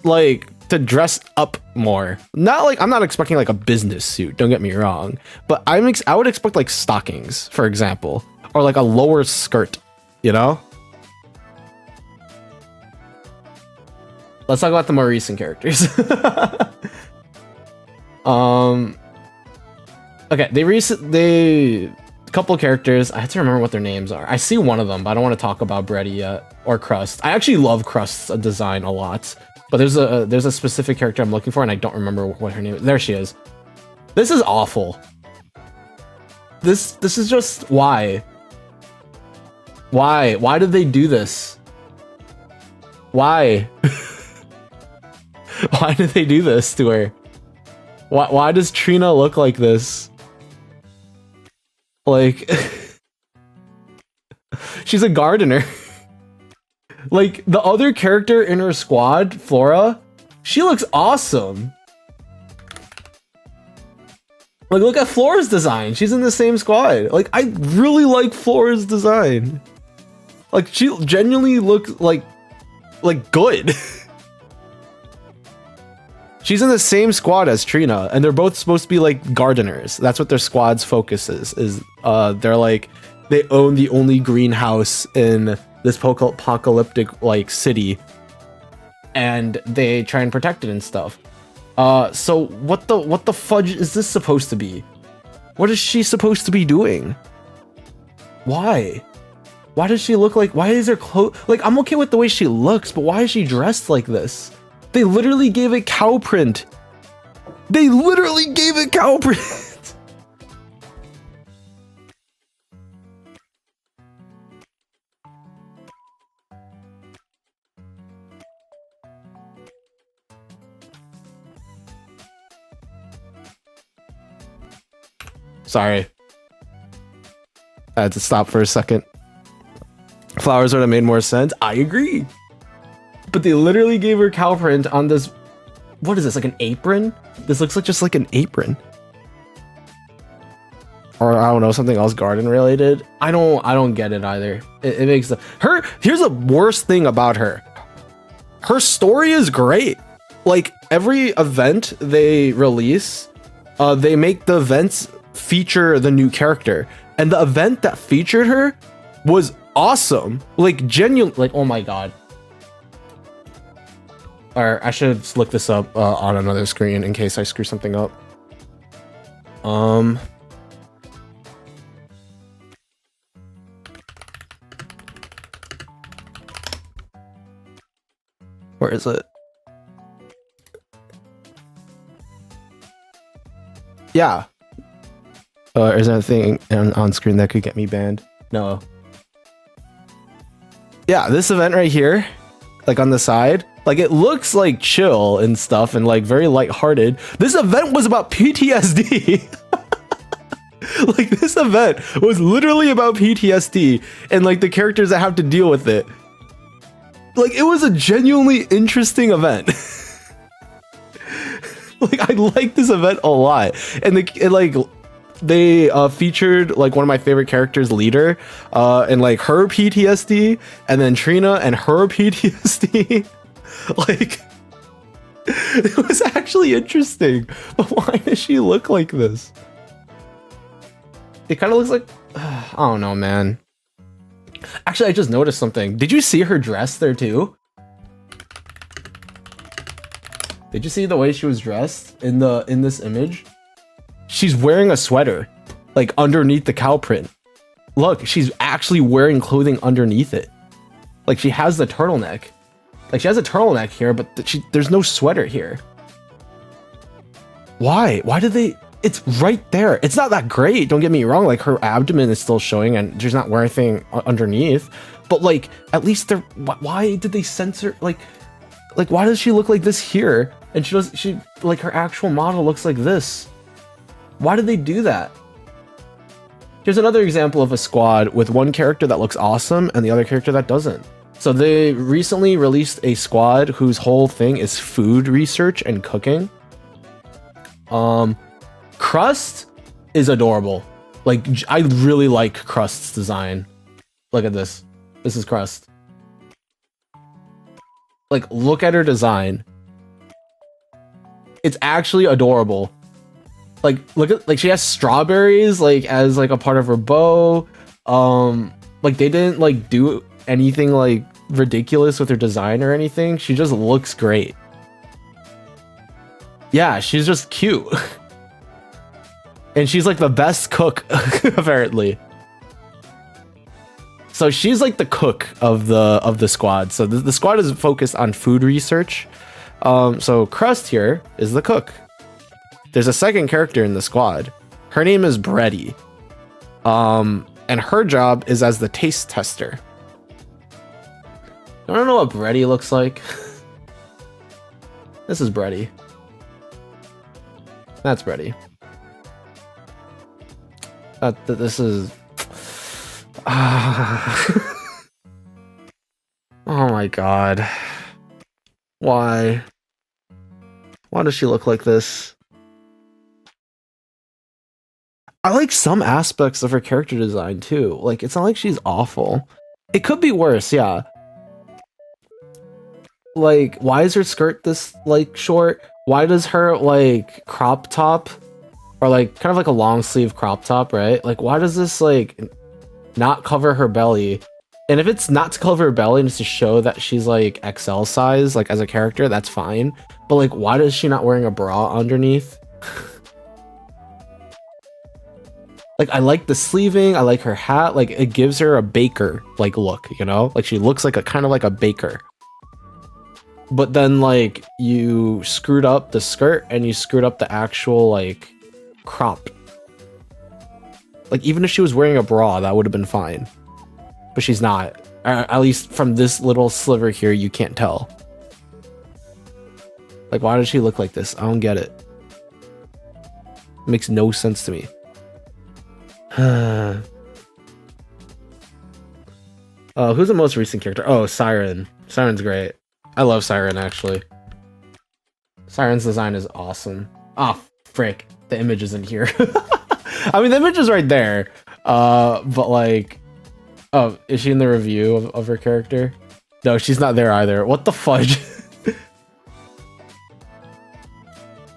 like, to dress up more. Not like, I'm not expecting like a business suit, don't get me wrong, but I would expect like stockings, for example, or like a lower skirt, you know? Let's talk about the more recent characters. Okay, they couple characters. I have to remember what their names are. I see one of them, but I don't want to talk about Breddy yet, or Crust. I actually love Crust's design a lot. But there's a specific character I'm looking for, and I don't remember what her name is. There she is. This is awful. This is just why. Why did they do this? Why? Why did they do this to her? Why does Trina look like this? Like, she's a gardener. Like, the other character in her squad, Flora, she looks awesome. Like, look at Flora's design. She's in the same squad. Like, I really like Flora's design. Like, she genuinely looks like good. She's in the same squad as Trina, and they're both supposed to be like gardeners. That's what their squad's focus is they're like, they own the only greenhouse in this apocalyptic like city, and they try and protect it and stuff. So what the fudge is this supposed to be? What is she supposed to be doing? Why does she look like, why is her clothes like, I'm okay with the way she looks, but why is she dressed like this? They literally gave it cow print. They literally gave it cow print. Sorry. I had to stop for a second. Flowers would have made more sense. I agree. But they literally gave her cow print on this. What is this, like an apron? This looks like just like an apron. Or I don't know, something else garden related. I don't get it either. It makes her. Here's the worst thing about her. Her story is great. Like every event they release, they make the events feature the new character, and the event that featured her was awesome. Like genuine. Like, oh my god. Or I should look this up on another screen in case I screw something up. Where is it? Yeah. Is there anything on screen that could get me banned? No. Yeah, this event right here, like on the side, like it looks like chill and stuff and like very lighthearted. This event was about PTSD. Like this event was literally about PTSD and like the characters that have to deal with it. Like it was a genuinely interesting event. Like I like this event a lot, and they featured like one of my favorite characters, Leader, and like her PTSD, and then Trina and her PTSD. Like it was actually interesting, but why does she look like this? It kind of looks like I don't know, man. Actually, I just noticed something. Did you see her dress there too? Did you see the way she was dressed in this image? She's wearing a sweater, like underneath the cow print. Look, she's actually wearing clothing underneath it. Like she has the turtleneck. Like she has a turtleneck here, but there's no sweater here. Why? Why did they? It's right there. It's not that great. Don't get me wrong. Like her abdomen is still showing, and she's not wearing anything underneath. But like, at least they're. Why did they censor? Like why does she look like this here? And she like her actual model looks like this. Why did they do that? Here's another example of a squad with one character that looks awesome and the other character that doesn't. So they recently released a squad whose whole thing is food research and cooking. Crust is adorable. Like I really like Crust's design. Look at this. This is Crust. Like look at her design. It's actually adorable. Like look at like she has strawberries like as like a part of her bow. Like they didn't like do anything like ridiculous with her design or anything. She just looks great. Yeah, she's just cute. And she's like the best cook apparently. So she's like the cook of the squad. So the squad is focused on food research. So Crust here is the cook. There's a second character in the squad. Her name is Breddy. And her job is as the taste tester. I don't know what Breddy looks like. This is Breddy. That's Breddy. This is... Oh my god. Why? Why does she look like this? I like some aspects of her character design too. Like, it's not like she's awful. It could be worse, yeah. Like, why is her skirt this, like, short? Why does her, like, crop top, or, like, kind of like a long sleeve crop top, right? Like, why does this, like, not cover her belly? And if it's not to cover her belly and it's to show that she's, like, XL size, like, as a character, that's fine. But, like, why is she not wearing a bra underneath? Like, I like the sleeving, I like her hat, like, it gives her a baker, like, look, you know? Like, she looks like a, kind of like a baker. But then, like, you screwed up the skirt and you screwed up the actual, like, crop. Like, even if she was wearing a bra, that would have been fine. But she's not. At least from this little sliver here, you can't tell. Like, why does she look like this? I don't get it. It makes no sense to me. Who's the most recent character? Oh, Siren. Siren's great. I love Siren, actually. Siren's design is awesome. Ah, frick. The image isn't here. I mean, the image is right there. But like... Oh, is she in the review of her character? No, she's not there either. What the fudge?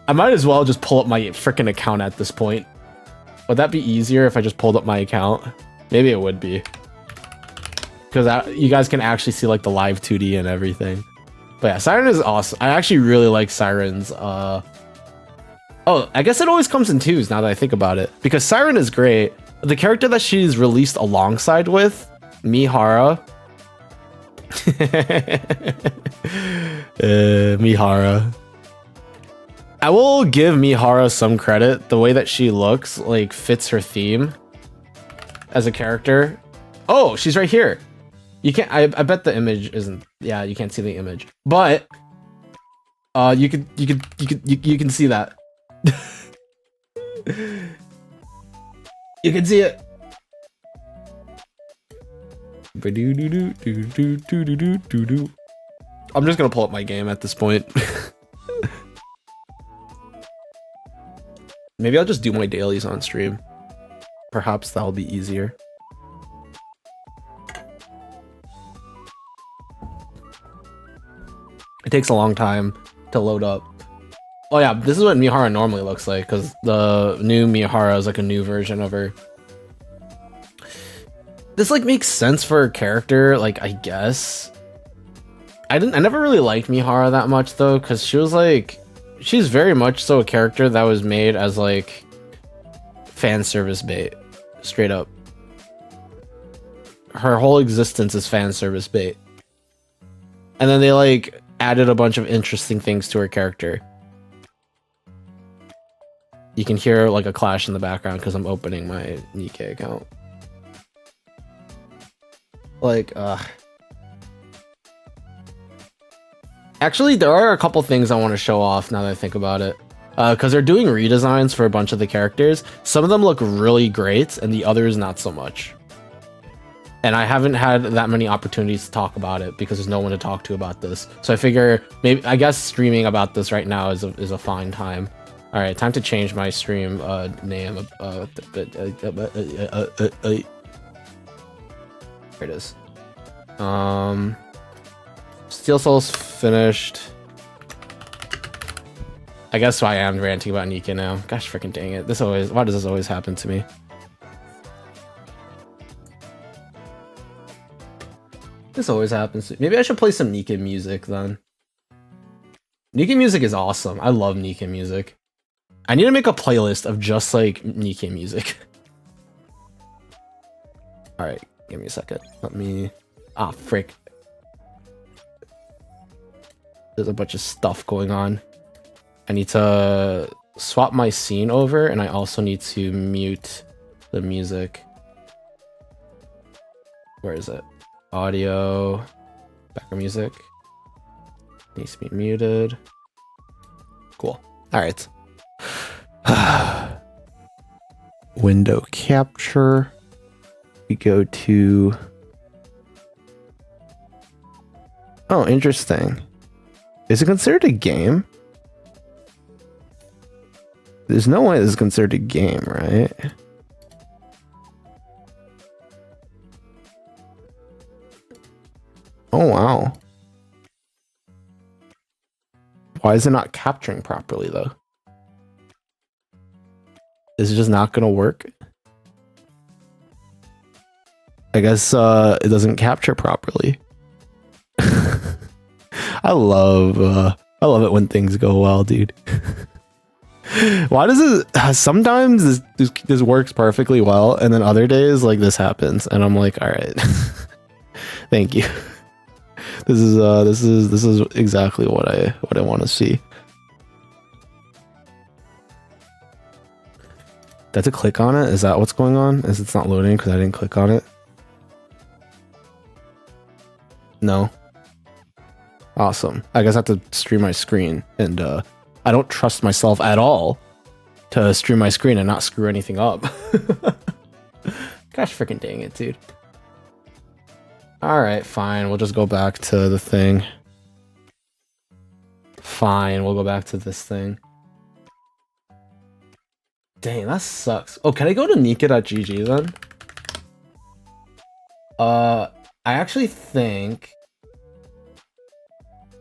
I might as well just pull up my freaking account at this point. Would that be easier if I just pulled up my account? Maybe it would be. Because you guys can actually see like the live 2D and everything. But yeah, Siren is awesome. I actually really like Siren's. Oh, I guess it always comes in twos now that I think about it. Because Siren is great. The character that she's released alongside with, Mihara. Mihara. I will give Mihara some credit. The way that she looks like fits her theme as a character. Oh, she's right here. You can't. I bet the image isn't. Yeah, you can't see the image, but you can see that. You can see it. I'm just gonna pull up my game at this point. Maybe I'll just do my dailies on stream. Perhaps that'll be easier. It takes a long time to load up. Oh yeah, this is what Mihara normally looks like, because the new Mihara is like a new version of her. This like makes sense for her character, like I guess. I never really liked Mihara that much though, because she was like, she's very much so a character that was made as like fan service bait, straight up. Her whole existence is fan service bait. And then they like added a bunch of interesting things to her character. You can hear like a clash in the background because I'm opening my Nikke account. Like, actually, there are a couple things I want to show off now that I think about it. Because they're doing redesigns for a bunch of the characters. Some of them look really great, and the others not so much. And I haven't had that many opportunities to talk about it because there's no one to talk to about this. So I figure maybe, I guess streaming about this right now is a fine time. All right, time to change my stream name. Here it is. Steel Soul's finished. I guess I am ranting about Nikke now. Gosh freaking dang it. Why does this always happen to me? This always happens. Maybe I should play some Nikke music then. Nikke music is awesome. I love Nikke music. I need to make a playlist of just like Nikke music. Alright, give me a second. Let me... Ah, frick. There's a bunch of stuff going on. I need to swap my scene over, and I also need to mute the music. Where is it? Audio, background music. Needs to be muted. Cool. All right. Window capture. We go to... Oh, interesting. Is it considered a game? There's no way this is considered a game, right? Oh, wow. Why is it not capturing properly, though? Is it just not gonna work? I guess it doesn't capture properly. I love it when things go well, dude. Why does it? Sometimes this works perfectly well, and then other days like this happens, and I'm like, all right, thank you. This is exactly what I want to see. Did I have to click on it? Is that what's going on? Is it's not loading because I didn't click on it? No. Awesome. I guess I have to stream my screen, and I don't trust myself at all to stream my screen and not screw anything up. Gosh freaking dang it, dude. Alright, fine. We'll just go back to the thing. Fine, we'll go back to this thing. Dang, that sucks. Oh, can I go to Nikke.gg then? I actually think...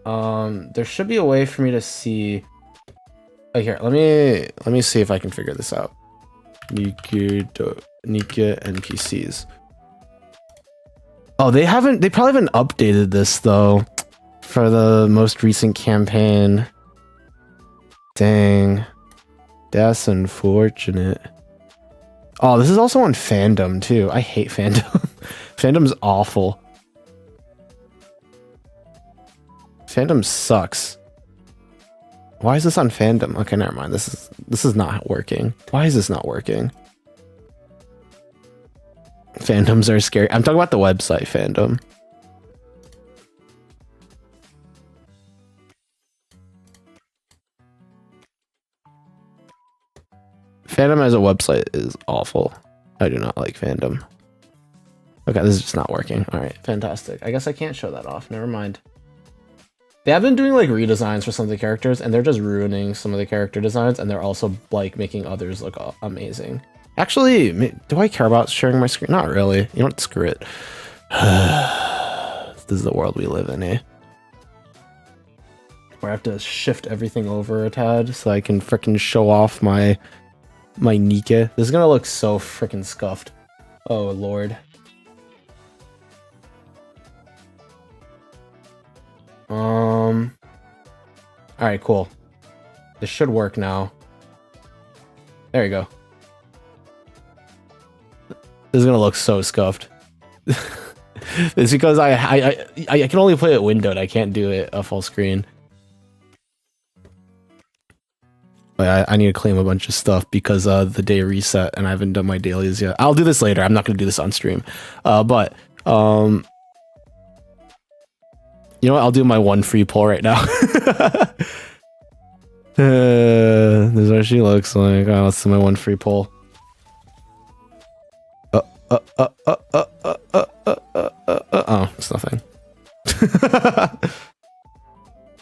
there should be a way for me to see Oh, here, let me see if I can figure this out. Nika NPCs. Oh, they probably haven't updated this though for the most recent campaign. Dang. That's unfortunate. Oh, this is also on Fandom too. I hate Fandom. Fandom's awful. Fandom sucks. Why is this on Fandom? Okay, never mind. This is not working. Why is this not working? Fandoms are scary. I'm talking about the website Fandom. Fandom as a website is awful. I do not like Fandom. Okay, this is just not working. All right, fantastic. I guess I can't show that off. Never mind. They have been doing like redesigns for some of the characters, and they're just ruining some of the character designs, and they're also like making others look amazing. Actually, do I care about sharing my screen? Not really. You know what? Screw it. This is the world we live in, eh? Where I have to shift everything over a tad so I can frickin' show off my Nika. This is gonna look so frickin' scuffed. Oh lord. Alright, cool. This should work now. There you go. This is gonna look so scuffed. It's because I can only play it windowed. I can't do it a full screen. But I need to claim a bunch of stuff because the day reset and I haven't done my dailies yet. I'll do this later. I'm not gonna do this on stream. But you know what? I'll do my one free pull right now. This is what she looks like. Oh, let's do my one free pull. Oh, it's nothing.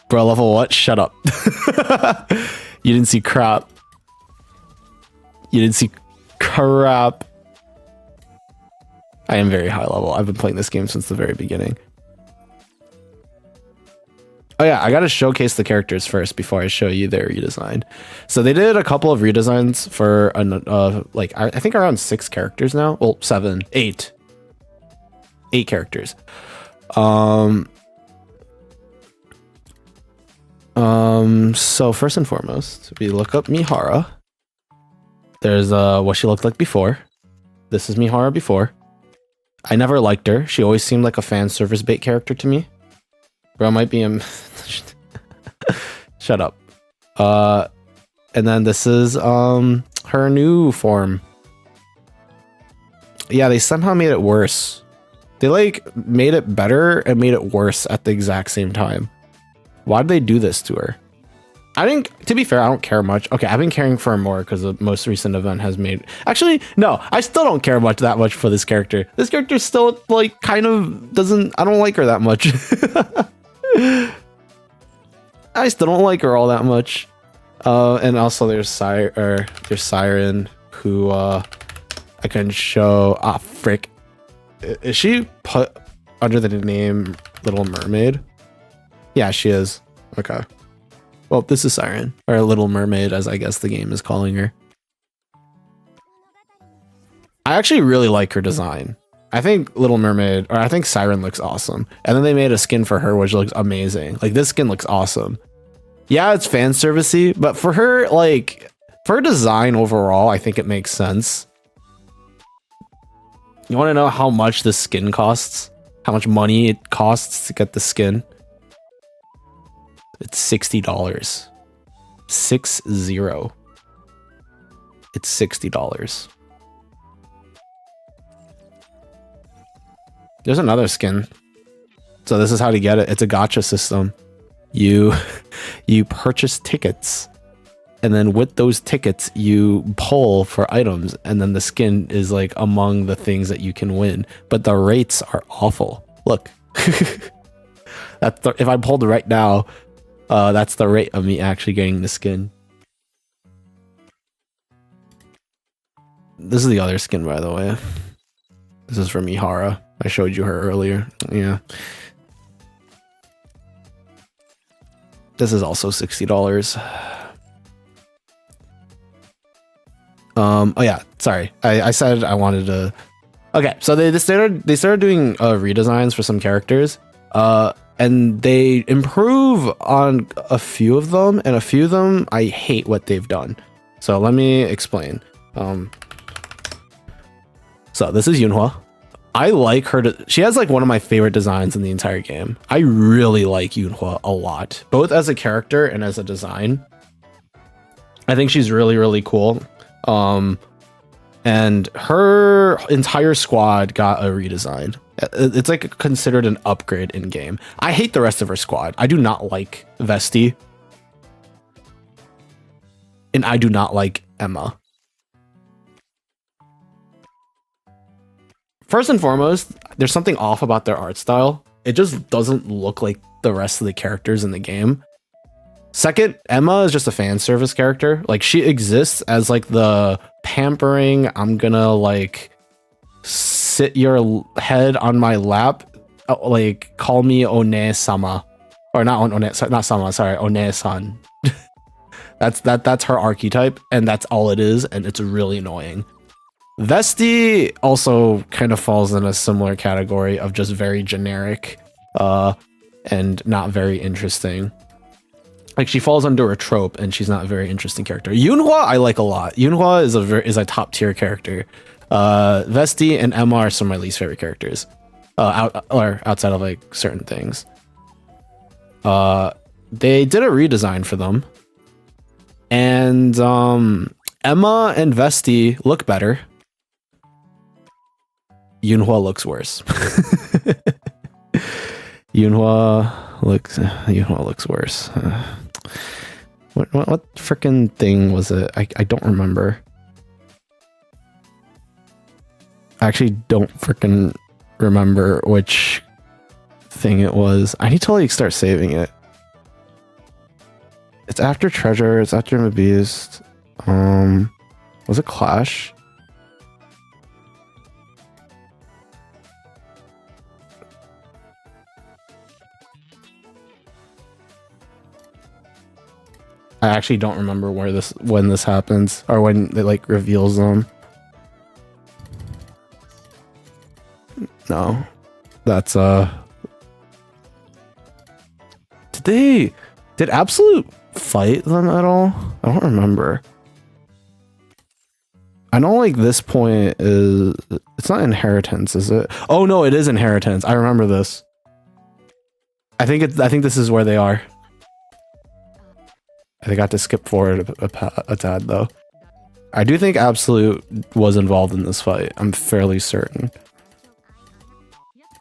Bro, level what? Shut up. You didn't see crap. You didn't see crap. I am very high level. I've been playing this game since the very beginning. Oh yeah, I gotta showcase the characters first before I show you their redesign. So they did a couple of redesigns for like I think around 6 characters now. Well, 7, 8 characters. So first and foremost, we look up Mihara. There's what she looked like before. This is Mihara before. I never liked her. She always seemed like a fan service bait character to me. Bro, might be shut up. And then this is her new form. Yeah, they somehow made it worse. They like made it better and made it worse at the exact same time. Why did they do this to her? I think, to be fair, I don't care much. Okay, I've been caring for her more because the most recent event has made... Actually, no, I still don't care that much for this character. This character still, like, kind of doesn't... I don't like her that much. I still don't like her all that much. And also there's Siren, who I can show... Ah, frick. Is she put under the name Little Mermaid? Yeah, she is. Okay. Well, this is Siren, or Little Mermaid, as I guess the game is calling her. I actually really like her design. I think Little Mermaid, or I think Siren looks awesome. And then they made a skin for her, which looks amazing. Like, this skin looks awesome. Yeah, it's fan servicey, but for her, like, for her design overall, I think it makes sense. You want to know how much this skin costs? How much money it costs to get the skin? It's $60. 60. It's $60. There's another skin. So this is how to get it. It's a gacha system. You purchase tickets, and then with those tickets you pull for items, and then the skin is like among the things that you can win. But the rates are awful. Look. If I pulled right now, that's the rate of me actually getting the skin. This is the other skin, by the way. This is from Mihara. I showed you her earlier. Yeah. This is also $60. Oh yeah, sorry. I said I wanted to. Okay, so they started doing redesigns for some characters, and they improve on a few of them, and a few of them I hate what they've done. So let me explain. So this is Yunhua. I like her. She has like one of my favorite designs in the entire game. I really like Yunhua a lot, both as a character and as a design. I think she's really, really cool. And her entire squad got a redesign. It's like considered an upgrade in game. I hate the rest of her squad. I do not like Vesti. And I do not like Emma. First and foremost, there's something off about their art style. It just doesn't look like the rest of the characters in the game. Second, Emma is just a fan service character. Like, she exists as like the pampering, I'm gonna like sit your head on my lap, like call me One-sama. Or not Sama, sorry, One-san. That's her archetype, and that's all it is, and it's really annoying. Vesti also kind of falls in a similar category of just very generic and not very interesting. Like, she falls under a trope, and she's not a very interesting character. Yunhua I like a lot. Yunhua is a top tier character. Vesti and Emma are some of my least favorite characters, outside of like certain things. They did a redesign for them, and Emma and Vesti look better. Yunhua looks worse. Yunhua looks worse. What freaking thing was it? I don't remember. I actually don't freaking remember which thing it was. I need to like start saving it. It's after Treasure. It's after Mabeast. Was it Clash? I actually don't remember when this happens, or when it like reveals them. No, that's did Absolute fight them at all? I don't remember. I know like this point it's not Inheritance, is it? Oh no, it is Inheritance. I remember this. I think this is where they are. I got to skip forward a tad though. I do think Absolute was involved in this fight. I'm fairly certain.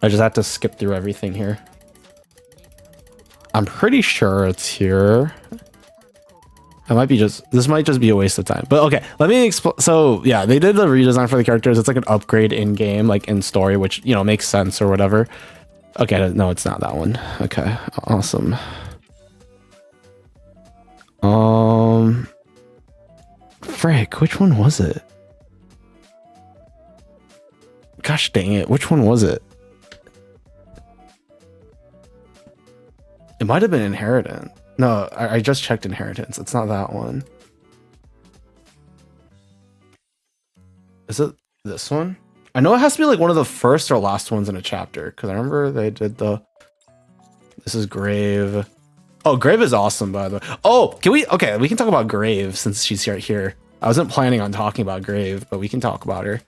I just had to skip through everything here. I'm pretty sure it's here. This might just be a waste of time. But okay, let me explain. So yeah, they did the redesign for the characters. It's like an upgrade in game, like in story, which, you know, makes sense or whatever. Okay, no, it's not that one. Okay, awesome. Frick, which one was it? Gosh dang it, which one was it? It might have been Inheritance. No, I just checked Inheritance. It's not that one. Is it this one? I know it has to be like one of the first or last ones in a chapter, because I remember they did the... This is Grave. Oh, Grave is awesome, by the way. Oh, okay, we can talk about Grave since she's right here. I wasn't planning on talking about Grave, but we can talk about her.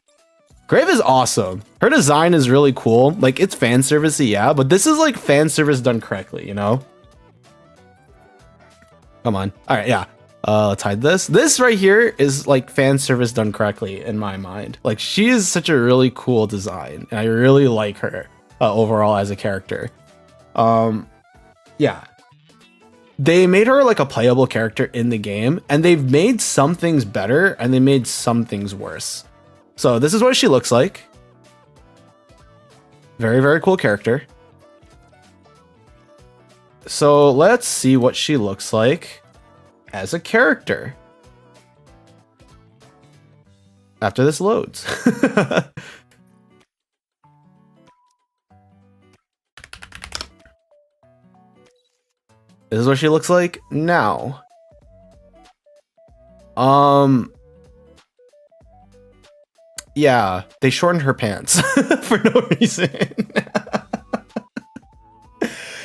Grave is awesome. Her design is really cool. Like, it's fan servicey, yeah, but this is like fan service done correctly, you know? Come on. All right, yeah. Let's hide this. This right here is like fan service done correctly in my mind. Like, she is such a really cool design, and I really like her overall as a character. Yeah. They made her like a playable character in the game, and they've made some things better and they made some things worse. So this is what she looks like. Very, very cool character. So let's see what she looks like as a character after this loads. This is what she looks like now. Yeah, they shortened her pants for no reason.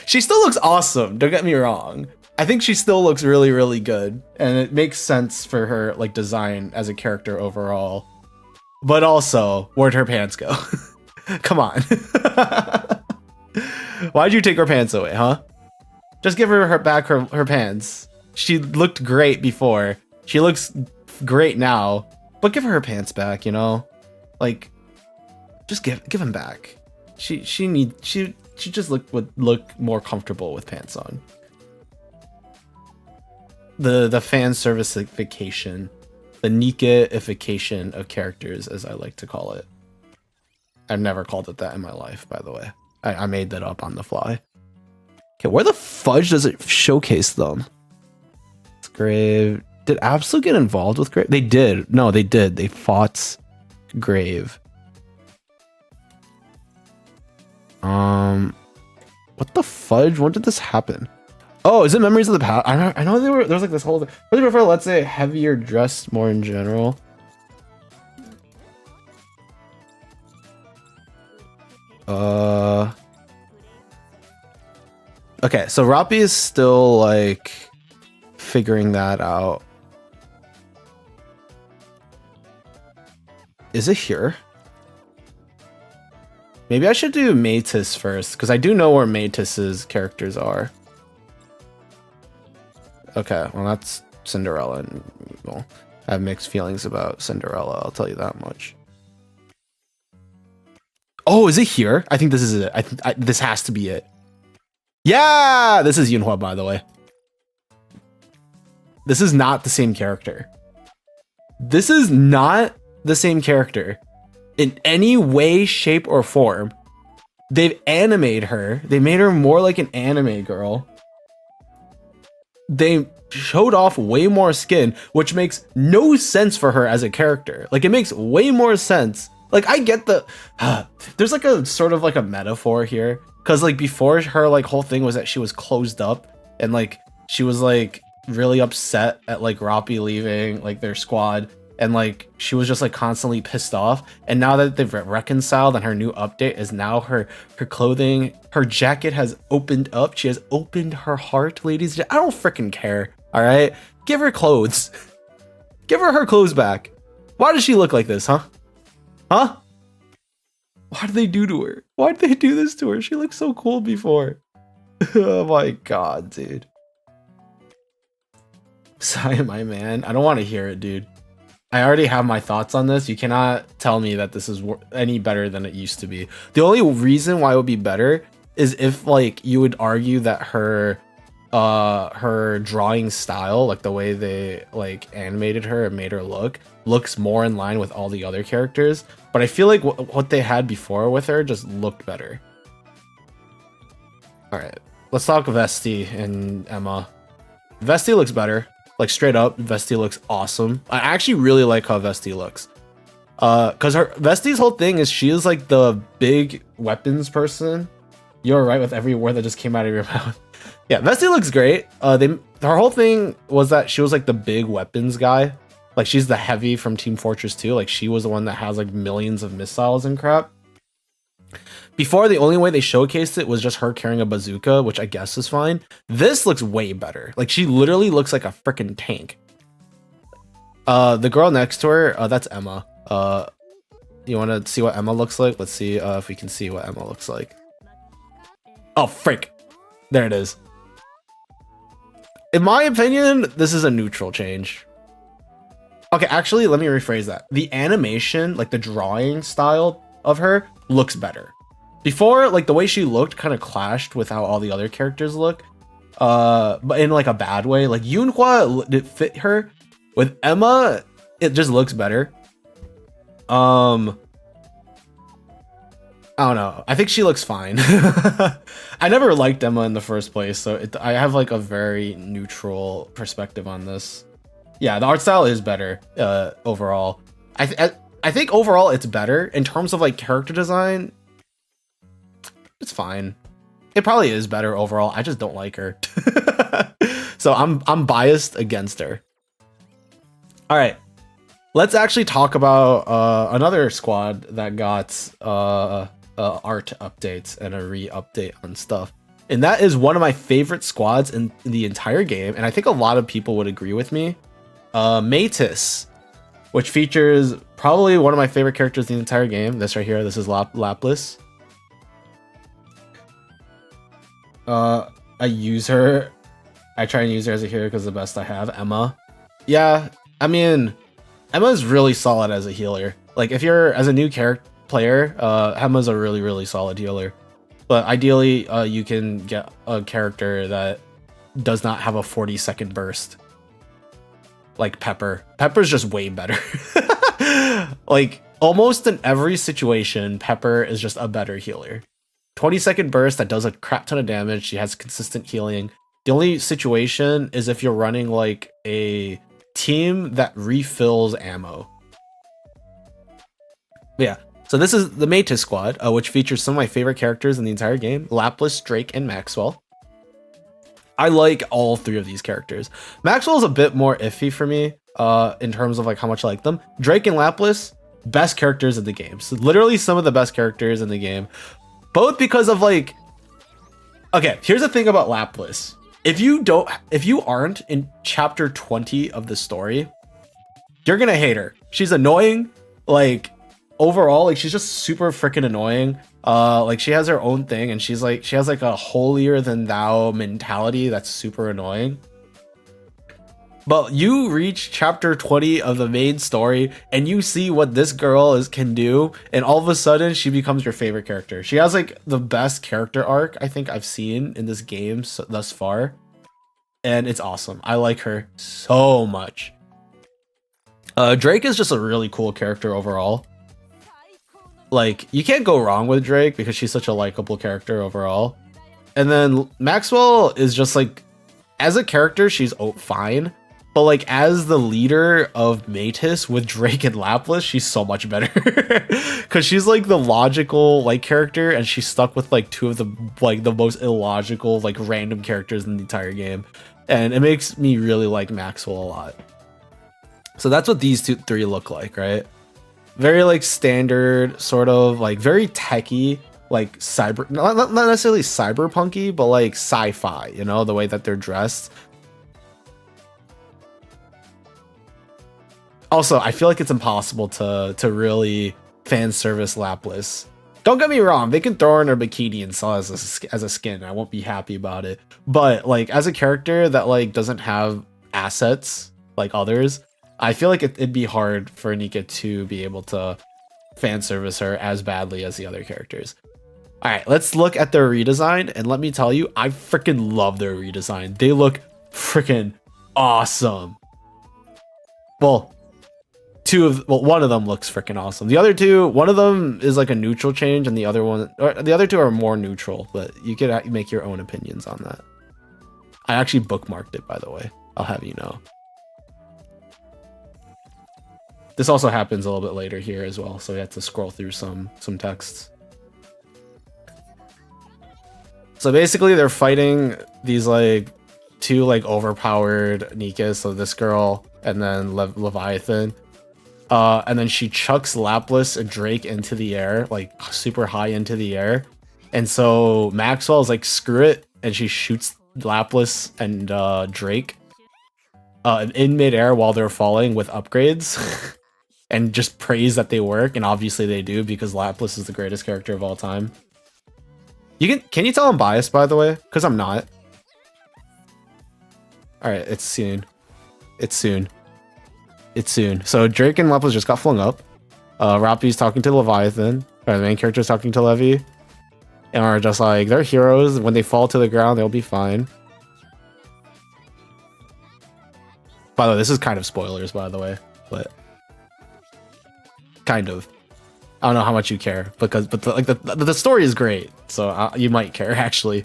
She still looks awesome, don't get me wrong. I think she still looks really, really good, and it makes sense for her like design as a character overall. But also, where'd her pants go? Come on. Why'd you take her pants away, huh? Just give her back her pants. She looked great before. She looks great now, but give her pants back, you know? Like, just give them back. She just would look more comfortable with pants on. The fan serviceification, the Nika-ification of characters, as I like to call it. I've never called it that in my life, by the way. I made that up on the fly. Okay, where the fudge does it showcase them? It's Grave. Did Absolute get involved with Grave? They did. No, they did. They fought Grave. What the fudge? When did this happen? Oh, is it Memories of the Past? I know there was like this whole thing. Really prefer, let's say, heavier dressed more in general. Okay, so Rappi is still like figuring that out. Is it here? Maybe I should do Métis first, because I do know where Métis's characters are. Okay, well that's Cinderella, and well, I have mixed feelings about Cinderella, I'll tell you that much. Oh, is it here? I think this is it. This has to be it. Yeah, this is Yunhua, by the way. This is not the same character. This is not the same character in any way, shape, or form. They've animated her. They made her more like an anime girl. They showed off way more skin, which makes no sense for her as a character. Like, it makes way more sense. Like, I get the there's like a sort of like a metaphor here, because like before, her like whole thing was that she was closed up, and like she was like really upset at like Rappi leaving like their squad, and like she was just like constantly pissed off. And now that they've reconciled, and her new update is now her clothing, her jacket has opened up. She has opened her heart, ladies. I don't freaking care. All right, give her clothes. Give her clothes back. Why does she look like this, huh? Huh? What did they do to her? Why did they do this to her? She looked so cool before. Oh my god, dude. Sorry, my man. I don't want to hear it, dude. I already have my thoughts on this. You cannot tell me that this is any better than it used to be. The only reason why it would be better is if like you would argue that her drawing style, like the way they like animated her and made her looks more in line with all the other characters. But I feel like what they had before with her just looked better. All right, let's talk Vesti and Emma. Vesti looks better. Like, straight up, Vesti looks awesome. I actually really like how Vesti looks. Because Vesti's whole thing is she is like the big weapons person. You're right with every word that just came out of your mouth. Yeah, Vesti looks great. Her whole thing was that she was like the big weapons guy. Like, she's the heavy from Team Fortress 2. Like, she was the one that has like millions of missiles and crap. Before, the only way they showcased it was just her carrying a bazooka, which I guess is fine. This looks way better. Like, she literally looks like a freaking tank. The girl next to her, that's Emma. You want to see what Emma looks like? Let's see if we can see what Emma looks like. Oh, frick. There it is. In my opinion, this is a neutral change. Okay, actually, let me rephrase that. The animation, like the drawing style of her, looks better. Before, like the way she looked kind of clashed with how all the other characters look. But in like a bad way. Like Yunhua did fit her. With Emma, it just looks better. I don't know. I think she looks fine. I never liked Emma in the first place, so I have like a very neutral perspective on this. Yeah, the art style is better overall. I think overall it's better in terms of like character design. It's fine. It probably is better overall. I just don't like her. So I'm biased against her. All right. let's actually talk about another squad that got art updates and a re-update on stuff. And that is one of my favorite squads in the entire game, and I think a lot of people would agree with me. Metis, which features probably one of my favorite characters in the entire game. This right here, this is Lapis. I use her. I try and use her as a hero because the best I have, Emma. Yeah, I mean, Emma's really solid as a healer. Like, if you're as a new player, Emma's a really, really solid healer. But ideally, you can get a character that does not have a 40-second burst. Like Pepper. Pepper's just way better. Like, almost in every situation, Pepper is just a better healer. 20-second burst that does a crap ton of damage. She has consistent healing. The only situation is if you're running like a team that refills ammo. But yeah, so this is the Metis squad, which features some of my favorite characters in the entire game: Lapis, Drake, and Maxwell. I like all three of these characters. Maxwell is a bit more iffy for me in terms of like how much I like them. Drake and Lapis, best characters in the game. So literally some of the best characters in the game. Both because of like, okay, here's the thing about Lapis. If you aren't in chapter 20 of the story, you're gonna hate her. She's annoying. Like, overall, like, she's just super freaking annoying. Like, she has her own thing, and she has like a holier than thou mentality that's super annoying. But you reach chapter 20 of the main story and you see what this girl can do, and all of a sudden she becomes your favorite character. She has like the best character arc I think I've seen in this game thus far, and it's awesome. I like her so much. Drake is just a really cool character overall. Like, you can't go wrong with Drake because she's such a likable character overall. And then Maxwell is just like, as a character, she's fine. But like, as the leader of Metis with Drake and Lapis, she's so much better. Because she's like the logical like character, and she's stuck with like two of the most illogical like random characters in the entire game. And it makes me really like Maxwell a lot. So that's what these three look like, right? Very like standard, sort of like very techie, like cyber, not necessarily cyberpunky, but like sci-fi, you know, the way that they're dressed. Also, I feel like it's impossible to really fan service Lapis. Don't get me wrong, they can throw her in her bikini and sell as a skin. I won't be happy about it. But like, as a character that like doesn't have assets like others, I feel like it'd be hard for Nika to be able to fan service her as badly as the other characters. All right, let's look at their redesign, and let me tell you, I freaking love their redesign. They look freaking awesome. Well, one of them looks freaking awesome. The other two, one of them is like a neutral change, and the other two are more neutral, but you could make your own opinions on that. I actually bookmarked it, by the way. I'll have you know. This also happens a little bit later here as well, so we have to scroll through some texts. So basically, they're fighting these like two like overpowered Nikas, so this girl and then Leviathan. And then she chucks Lapis and Drake into the air, like super high into the air. And so Maxwell is like, screw it, and she shoots Lapis and Drake in midair while they're falling with upgrades. And just praise that they work, and obviously they do, because Lapis is the greatest character of all time. Can you tell I'm biased, by the way? Because I'm not. Alright, it's soon. It's soon. It's soon. So Drake and Lapis just got flung up. Rapi's talking to Leviathan. Or the main character's talking to Levy. And are just like, they're heroes. When they fall to the ground, they'll be fine. By the way, this is kind of spoilers, by the way. But kind of. I don't know how much you care, but the story is great, so you might care actually.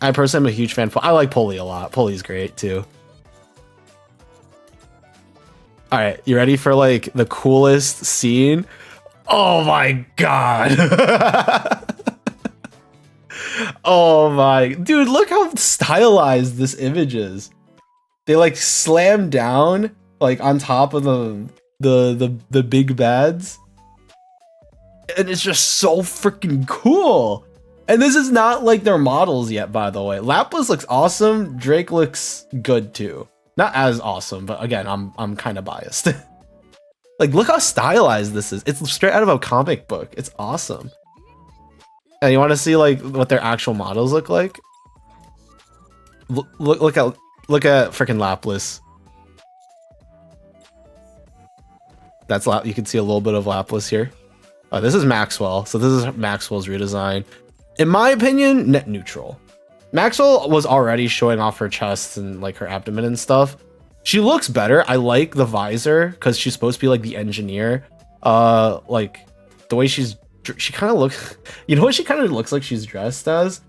I personally am a huge fan. I like Polly a lot. Polly's great too. All right, you ready for like the coolest scene? Oh my god! Oh my dude, look how stylized this image is. They like slam down like on top of the big bads. And it's just so freaking cool. And this is not like their models yet, by the way. Lapras looks awesome. Drake looks good too. Not as awesome, but again, I'm kind of biased. Like, look how stylized this is. It's straight out of a comic book. It's awesome. And you want to see like what their actual models look like? Look at freaking Lapras. That's you can see a little bit of Lapras here. Oh, this is Maxwell. So this is Maxwell's redesign. In my opinion, net neutral. Maxwell was already showing off her chest and like her abdomen and stuff. She looks better. I like the visor because she's supposed to be like the engineer. Like the way she kind of looks, you know what she kind of looks like she's dressed as?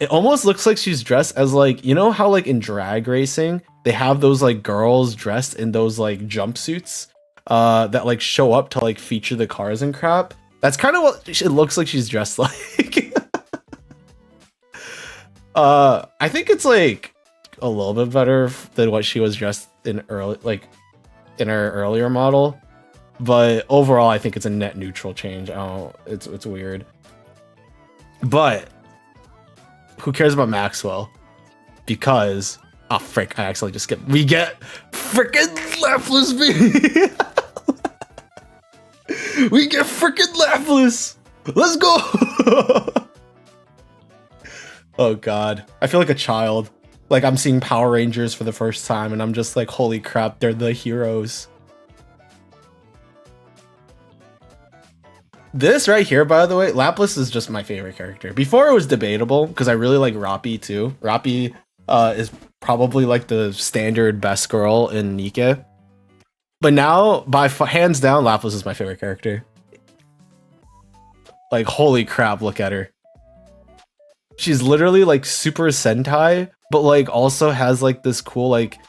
It almost looks like she's dressed as like, you know how like in drag racing, they have those like girls dressed in those like jumpsuits that like show up to like feature the cars and crap. That's kind of what it looks like she's dressed like. I think it's like a little bit better than what she was dressed in in her earlier model, but overall I think it's a net neutral change. It's weird, but who cares about Maxwell? Because oh frick, I actually just we get freaking Lapras, baby. We get freaking Lapras. Let's go. Oh god, I feel like a child. Like I'm seeing Power Rangers for the first time and I'm just like, holy crap, they're the heroes. This right here, by the way, Lapras is just my favorite character. Before it was debatable because I really like Rappi too. Rappi is probably like the standard best girl in Nikke. But now, by hands down, Lapras is my favorite character. Like, holy crap, look at her. She's literally like Super Sentai, but like also has like this cool like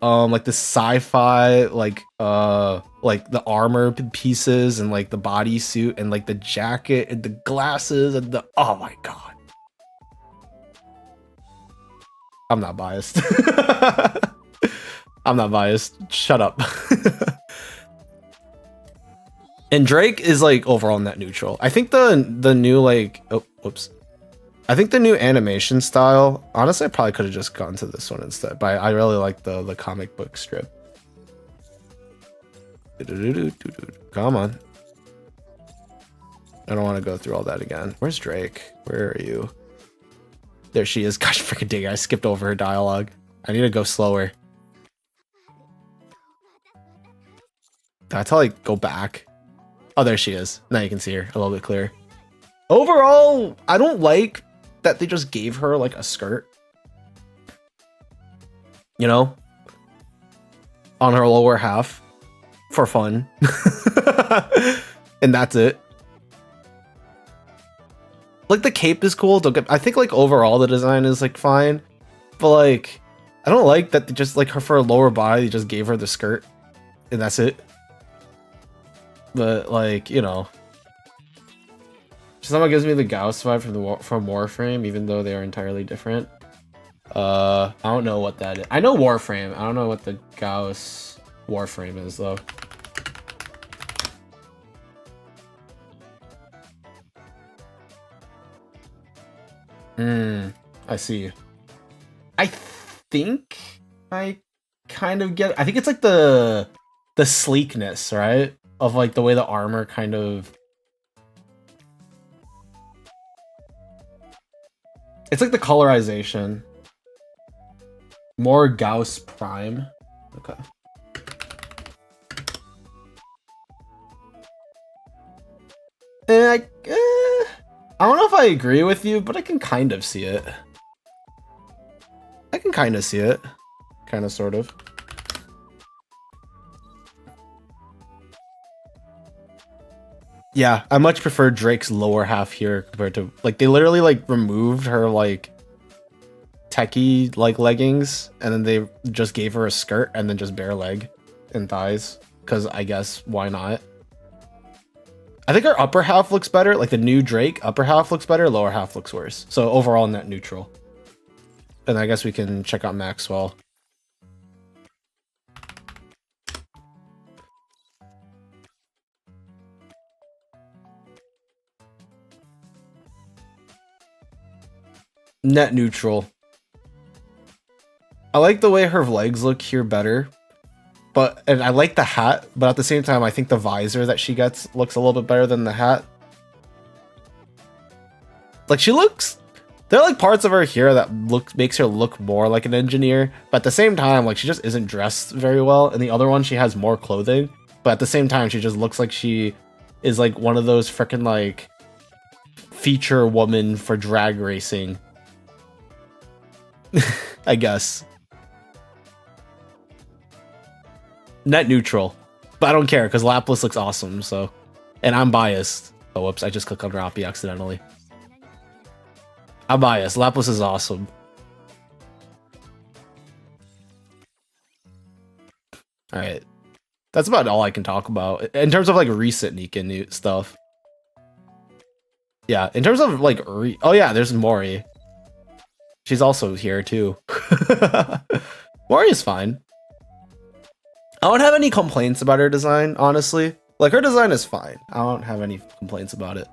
this sci-fi like the armor pieces and like the bodysuit and like the jacket and the glasses and the oh my god. I'm not biased. I'm not biased. Shut up. And Drake is like overall net neutral. I think the new like I think the new animation style, honestly, I probably could have just gone to this one instead, but I really like the comic book strip. Come on. I don't want to go through all that again. Where's Drake? Where are you? There she is. Gosh, freaking dang, I skipped over her dialogue. I need to go slower. That's how I go back. Oh, there she is. Now you can see her a little bit clearer. Overall, I don't like that they just gave her like a skirt, you know, on her lower half for fun. And that's it. Like the cape is cool. I think like overall the design is like fine, but like I don't like that they just like her for a lower body, they just gave her the skirt and that's it. But like, you know, someone gives me the Gauss vibe from Warframe, even though they are entirely different. I don't know what that is. I know Warframe. I don't know what the Gauss Warframe is though. I see. I think I kind of get. I think it's like the sleekness, right? Of like the way the armor kind of. It's like the colorization. More Gauss Prime. Okay. I don't know if I agree with you, but I can kind of see it. I can kind of see it. Kind of, sort of. Yeah, I much prefer Drake's lower half here compared to like they literally like removed her like techie like leggings and then they just gave her a skirt and then just bare leg and thighs because I guess why not? I think her upper half looks better, like the new Drake upper half looks better, lower half looks worse. So overall net neutral. And I guess we can check out Maxwell. Net neutral. I like the way her legs look here better. And I like the hat, but at the same time, I think the visor that she gets looks a little bit better than the hat. Like there are like parts of her here that makes her look more like an engineer, but at the same time, like she just isn't dressed very well. And the other one, she has more clothing, but at the same time, she just looks like she is like one of those freaking like feature woman for drag racing. I guess. Net neutral, but I don't care because Lapras looks awesome. So, and I'm biased. Oh, whoops! I just clicked on Roppy accidentally. I'm biased. Lapras is awesome. All right, that's about all I can talk about in terms of like recent Nika stuff. Yeah, in terms of like, oh yeah, there's Mori. She's also here too. Mori is fine. I don't have any complaints about her design, honestly. Like, her design is fine. I don't have any complaints about it.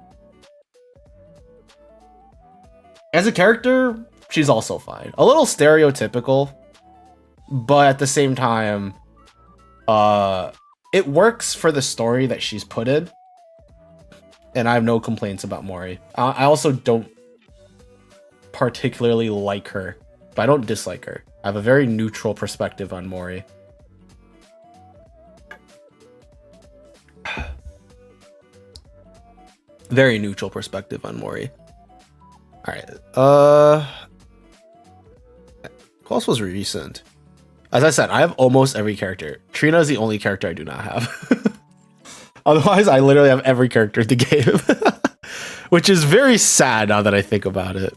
As a character, she's also fine. A little stereotypical, but at the same time, it works for the story that she's put in. And I have no complaints about Mori. I also don't particularly like her, but I don't dislike her. I have a very neutral perspective on Mori. Very neutral perspective on Mori. All right. Who else was recent? As I said, I have almost every character. Trina is the only character I do not have. Otherwise, I literally have every character in the game, which is very sad now that I think about it.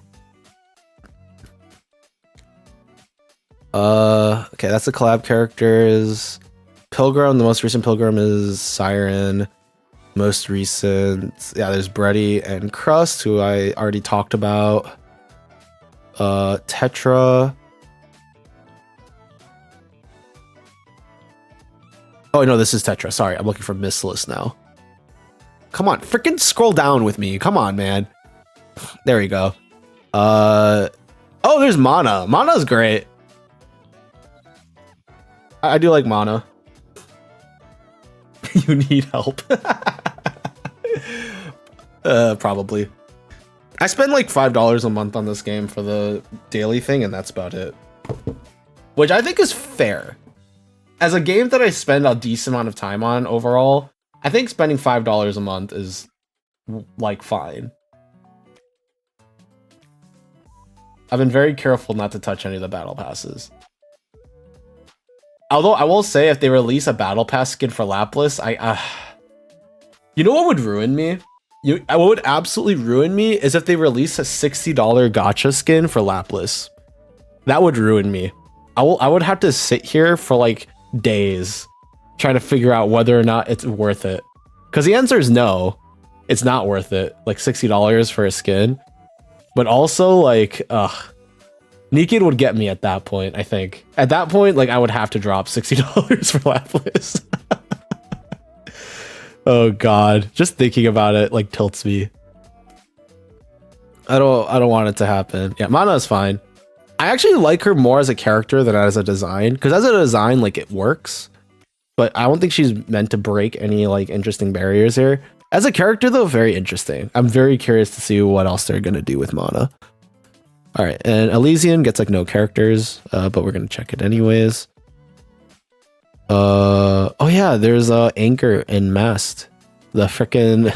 Okay, that's the collab characters. Pilgrim, the most recent Pilgrim is Siren. Most recent, yeah, there's Breddy and Crust, who I already talked about. Tetra. Oh no, this is Tetra. Sorry, I'm looking for Missless now. Come on, freaking scroll down with me. Come on, man. There we go. Oh, there's Mana. Mana's great. I do like Mana. You need help. Probably. I spend like $5 a month on this game for the daily thing, and that's about it. Which I think is fair. As a game that I spend a decent amount of time on overall, I think spending $5 a month is like fine. I've been very careful not to touch any of the battle passes. Although I will say, if they release a battle pass skin for Lapras, you know what would ruin me? What would absolutely ruin me is if they release a $60 gacha skin for Lapras. That would ruin me. I would have to sit here for like days trying to figure out whether or not it's worth it. Because the answer is no, it's not worth it. Like $60 for a skin. But also like, Nikin would get me at that point, I think. At that point, like, I would have to drop $60 for Lapras. Oh god. Just thinking about it, like, tilts me. I don't want it to happen. Yeah, Mana is fine. I actually like her more as a character than as a design. Because as a design, like, it works. But I don't think she's meant to break any, like, interesting barriers here. As a character, though, very interesting. I'm very curious to see what else they're going to do with Mana. All right, and Elysian gets like no characters, but we're gonna check it anyways. Oh yeah, there's Anchor and Mast. The frickin'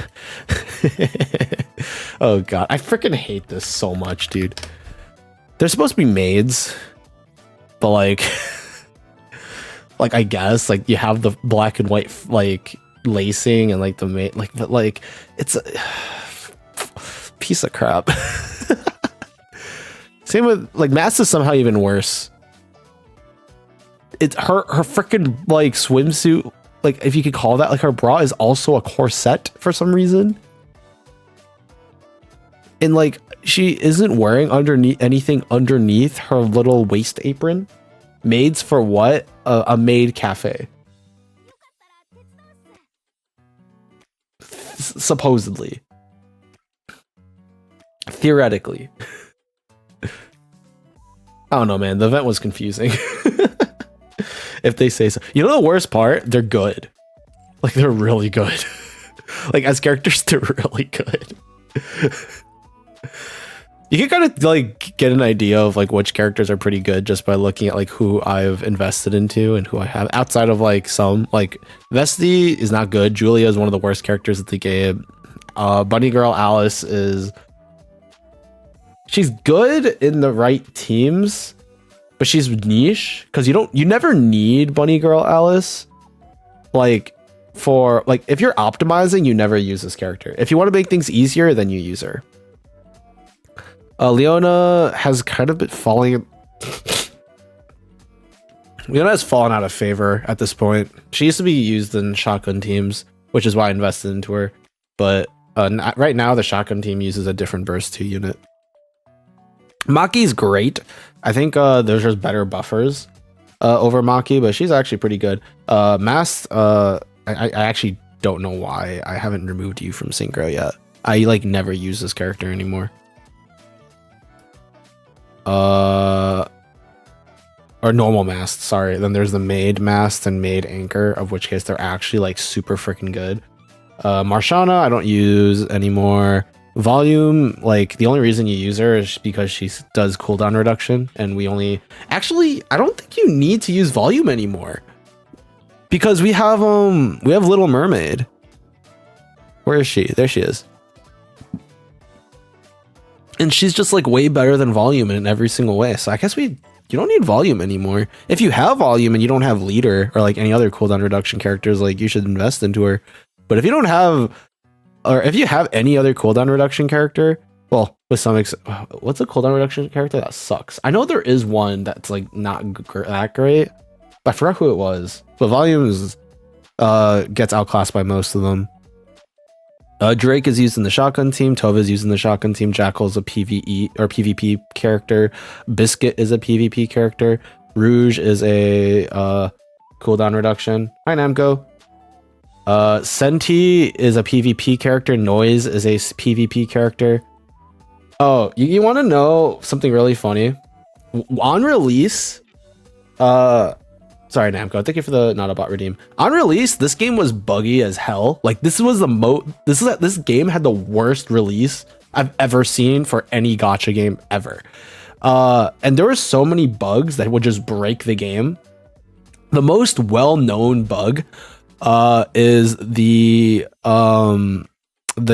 oh god, I frickin' hate this so much, dude. They're supposed to be maids, but like, like I guess like you have the black and white like lacing and like the maid like, but like it's a piece of crap. Same with like Mast is somehow even worse. It's her freaking like swimsuit, like if you could call that, like her bra is also a corset for some reason. And like she isn't wearing anything underneath her little waist apron. Maids for what? A maid cafe. Supposedly. Theoretically. I don't know, man. The event was confusing. If they say so. You know the worst part? They're good. Like, they're really good. Like, as characters, they're really good. You can kind of, like, get an idea of, like, which characters are pretty good just by looking at, like, who I've invested into and who I have. Outside of, like, some, like, Vesti is not good. Julia is one of the worst characters of the game. Bunny Girl Alice is... She's good in the right teams, but she's niche because you never need Bunny Girl Alice. Like, for, like, if you're optimizing, you never use this character. If you want to make things easier, then you use her. Leona has kind of been falling. Leona has fallen out of favor at this point. She used to be used in shotgun teams, which is why I invested into her. But right now, the shotgun team uses a different burst 2 unit. Maki's great. I think there's just better buffers over Maki, but she's actually pretty good. Mast, I actually don't know why I haven't removed you from Synchro yet. I like never use this character anymore. Or normal mast, sorry. Then there's the maid mast and maid anchor, of which case they're actually like super freaking good. Marshana I don't use anymore. Volume, like the only reason you use her is because she does cooldown reduction, and we only actually I don't think you need to use volume anymore because we have Little Mermaid. Where is she? There she is. And she's just like way better than volume in every single way. So I guess you don't need volume anymore. If you have volume and you don't have leader or like any other cooldown reduction characters, like you should invest into her. But if you don't have, or if you have any other cooldown reduction character, well, with some what's a cooldown reduction character that sucks? I know there is one that's like not that great. I forgot who it was. But volume gets outclassed by most of them. Drake is used in the shotgun team. Tova is used in the shotgun team. Jackal is a PvE or PvP character. Biscuit is a PvP character. Rouge is a cooldown reduction. Hi, Namco. Senti is a PvP character. Noise is a PvP character. Oh, you want to know something really funny? On release, sorry, Namco. Thank you for the not a bot redeem. On release, this game was buggy as hell. Like this was this game had the worst release I've ever seen for any gacha game ever. And there were so many bugs that would just break the game. The most well-known bug is the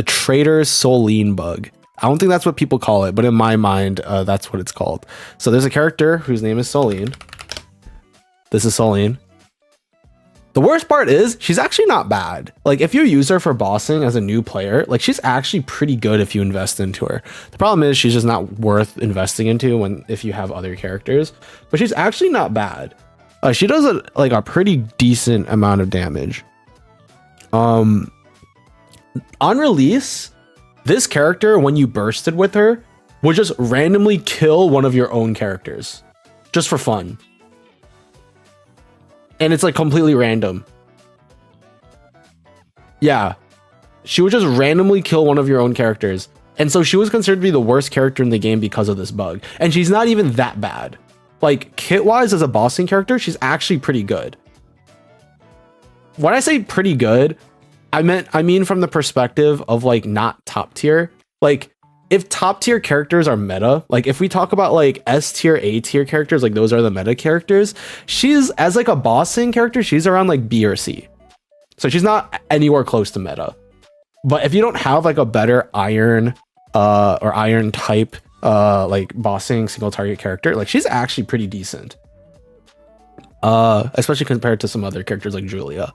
Trader Soline bug. I don't think that's what people call it, but in my mind, that's what it's called. So there's a character whose name is Soline. This is Soline. The worst part is she's actually not bad. Like if you use her for bossing as a new player, like she's actually pretty good if you invest into her. The problem is she's just not worth investing into if you have other characters, but she's actually not bad. She does a pretty decent amount of damage. On release, this character, when you bursted with her, would just randomly kill one of your own characters just for fun. And it's like completely random. Yeah. She would just randomly kill one of your own characters. And so she was considered to be the worst character in the game because of this bug. And she's not even that bad. Like kit-wise as a bossing character, she's actually pretty good. When I say pretty good, I mean from the perspective of like not top tier. Like if top tier characters are meta, like if we talk about like S tier, A tier characters, like those are the meta characters. She's as like a bossing character, she's around like B or C. So she's not anywhere close to meta. But if you don't have like a better iron or iron type like bossing single target character, like she's actually pretty decent. Especially compared to some other characters like Julia.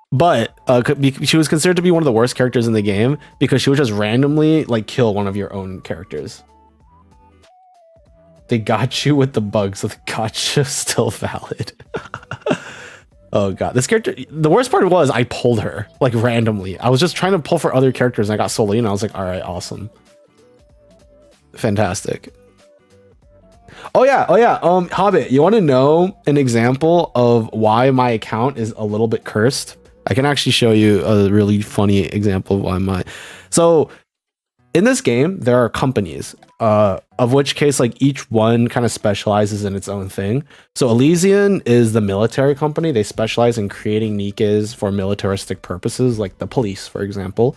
But she was considered to be one of the worst characters in the game because she would just randomly like kill one of your own characters. They got you with the bug, so the gotcha's still valid. Oh god, this character, the worst part was I pulled her like randomly. I was just trying to pull for other characters and I got Soline and I was like, all right, awesome. Fantastic. Oh yeah. Hobbit, you want to know an example of why my account is a little bit cursed? I can actually show you a really funny example of why so in this game, there are companies, of which case, like each one kind of specializes in its own thing. So Elysian is the military company. They specialize in creating Nikes for militaristic purposes, like the police, for example.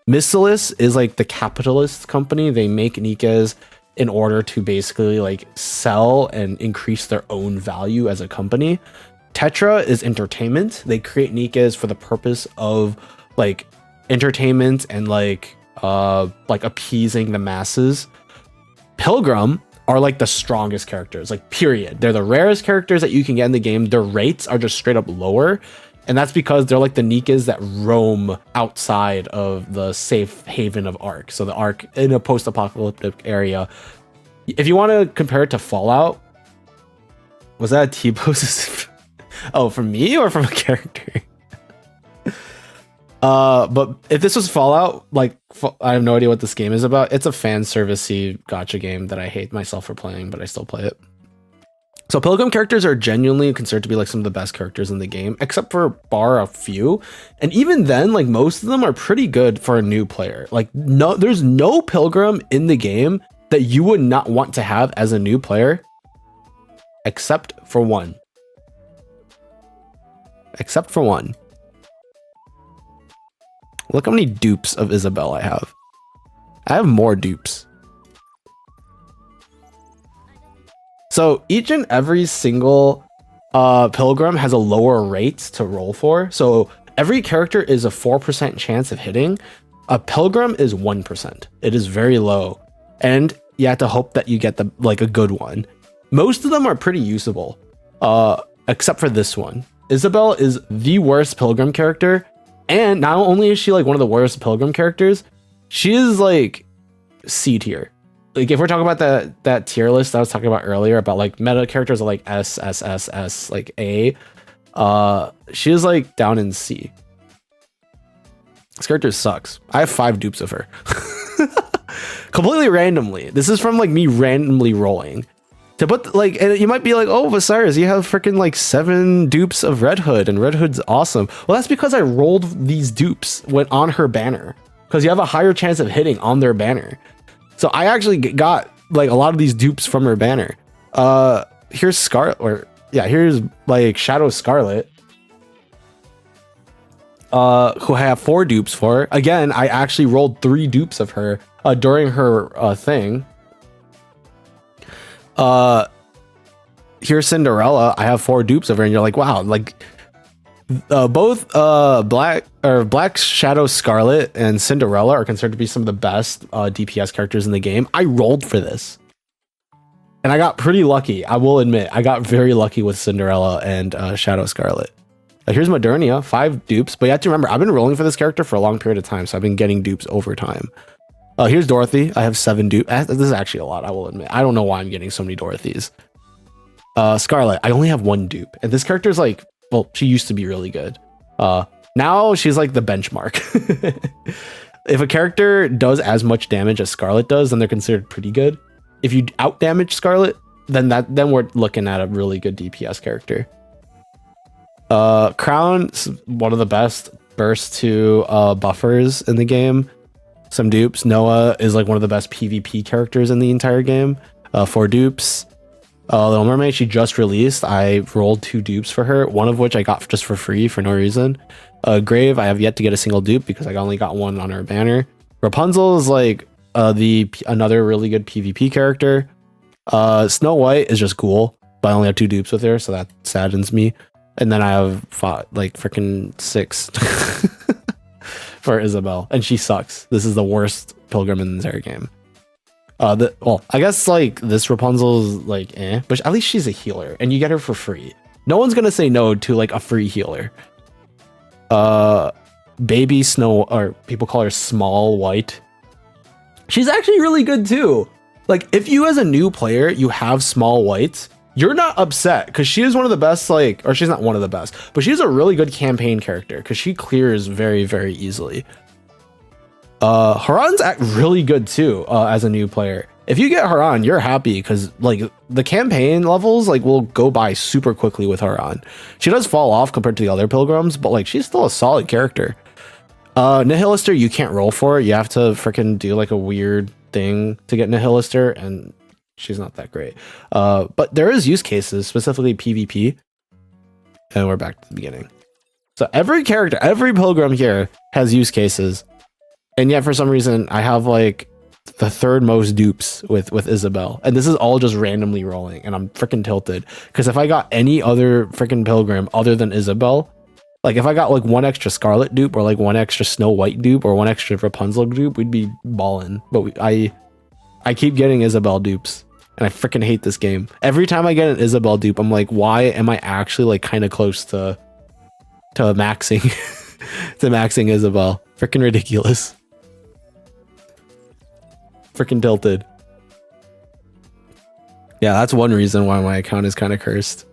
Missilis is like the capitalist company. They make Nikes in order to basically like sell and increase their own value as a company. Tetra is entertainment. They create Nikes for the purpose of like entertainment and like appeasing the masses. Pilgrim are like the strongest characters, like period. They're the rarest characters that you can get in the game. Their rates are just straight up lower, and that's because they're like the Nikes that roam outside of the safe haven of Ark. So the Ark in a post-apocalyptic area. If you want to compare it to Fallout, was that a T-pose? Oh, from me or from a character? But if this was Fallout, like I have no idea what this game is about. It's a fan servicey gacha game that I hate myself for playing, but I still play it. So Pilgrim characters are genuinely considered to be like some of the best characters in the game, except for bar a few. And even then, like most of them are pretty good for a new player. Like no, there's no Pilgrim in the game that you would not want to have as a new player, except for one. Except for one. Look how many dupes of Isabelle I have. I have more dupes. So each and every single Pilgrim has a lower rate to roll for. So every character is a 4% chance of hitting. A Pilgrim is 1%. It is very low. And you have to hope that you get a good one. Most of them are pretty usable, except for this one. Isabelle is the worst Pilgrim character. And not only is she like one of the worst Pilgrim characters, she is like C tier. Like if we're talking about that tier list I was talking about earlier about like meta characters are like S, S, S, S, like A, she is like down in C. This character sucks. I have 5 dupes of her. Completely randomly. This is from like me randomly rolling. To put like, and you might be like, oh, Vasiris, you have freaking like 7 dupes of Red Hood, and Red Hood's awesome. Well, that's because I rolled these dupes when on her banner, because you have a higher chance of hitting on their banner. So I actually got like a lot of these dupes from her banner. Here's here's like Shadow Scarlet, who I have 4 dupes for. Again, I actually rolled 3 dupes of her during her thing. Here's Cinderella. I have 4 dupes of her, and you're like, wow, like both Black Shadow Scarlet and Cinderella are considered to be some of the best DPS characters in the game. I rolled for this, and I got pretty lucky. I will admit, I got very lucky with Cinderella and Shadow Scarlet. Here's Modernia, 5 dupes, but you have to remember, I've been rolling for this character for a long period of time, so I've been getting dupes over time. Here's Dorothy. I have 7 dupes. This is actually a lot, I will admit. I don't know why I'm getting so many Dorothys. Scarlet, I only have 1 dupe. And this character's like, well, she used to be really good. Now she's like the benchmark. If a character does as much damage as Scarlet does, then they're considered pretty good. If you out damage Scarlet, then we're looking at a really good DPS character. Crown's one of the best burst to buffers in the game. Some dupes. Noah is like one of the best PvP characters in the entire game. 4 dupes. Little Mermaid, she just released. I rolled 2 dupes for her, one of which I got just for free for no reason. Grave, I have yet to get a single dupe because I only got 1 on her banner. Rapunzel is like another really good PvP character. Snow White is just cool, but I only have 2 dupes with her, so that saddens me. And then I have like freaking 6 for Isabelle, and she sucks. This is the worst Pilgrim in the entire game. Well, I guess like this Rapunzel is like but at least she's a healer, and you get her for free. No one's gonna say no to like a free healer. Baby Snow, or people call her Small White. She's actually really good too. Like if you as a new player you have Small White, you're not upset because she is one of the best, like, or she's not one of the best, but she's a really good campaign character because she clears very, very easily. Haran's really good too as a new player. If you get Haran, you're happy because like the campaign levels like will go by super quickly with Haran. She does fall off compared to the other pilgrims, but like she's still a solid character. Nihilister, you can't roll for it. You have to freaking do like a weird thing to get Nihilister, and she's not that great. But there is use cases, specifically PvP. And we're back to the beginning. So every character, every pilgrim here has use cases. And yet for some reason, I have like the third most dupes with Isabelle. And this is all just randomly rolling. And I'm freaking tilted. Because if I got any other freaking pilgrim other than Isabelle, like if I got like one extra Scarlet dupe or like one extra Snow White dupe or one extra Rapunzel dupe, we'd be ballin'. But I keep getting Isabelle dupes, and I freaking hate this game. Every time I get an Isabelle dupe, I'm like, why am I actually like kind of close to maxing to maxing Isabelle? Freaking ridiculous. Freaking tilted. Yeah, that's one reason why my account is kind of cursed.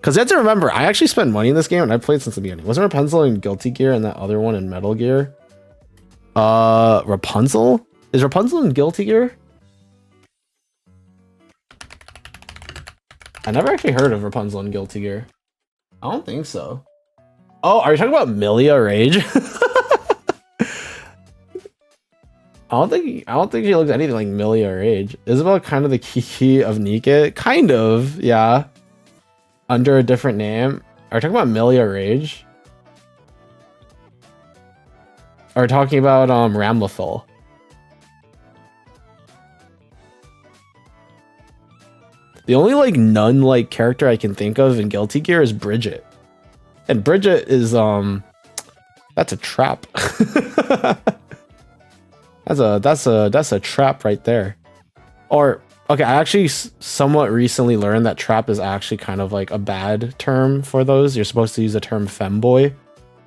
Because you have to remember, I actually spent money in this game and I played since the beginning. Wasn't Rapunzel in Guilty Gear and that other one in Metal Gear? Rapunzel? Is Rapunzel in Guilty Gear? I never actually heard of Rapunzel in Guilty Gear. I don't think so. Oh, are you talking about Milia Rage? I don't think she looks anything like Milia Rage. Isabelle kind of the Kiki of Niket? Kind of, yeah. Under a different name. Are you talking about Milia Rage? Are you talking about Ramlethal? The only like nun like character I can think of in Guilty Gear is Bridget. And Bridget is that's a trap. that's a trap right there. Or okay, I actually somewhat recently learned that trap is actually kind of like a bad term for those. You're supposed to use the term femboy,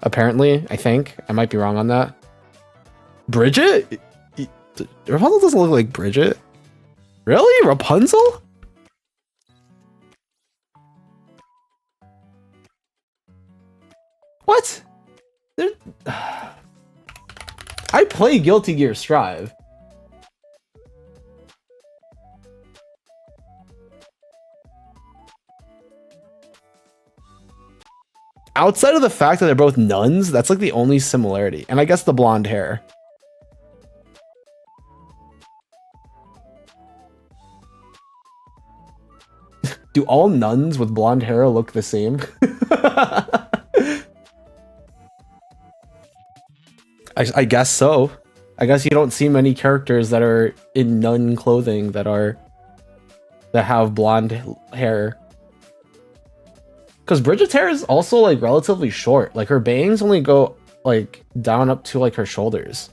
apparently. I think I might be wrong on that. Bridget? Rapunzel doesn't look like Bridget. Really? Rapunzel? What? I play Guilty Gear Strive. Outside of the fact that they're both nuns, that's like the only similarity. And I guess the blonde hair. Do all nuns with blonde hair look the same? I guess so. I guess you don't see many characters that are in nun clothing that have blonde hair. Because Bridget's hair is also like relatively short. Like her bangs only go like down up to like her shoulders.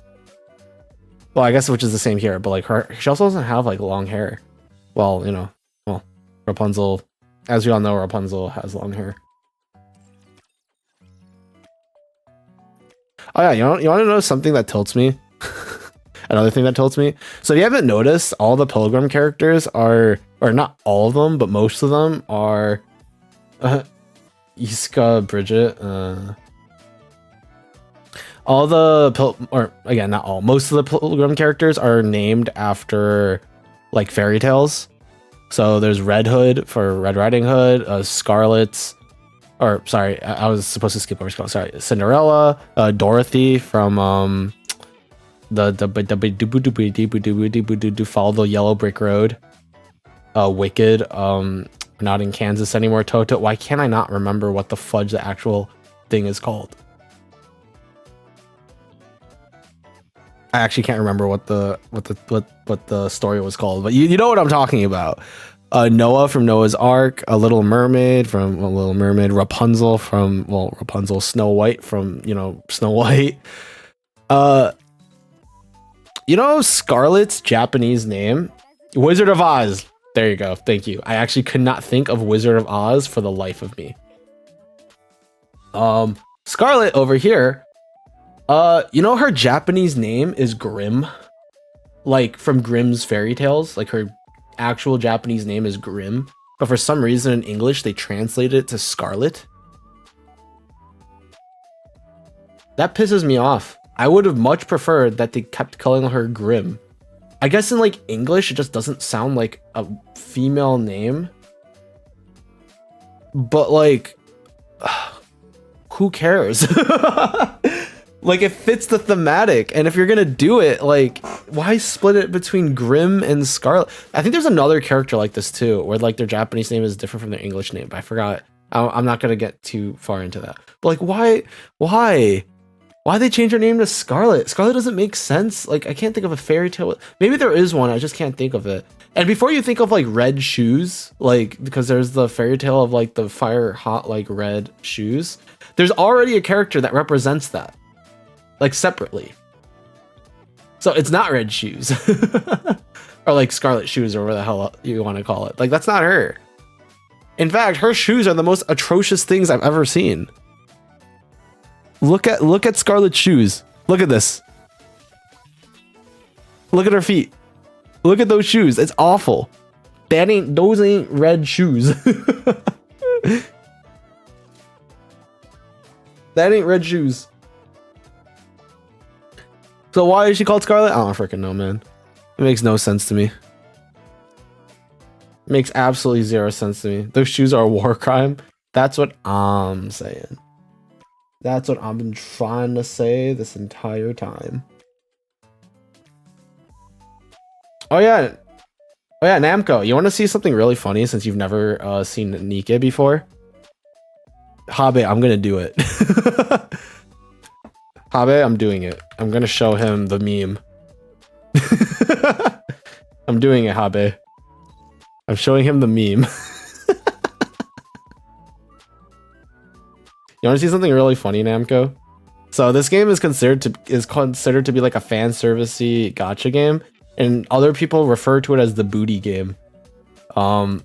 Well, I guess which is the same here, but like she also doesn't have like long hair. Well, you know, Rapunzel, as we all know, Rapunzel has long hair. Oh yeah, you want to know something that tilts me? Another thing that tilts me. So if you haven't noticed, all the pilgrim characters are, or not all of them, but most of them are Iska, Bridget. All the again, not all. Most of the pilgrim characters are named after like fairy tales. So there's Red Hood for Red Riding Hood, Scarlet's. Or sorry, I was supposed to skip over Scarlet. Sorry, Cinderella, Dorothy from the Follow the Yellow Brick Road, Wicked. Not in Kansas anymore. Toto. Why can't I not remember what the fudge the actual thing is called? I actually can't remember what the story was called, but you know what I'm talking about. Noah from Noah's Ark, a Little Mermaid from Little Mermaid, Rapunzel from Rapunzel, Snow White from Snow White. Scarlet's Japanese name, Wizard of Oz. There you go. Thank you. I actually could not think of Wizard of Oz for the life of me. Scarlet over here. Her Japanese name is Grimm, like from Grimm's fairy tales. Like her actual Japanese name is Grimm, but for some reason in English they translated it to Scarlet. That pisses me off. I would have much preferred that they kept calling her Grimm. I guess in like English it just doesn't sound like a female name, but like who cares? Like, it fits the thematic, and if you're gonna do it, like, why split it between Grim and Scarlet? I think there's another character like this too, where like their Japanese name is different from their English name, but I forgot. I'm not gonna get too far into that. But like, why they change her name to Scarlet? Scarlet doesn't make sense. Like, I can't think of a fairy tale. Maybe there is one, I just can't think of it. And before you think of like red shoes, like, because there's the fairy tale of like the fire hot like red shoes, there's already a character that represents that, like, separately. So it's not red shoes. Or like scarlet shoes, or whatever the hell you want to call it. Like, that's not her. In fact, her shoes are the most atrocious things I've ever seen. Look at Scarlet's shoes. Look at this. Look at her feet. Look at those shoes. It's awful. Those ain't red shoes. That ain't red shoes. So why is she called Scarlet? I don't freaking know, man. It makes no sense to me. It makes absolutely zero sense to me. Those shoes are a war crime. That's what I'm saying. That's what I've been trying to say this entire time. Oh yeah, Namco, you want to see something really funny since you've never seen Nikke before? Habe, I'm gonna do it. Habe, I'm doing it. I'm gonna show him the meme. I'm doing it, Habe. I'm showing him the meme. You want to see something really funny, Namco? So this game is considered to be like a fan servicey gacha game, and other people refer to it as the booty game. And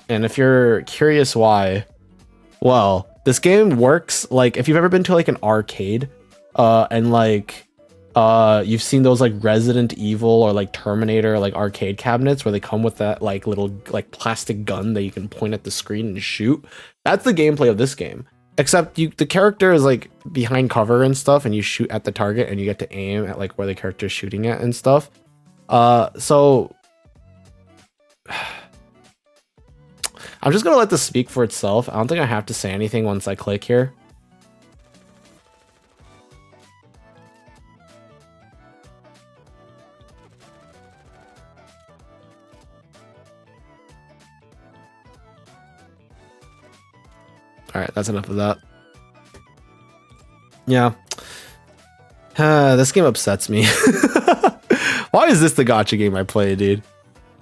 if you're curious why, well, this game works like if you've ever been to like an arcade, and like you've seen those like Resident Evil or like Terminator like arcade cabinets where they come with that like little like plastic gun that you can point at the screen and shoot. That's the gameplay of this game. Except the character is like behind cover and stuff, and you shoot at the target and you get to aim at like where the character is shooting at and stuff. So I'm just gonna let this speak for itself. I don't think I have to say anything once I click here. All right, that's enough of that. Yeah. This game upsets me. Why is this the gacha game I play, dude?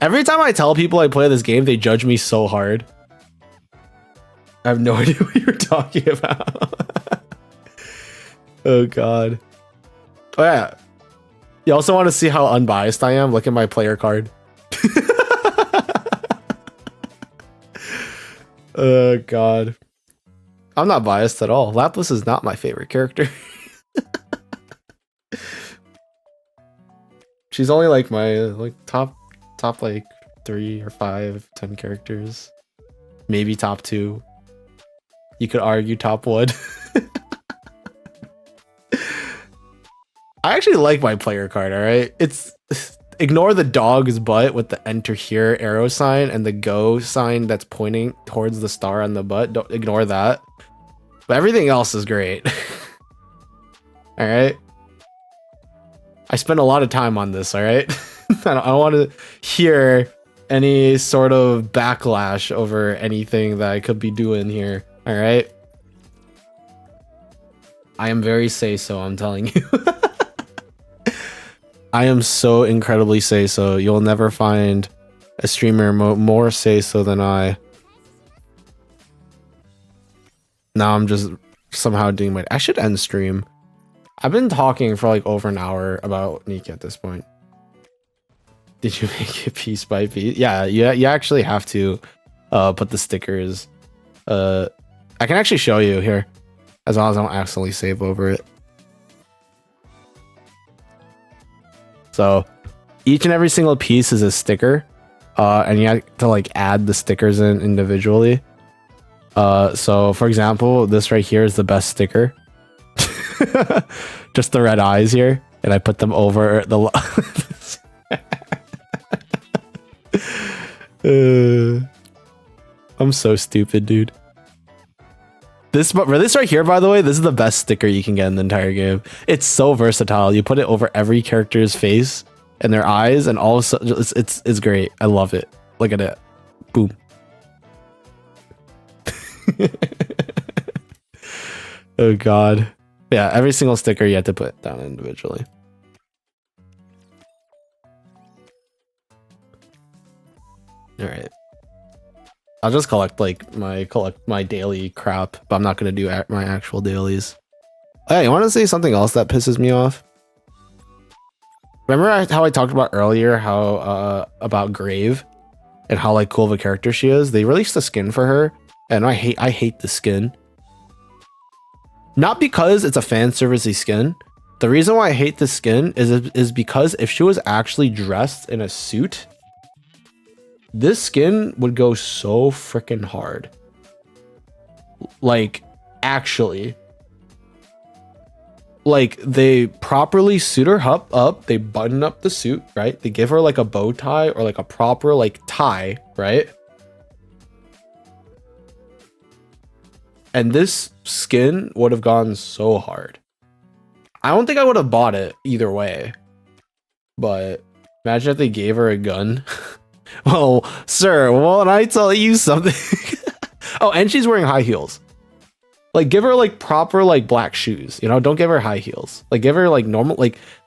Every time I tell people I play this game, they judge me so hard. I have no idea what you're talking about. Oh, God. Oh, yeah. You also want to see how unbiased I am? Look at my player card. Oh, God. I'm not biased at all. Lapis is not my favorite character. She's only like my like top like 3 or 5, 10 characters. Maybe top 2. You could argue top 1. I actually like my player card, alright? It's ignore the dog's butt with the enter here arrow sign and the go sign that's pointing towards the star on the butt. Don't ignore that. But everything else is great. Alright? I spent a lot of time on this, alright? I don't want to hear any sort of backlash over anything that I could be doing here, alright? I am very say-so, I'm telling you. I am so incredibly say-so. You'll never find a streamer more say-so than I. Now I'm just somehow doing my... I should end stream. I've been talking for like over an hour about Nikke at this point. Did you make it piece by piece? Yeah, you actually have to put the stickers. I can actually show you here, as long as I don't accidentally save over it. So each and every single piece is a sticker, and you have to like add the stickers in individually. So for example, this right here is the best sticker. Just the red eyes here, and I put them over the I'm so stupid, dude. For this right here, by the way, this is the best sticker you can get in the entire game. It's so versatile. You put it over every character's face and their eyes, and all of a sudden, it's great. I love it. Look at it. Boom. Oh god. Yeah, every single sticker you have to put down individually. All right. I'll just collect my daily crap, but I'm not gonna do my actual dailies. Hey, you want to say something else that pisses me off? Remember how I talked about earlier how about Grave and how like cool of a character she is? They released a skin for her, and I hate the skin. Not because it's a fan servicey skin. The reason why I hate this skin is because if she was actually dressed in a suit, this skin would go so freaking hard. Like, actually. Like, they properly suit her up, they button up the suit, right? They give her like a bow tie or like a proper like tie, right? And this skin would have gone so hard. I don't think I would have bought it either way. But imagine if they gave her a gun. Well, sir, won't I tell you something? Oh, and she's wearing high heels. Like, give her like proper like black shoes, you know? Don't give her high heels. Like, give her like normal,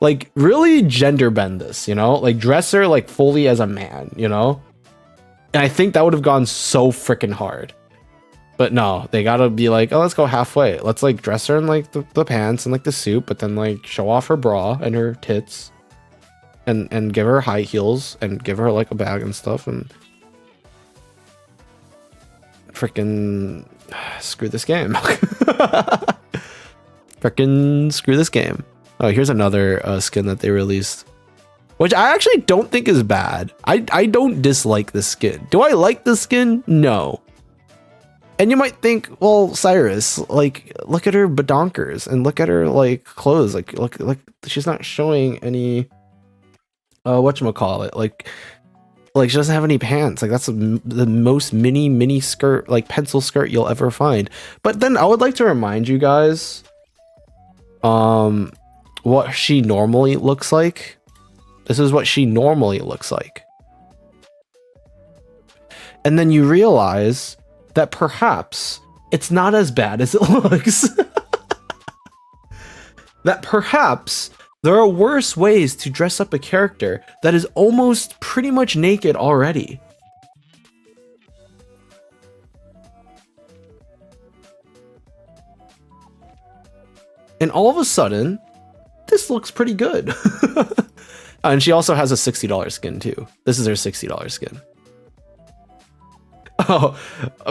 like really gender bend this, you know? Like, dress her like fully as a man, you know? And I think that would have gone so freaking hard. But no, they gotta be like, oh, let's go halfway. Let's like dress her in like the pants and like the suit, but then like show off her bra and her tits, and give her high heels and give her like a bag and stuff, and freaking screw this game. Freaking screw this game. Oh, here's another skin that they released, which I actually don't think is bad. I don't dislike this skin. Do I like the skin? No. And you might think, well, Cyrus, like, look at her badonkers and look at her like clothes. Like she's not showing any whatchamacallit, like she doesn't have any pants. Like, that's the most mini skirt, like pencil skirt you'll ever find. But then I would like to remind you guys what she normally looks like. This is what she normally looks like. And then you realize that perhaps it's not as bad as it looks. That perhaps there are worse ways to dress up a character that is almost pretty much naked already. And all of a sudden, this looks pretty good. And she also has a $60 skin too. This is her $60 skin. Oh,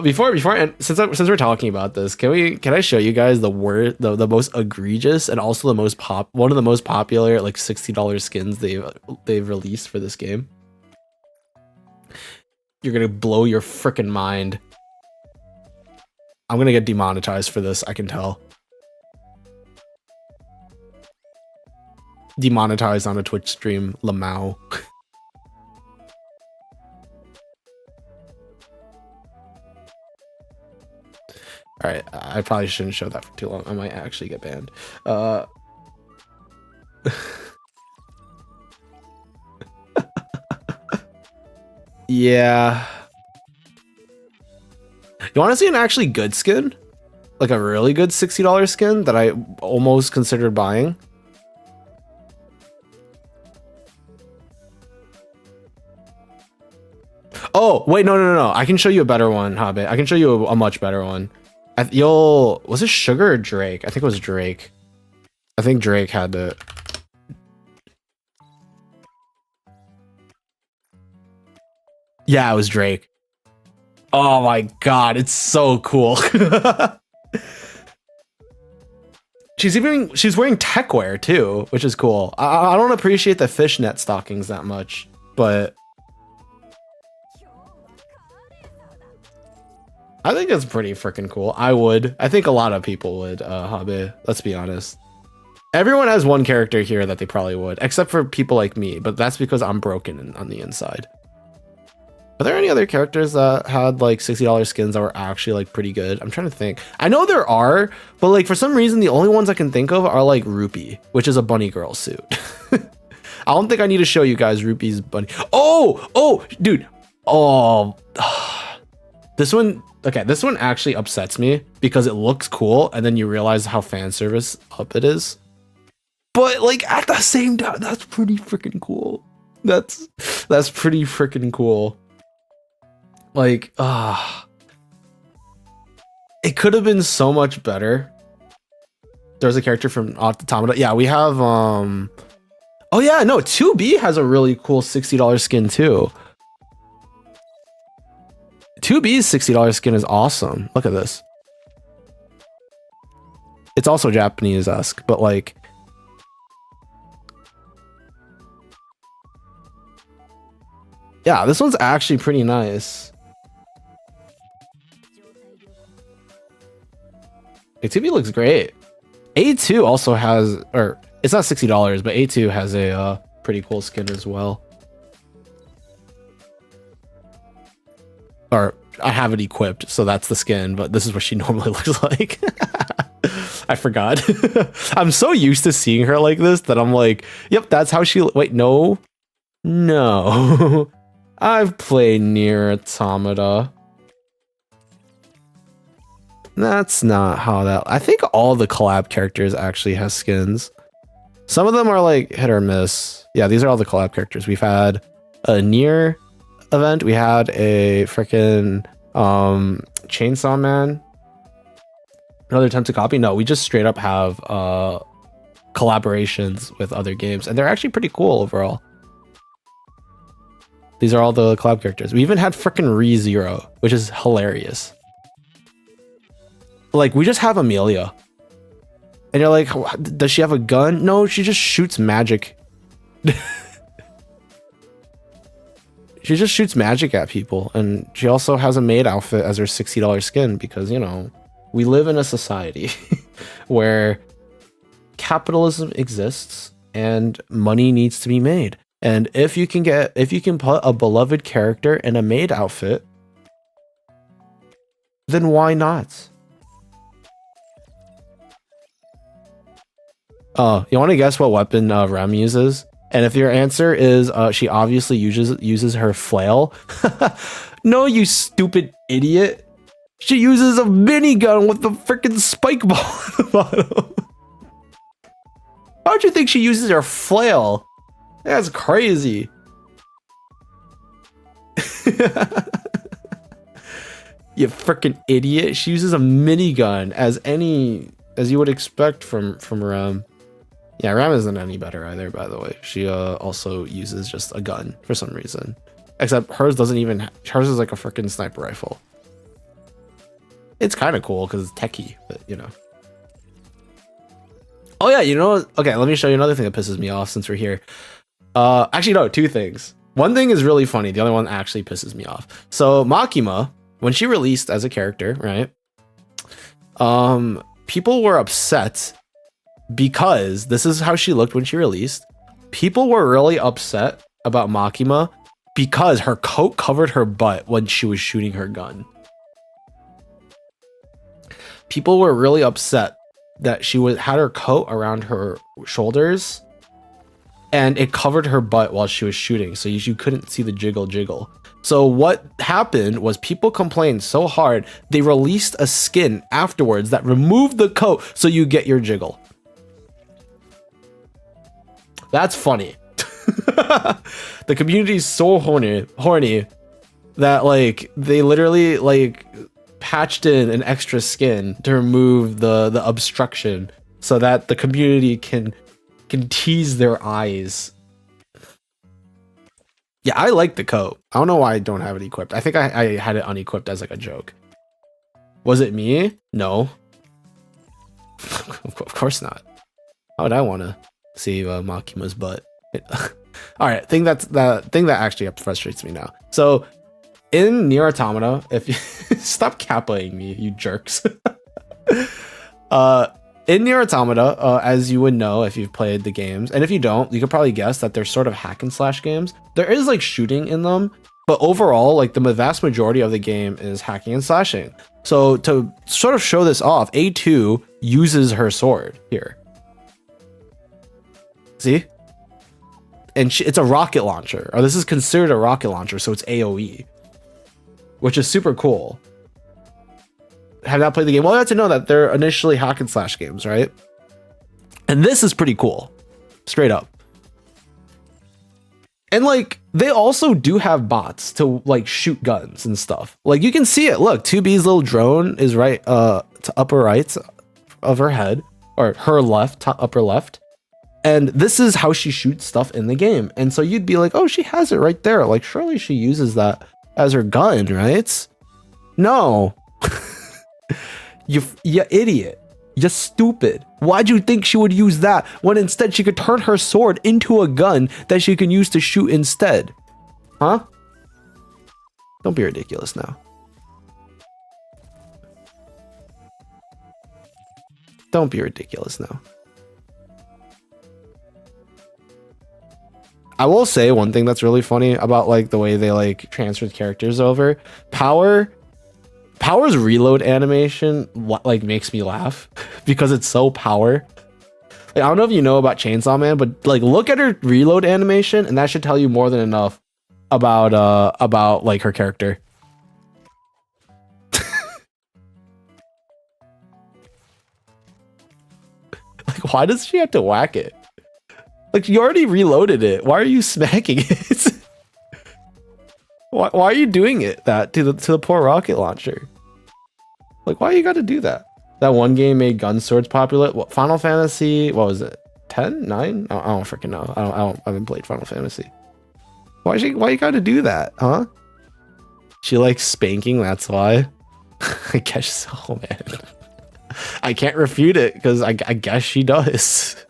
before and since we're talking about this, can I show you guys the most egregious and also one of the most popular like $60 skins they've released for this game? You're gonna blow your freaking mind. I'm gonna get demonetized for this, I can tell. Demonetized on a Twitch stream, Lamau. All right, I probably shouldn't show that for too long. I might actually get banned. Yeah. You want to see an actually good skin? Like a really good $60 skin that I almost considered buying? Oh, wait, no. I can show you a better one, Hobbit. I can show you a much better one. Was it Sugar or Drake? I think it was Drake. I think Drake had it. Yeah, it was Drake. Oh my god, it's so cool. She's wearing tech wear too, which is cool. I don't appreciate the fishnet stockings that much, but I think it's pretty freaking cool. I think a lot of people would, Habe. Let's be honest. Everyone has one character here that they probably would, except for people like me, but that's because I'm broken on the inside. Are there any other characters that had like $60 skins that were actually like pretty good? I'm trying to think. I know there are, but like for some reason the only ones I can think of are like Rupee, which is a bunny girl suit. I don't think I need to show you guys Rupee's bunny. Oh, dude. Oh, this one. Okay, this one actually upsets me because it looks cool, and then you realize how fan service up it is. But like at the same time, that's pretty freaking cool. That's pretty freaking cool. Like, it could have been so much better. There's a character from Automata. Yeah, we have oh yeah, no, 2B has a really cool $60 skin too. 2B's $60 skin is awesome. Look at this. It's also Japanese-esque, but like yeah, this one's actually pretty nice. A2B looks great. A2 also has, or it's not $60, but A2 has a pretty cool skin as well. Or I have it equipped, so that's the skin, but this is what she normally looks like. I forgot. I'm so used to seeing her like this that I'm like, yep, that's how she, wait, no. I've played Nier Automata. That's not how that... I think all the collab characters actually has skins. Some of them are like hit or miss. Yeah, these are all the collab characters. We've had a Nier event. We had a freaking Chainsaw Man. Another attempt to copy. No, we just straight up have collaborations with other games, and they're actually pretty cool overall. These are all the collab characters. We even had freaking ReZero, which is hilarious. Like, we just have Amelia. And you're like, does she have a gun? No, she just shoots magic. She just shoots magic at people. And she also has a maid outfit as her $60 skin because, you know, we live in a society where capitalism exists and money needs to be made. And if you can put a beloved character in a maid outfit, then why not? You want to guess what weapon Rem uses? And if your answer is she obviously uses her flail, no, you stupid idiot. She uses a minigun with the freaking spike ball at the bottom. How'd you think she uses her flail? That's crazy. You freaking idiot. She uses a minigun as you would expect from Rem. Yeah, Rem isn't any better either, by the way. She also uses just a gun for some reason. Except hers doesn't even... Hers is like a freaking sniper rifle. It's kind of cool because it's techie, but you know. Oh yeah, you know... Okay, let me show you another thing that pisses me off since we're here. Actually, no, two things. One thing is really funny. The other one actually pisses me off. So Makima, when she released as a character, right? People were upset because this is how she looked when she released. People were really upset about Makima because her coat covered her butt when she was shooting her gun. People were really upset that she had her coat around her shoulders and it covered her butt while she was shooting, so you couldn't see the jiggle. So what happened was people complained so hard, they released a skin afterwards that removed the coat so you get your jiggle. That's funny. The community is so horny that like they literally like patched in an extra skin to remove the obstruction so that the community can tease their eyes. Yeah, I like the coat. I don't know why I don't have it equipped. I think I had it unequipped as like a joke. Was it me? No. Of course not. How would I want to see Makima's butt? All right, the thing that actually frustrates me now. So in Nier Automata, if you stop kappaing me, you jerks. In Nier Automata, as you would know if you've played the games, and if you don't, you could probably guess that they're sort of hack and slash games. There is like shooting in them, But overall, like the vast majority of the game is hacking and slashing. So to sort of show this off, A2 uses her sword here. See? And it's a rocket launcher, or this is considered a rocket launcher, so it's AoE, which is super cool. Have not played the game. Well, you have to know that they're initially hack and slash games, right? And this is pretty cool, straight up. And like they also do have bots to like shoot guns and stuff. Like you can see it. Look, 2B's little drone is right to upper right of her head, or her left, upper left. And this is how she shoots stuff in the game. And so you'd be like, oh, she has it right there. Like surely she uses that as her gun, right? No. You idiot. You're stupid. Why'd you think she would use that when instead she could turn her sword into a gun that she can use to shoot instead? Huh? Don't be ridiculous now. Don't be ridiculous now. I will say one thing that's really funny about like the way they like transferred characters over. Power's reload animation like makes me laugh because it's so Power. Like, I don't know if you know about Chainsaw Man, but like look at her reload animation and that should tell you more than enough about like her character. Like why does she have to whack it? Like you already reloaded it. Why are you smacking it? why are you doing it that to the poor rocket launcher? Like why you got to do that? That one game made gun swords popular. What Final Fantasy? What was it? 10? 9? I don't freaking know. I haven't played Final Fantasy. Why you got to do that, huh? She likes spanking. That's why. I guess so, man. I can't refute it because I guess she does.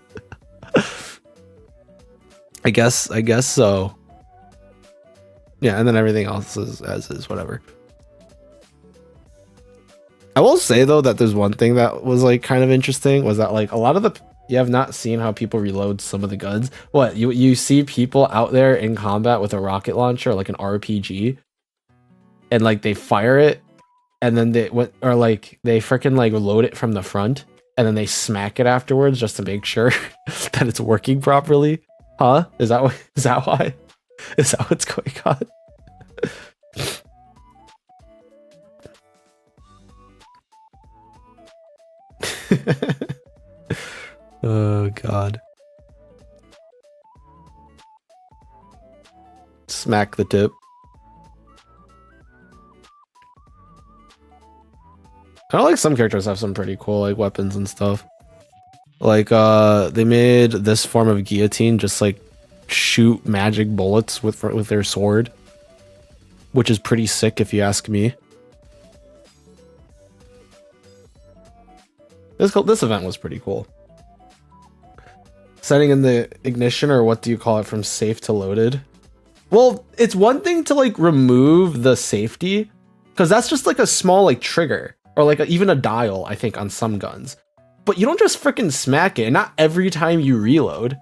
I guess so. Yeah, and then everything else is as is, whatever. I will say though that there's one thing that was like kind of interesting was that like a lot of you have not seen how people reload some of the guns. What you see people out there in combat with a rocket launcher, like an RPG, and like they fire it, and then they freaking like load it from the front, and then they smack it afterwards just to make sure that it's working properly. Huh? Is that why? Is that what's going on? Oh god. Smack the tip. I don't like some characters have some pretty cool like weapons and stuff. Like they made this form of guillotine just like shoot magic bullets with their sword, which is pretty sick if you ask me. This event was pretty cool. Setting in the ignition, or what do you call it, from safe to loaded? Well, it's one thing to like remove the safety, because that's just like a small like trigger, or like even a dial, I think, on some guns. But you don't just freaking smack it, not every time you reload.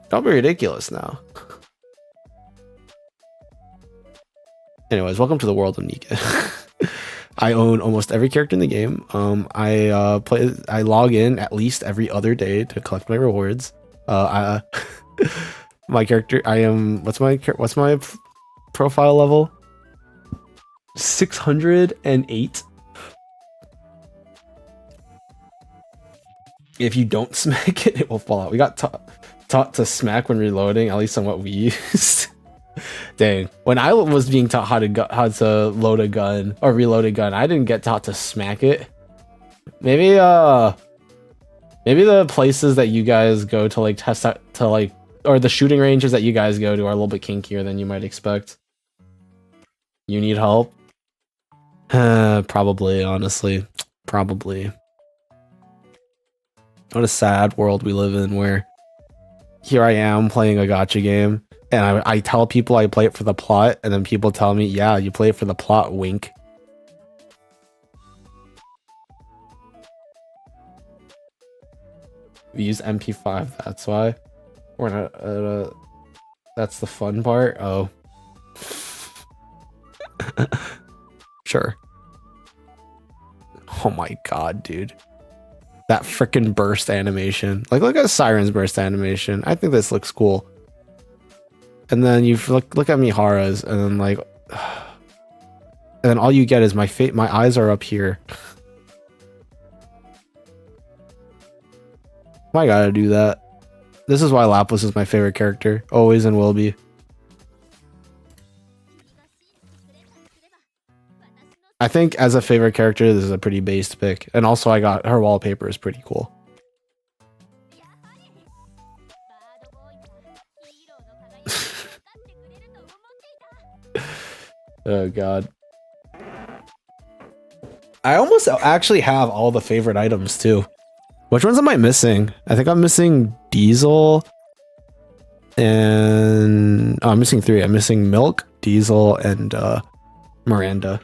Don't be ridiculous now. Anyways, welcome to the world of Nika. I own almost every character in the game. I log in at least every other day to collect my rewards. My character, what's my profile level? 608. If you don't smack it, it will fall out. We got taught to smack when reloading, at least on what we used. Dang, when I was being taught how to load a gun or reload a gun, I didn't get taught to smack it. Maybe the places that you guys go to like test out to like, or the shooting ranges that you guys go to are a little bit kinkier than you might expect. You need help? Probably, honestly, probably. What a sad world we live in, where here I am playing a gacha game. And I tell people I play it for the plot, and then people tell me, yeah, you play it for the plot, wink. We use MP5, that's why. We're not, that's the fun part. Oh, Sure. Oh my god, dude. That freaking burst animation. Like, look at Siren's burst animation. I think this looks cool. And then you look at Mihara's, and then like, and then all you get is my eyes are up here. I gotta do that. This is why Lapis is my favorite character, always and will be. I think as a favorite character, this is a pretty based pick. And also I got her wallpaper is pretty cool. Oh god. I almost actually have all the favorite items too. Which ones am I missing? I think I'm missing Diesel. And I'm missing 3. I'm missing Milk, Diesel, and Miranda.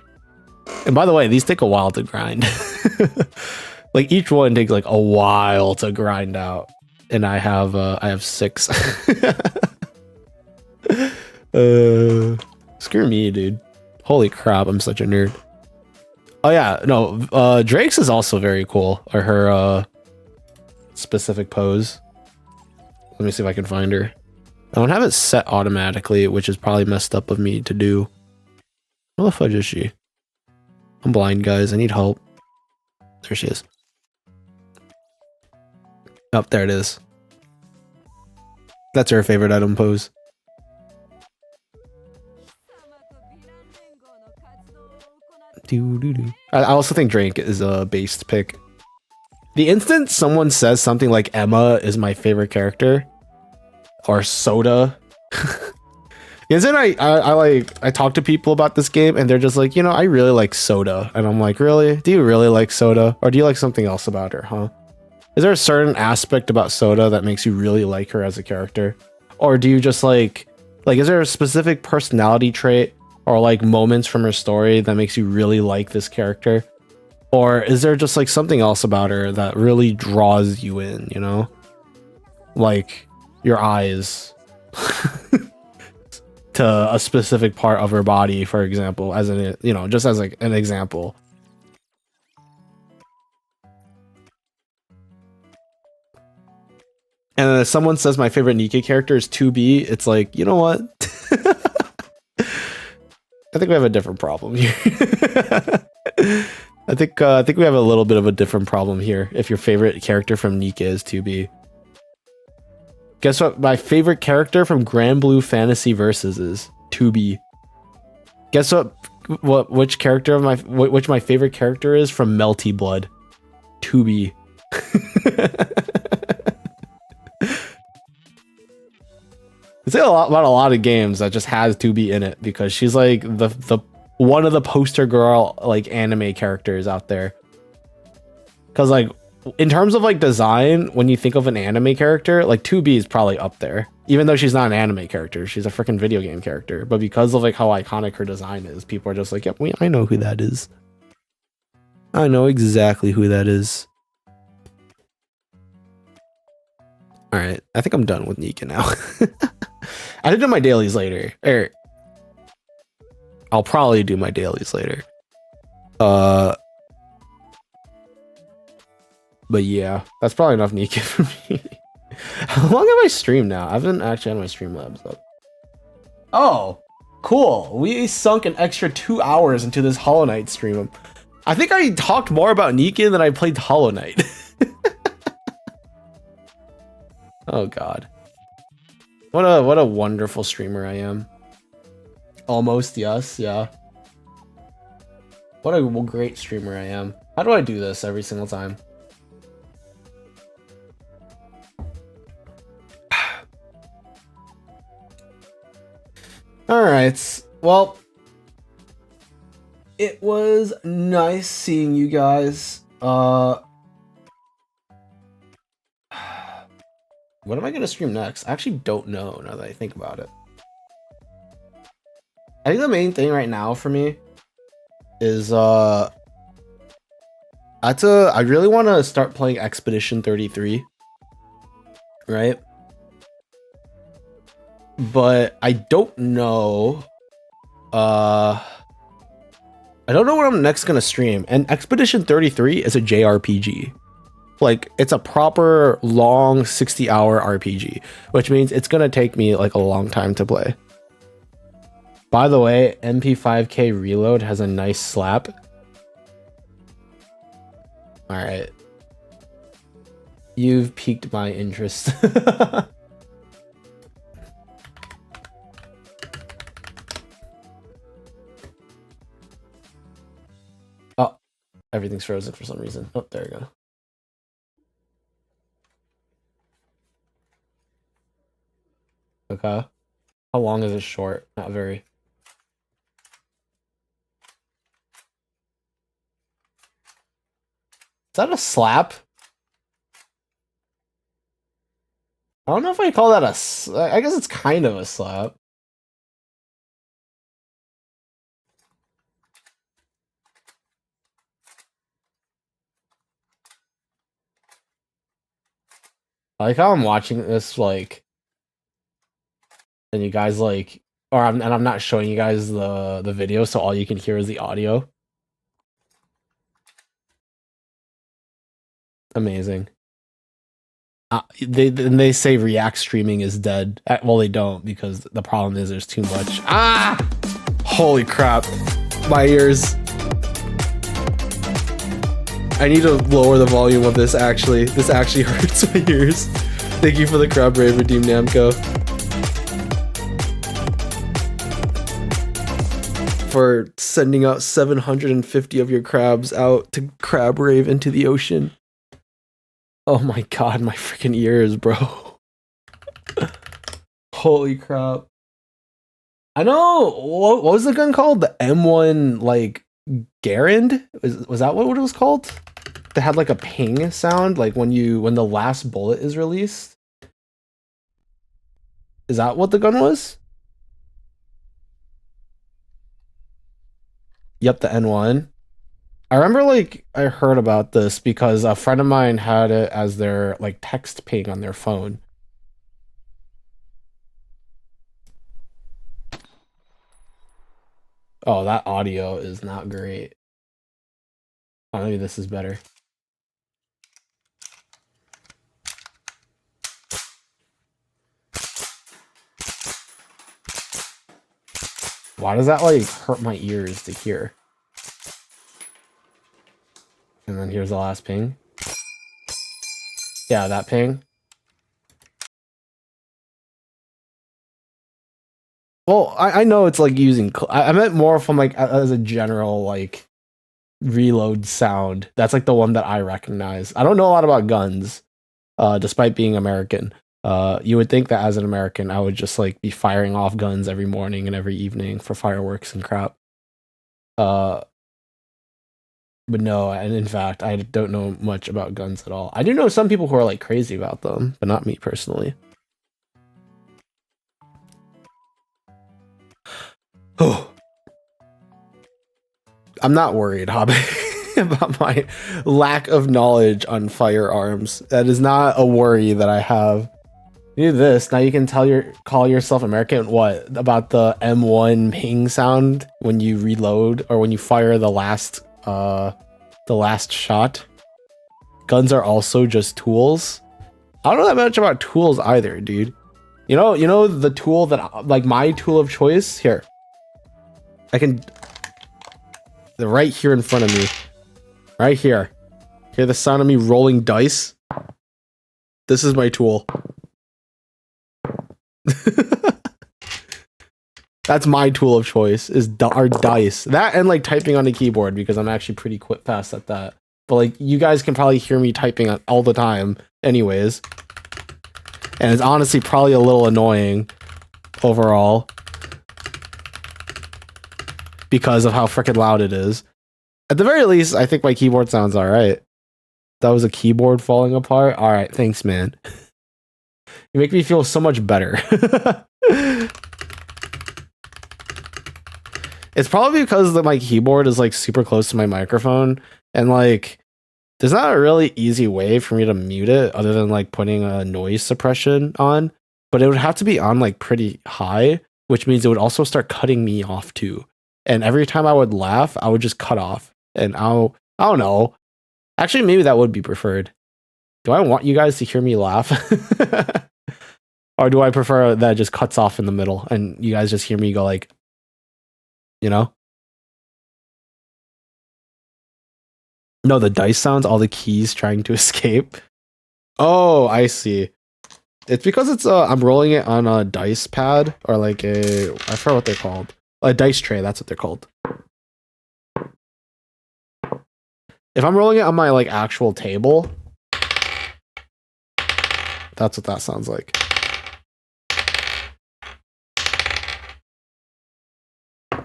And by the way, these take a while to grind. Like each one takes like a while to grind out. And I have 6. Screw me, dude. Holy crap, I'm such a nerd. Oh yeah, no, Drake's is also very cool. Or her specific pose. Let me see if I can find her. I don't have it set automatically, which is probably messed up of me to do. Where the fudge is she? I'm blind, guys. I need help. There she is. Oh, there it is. That's her favorite item pose. I also think Drake is a based pick. The instant someone says something like Emma is my favorite character, or Soda, isn't I talk to people about this game and they're just like, you know, I really like Soda, and I'm like, really? Do you really like Soda, or do you like something else about her? Huh? Is there a certain aspect about Soda that makes you really like her as a character, or do you just like is there a specific personality trait or like moments from her story that makes you really like this character? Or is there just like something else about her that really draws you in, you know? Like your eyes to a specific part of her body, for example, as an, you know, just as like an example. And then if someone says my favorite Nikke character is 2B, it's like, you know what? I think we have a different problem here. I think we have a little bit of a different problem here. If your favorite character from Nikke is 2B, guess what? My favorite character from Grand Blue Fantasy Versus is 2B. Guess what? Which character of my favorite character is from Melty Blood? 2B. I say a lot about a lot of games that just has 2B in it because she's like the one of the poster girl like anime characters out there. Because like in terms of like design, when you think of an anime character, like 2B is probably up there. Even though she's not an anime character, she's a freaking video game character. But because of like how iconic her design is, people are just like, yep, I know who that is. I know exactly who that is. All right, I think I'm done with Nikke now. I did do my dailies later. I'll probably do my dailies later. But yeah, that's probably enough Nikke for me. How long have I streamed now? I haven't actually had my Streamlabs up. Oh, cool. We sunk an extra 2 hours into this Hollow Knight stream. I think I talked more about Nikke than I played Hollow Knight. Oh god. What a wonderful streamer I am. Almost, yes, yeah. What a great streamer I am. How do I do this every single time? Alright, well, it was nice seeing you guys. What am I gonna stream next? I actually don't know now that I think about it. I think the main thing right now for me is I really want to start playing Expedition 33, right? But I don't know I don't know what I'm next gonna stream. And Expedition 33 is a JRPG. Like, it's a proper long 60-hour RPG, which means it's gonna take me like a long time to play. By the way, MP5K Reload has a nice slap. All right. You've piqued my interest. Oh, everything's frozen for some reason. Oh, there we go. Okay. How long is it short? Not very. Is that a slap? I don't know if I call that I guess it's kind of a slap. I like how I'm watching this, like, and you guys like, and I'm not showing you guys the video, so all you can hear is the audio. Amazing. They say React streaming is dead. Well, they don't, because the problem is there's too much. Ah! Holy crap. My ears. I need to lower the volume of this, actually. This actually hurts my ears. Thank you for the Crab Rave redeem, Namco. For sending out 750 of your crabs out to Crab Rave into the ocean. Oh my god, my freaking ears, bro. Holy crap. I know, what was the gun called? The M1, like, Garand? Was that what it was called? That had like a ping sound, like when the last bullet is released? Is that what the gun was? Yep, the N1. I remember, like, I heard about this because a friend of mine had it as their, like, text ping on their phone. Oh, that audio is not great. Oh, maybe this is better. Why does that, like, hurt my ears to hear? And then here's the last ping. Yeah, that ping. Well, I know it's like using. I meant more from like as a general like reload sound. That's like the one that I recognize. I don't know a lot about guns, despite being American. You would think that as an American, I would just like be firing off guns every morning and every evening for fireworks and crap. But no, and in fact, I don't know much about guns at all. I do know some people who are like crazy about them, but not me personally. Oh, I'm not worried, Hobby, about my lack of knowledge on firearms. That is not a worry that I have. Do this now. You can call yourself American. What about the M1 ping sound when you reload or when you fire the last shot? Guns are also just tools. I don't know that much about tools either, dude. You know the tool that like my tool of choice here. I can right here in front of me, right here. Hear the sound of me rolling dice? This is my tool. That's my tool of choice, is our dice. That and like typing on a keyboard, because I'm actually pretty quick fast at that. But like you guys can probably hear me typing all the time anyways. And it's honestly probably a little annoying overall because of how freaking loud it is. At the very least, I think my keyboard sounds alright. That was a keyboard falling apart? Alright, thanks, man. You make me feel so much better. It's probably because my keyboard is like super close to my microphone, and like there's not a really easy way for me to mute it other than like putting a noise suppression on, but it would have to be on like pretty high, which means it would also start cutting me off too. and every time I would laugh, I would just cut off. And I don't know. Actually, maybe that would be preferred. Do I want you guys to hear me laugh? Or do I prefer that it just cuts off in the middle and you guys just hear me go like, you know? No, the dice sounds, all the keys trying to escape. Oh, I see. It's because it's I'm rolling it on a dice pad or like I forgot what they're called. A dice tray, that's what they're called. If I'm rolling it on my like actual table, that's what that sounds like. Do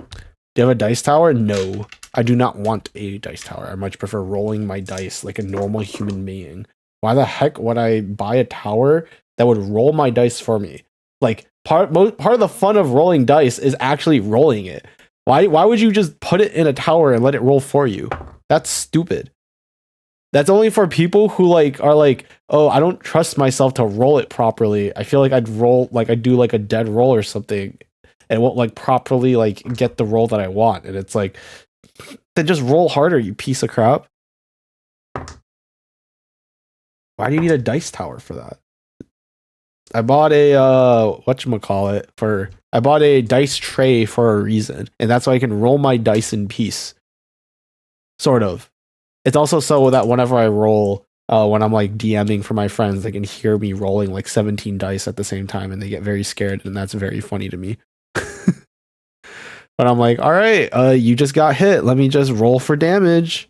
you have a dice tower? No, I do not want a dice tower. I much prefer rolling my dice like a normal human being. Why the heck would I buy a tower that would roll my dice for me? Like part of the fun of rolling dice is actually rolling it. Why would you just put it in a tower and let it roll for you? That's stupid. That's only for people who like are like, oh, I don't trust myself to roll it properly. I feel like I'd do like a dead roll or something, and it won't like properly like get the roll that I want. And it's like, then just roll harder, you piece of crap. Why do you need a dice tower for that? I bought a I bought a dice tray for a reason, and that's why I can roll my dice in peace. Sort of. It's also so that whenever I roll, when I'm like DMing for my friends, they can hear me rolling like 17 dice at the same time, and they get very scared, and that's very funny to me. But I'm like, all right, you just got hit. Let me just roll for damage.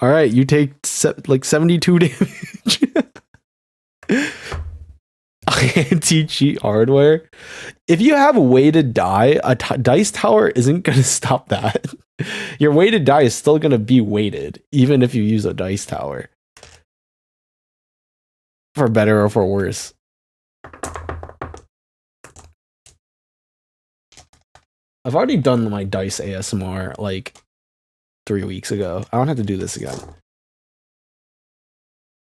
All right, you take like 72 damage. Anti-cheat hardware. If you have weighted die, a dice tower isn't going to stop that. Your weighted die is still going to be weighted, even if you use a dice tower. For better or for worse. I've already done my dice ASMR like 3 weeks ago. I don't have to do this again.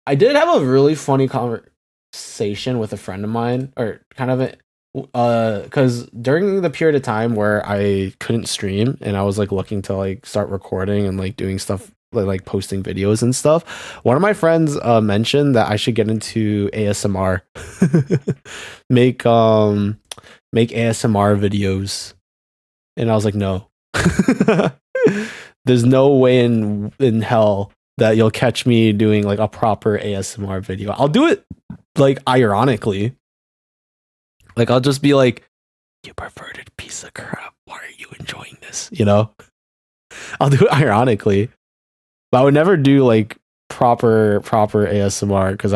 I did have a really funny conversation with a friend of mine, or kind of because during the period of time where I couldn't stream and I was like looking to like start recording and like doing stuff like posting videos and stuff, one of my friends mentioned that I should get into ASMR. make ASMR videos. And I was like, no. There's no way in hell that you'll catch me doing like a proper ASMR video. I'll do it like ironically. Like I'll just be like, you perverted piece of crap. Why are you enjoying this? You know? I'll do it ironically. But I would never do like proper ASMR because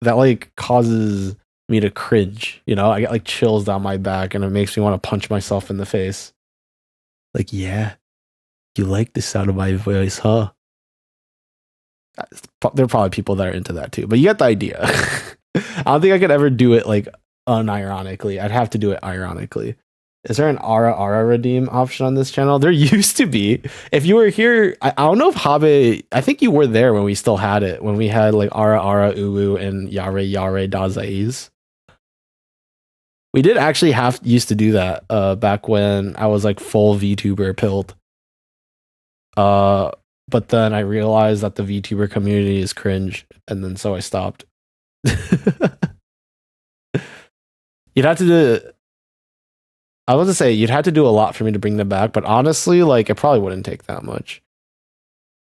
that causes me to cringe, you know? I get like chills down my back and it makes me want to punch myself in the face. Like, yeah, you like the sound of my voice, huh? There are probably people that are into that too, but you get the idea. I don't think I could ever do it like unironically. I'd have to do it ironically. Is there an Ara redeem option on this channel? There used to be. If you were here, I don't know if Habe, I think you were there when we still had it, when we had like Ara Uwu and Yare Dazais. We did actually used to do that back when I was like full VTuber pilled. But then I realized that the VTuber community is cringe, and then so I stopped. You'd have to do. I was to say you'd have to do a lot for me to bring them back, but honestly, like it probably wouldn't take that much.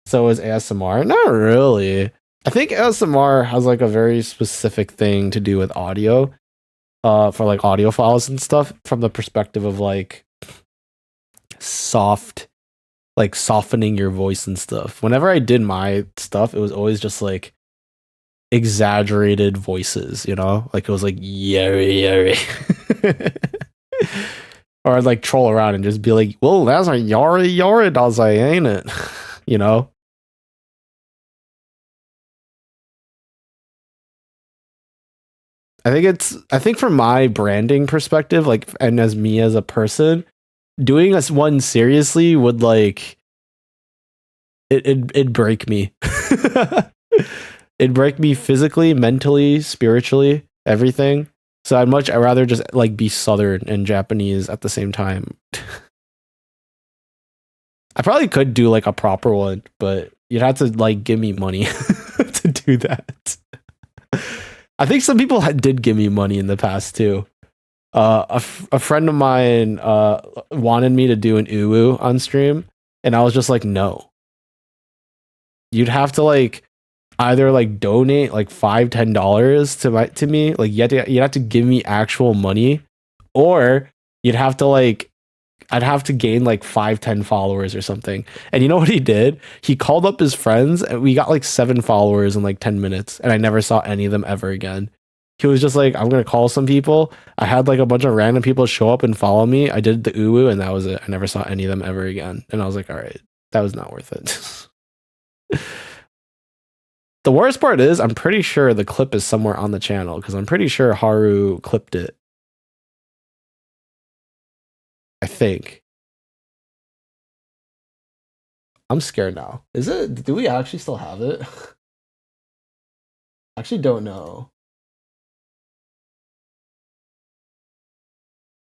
So is ASMR? Not really. I think ASMR has like a very specific thing to do with audio. For like audio files and stuff, from the perspective of like softening your voice and stuff. Whenever I did my stuff, it was always just like exaggerated voices, you know? Like it was like yari. Or I'd like troll around and just be like, well, that's a yari does I, ain't it? You know? I think from my branding perspective, like, and as me as a person, doing one seriously would like, It'd break me. It'd break me physically, mentally, spiritually, everything. So I'd rather just like be Southern and Japanese at the same time. I probably could do like a proper one, but you'd have to like give me money to do that. I think some people did give me money in the past too. A friend of mine wanted me to do an uwu on stream, and I was just like, no. You'd have to like either like donate like $5-10 to me, like you'd have to give me actual money, or you'd have to like I'd have to gain like 5-10 followers or something. And you know what he did? He called up his friends and we got like 7 followers in like 10 minutes, and I never saw any of them ever again. He was just like, I'm gonna call some people. I had like a bunch of random people show up and follow me. I did the uwu and that was it. I never saw any of them ever again. And I was like, all right, that was not worth it. The worst part is I'm pretty sure the clip is somewhere on the channel because I'm pretty sure Haru clipped it. I think. I'm scared now. Is it? Do we actually still have it? Actually don't know.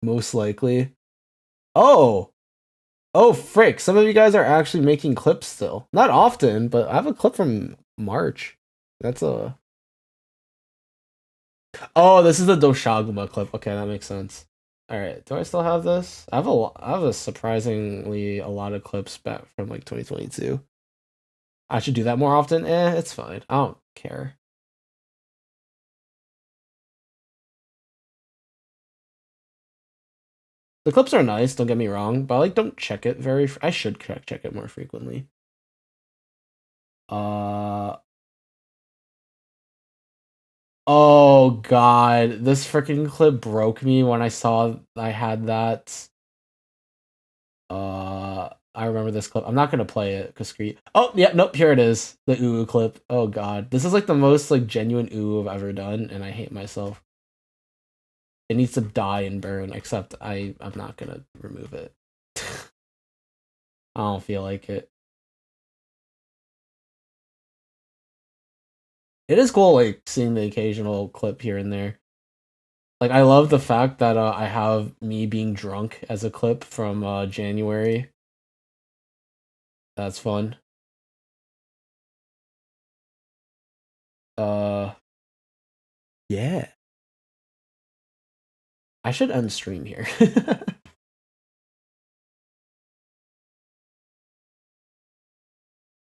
Most likely. Oh! Oh, frick. Some of you guys are actually making clips still. Not often, but I have a clip from March. That's a... Oh, this is the Doshaguma clip. Okay, that makes sense. Alright, do I still have this? I have a surprisingly a lot of clips back from like 2022. I should do that more often? It's fine. I don't care. The clips are nice, don't get me wrong, but I like don't check it I should check it more frequently. Oh god, this freaking clip broke me when I saw I had that. I remember this clip. I'm not gonna play it because oh yeah, nope, here it is. The uwu clip. Oh god. This is like the most like genuine uwu I've ever done, and I hate myself. It needs to die and burn, except I'm not gonna remove it. I don't feel like it. It is cool, like, seeing the occasional clip here and there. Like, I love the fact that I have me being drunk as a clip from January. That's fun. Yeah. I should end stream here.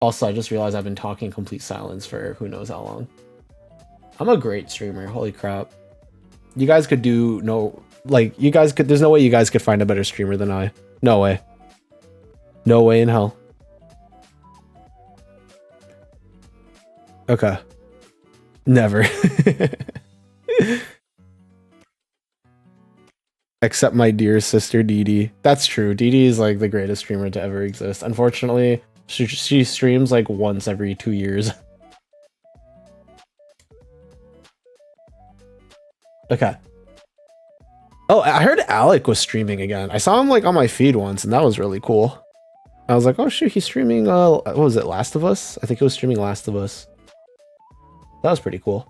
Also, I just realized I've been talking complete silence for who knows how long. I'm a great streamer, holy crap. You guys could do there's no way you guys could find a better streamer than I. No way. No way in hell. Okay. Never. Except my dear sister Dee. That's true. Dee is like the greatest streamer to ever exist. Unfortunately, she streams like once every 2 years. Okay. Oh, I heard Alec was streaming again. I saw him like on my feed once, and that was really cool. I was like, oh shoot, he's streaming what was it, Last of Us? I think it was streaming Last of Us. That was pretty cool.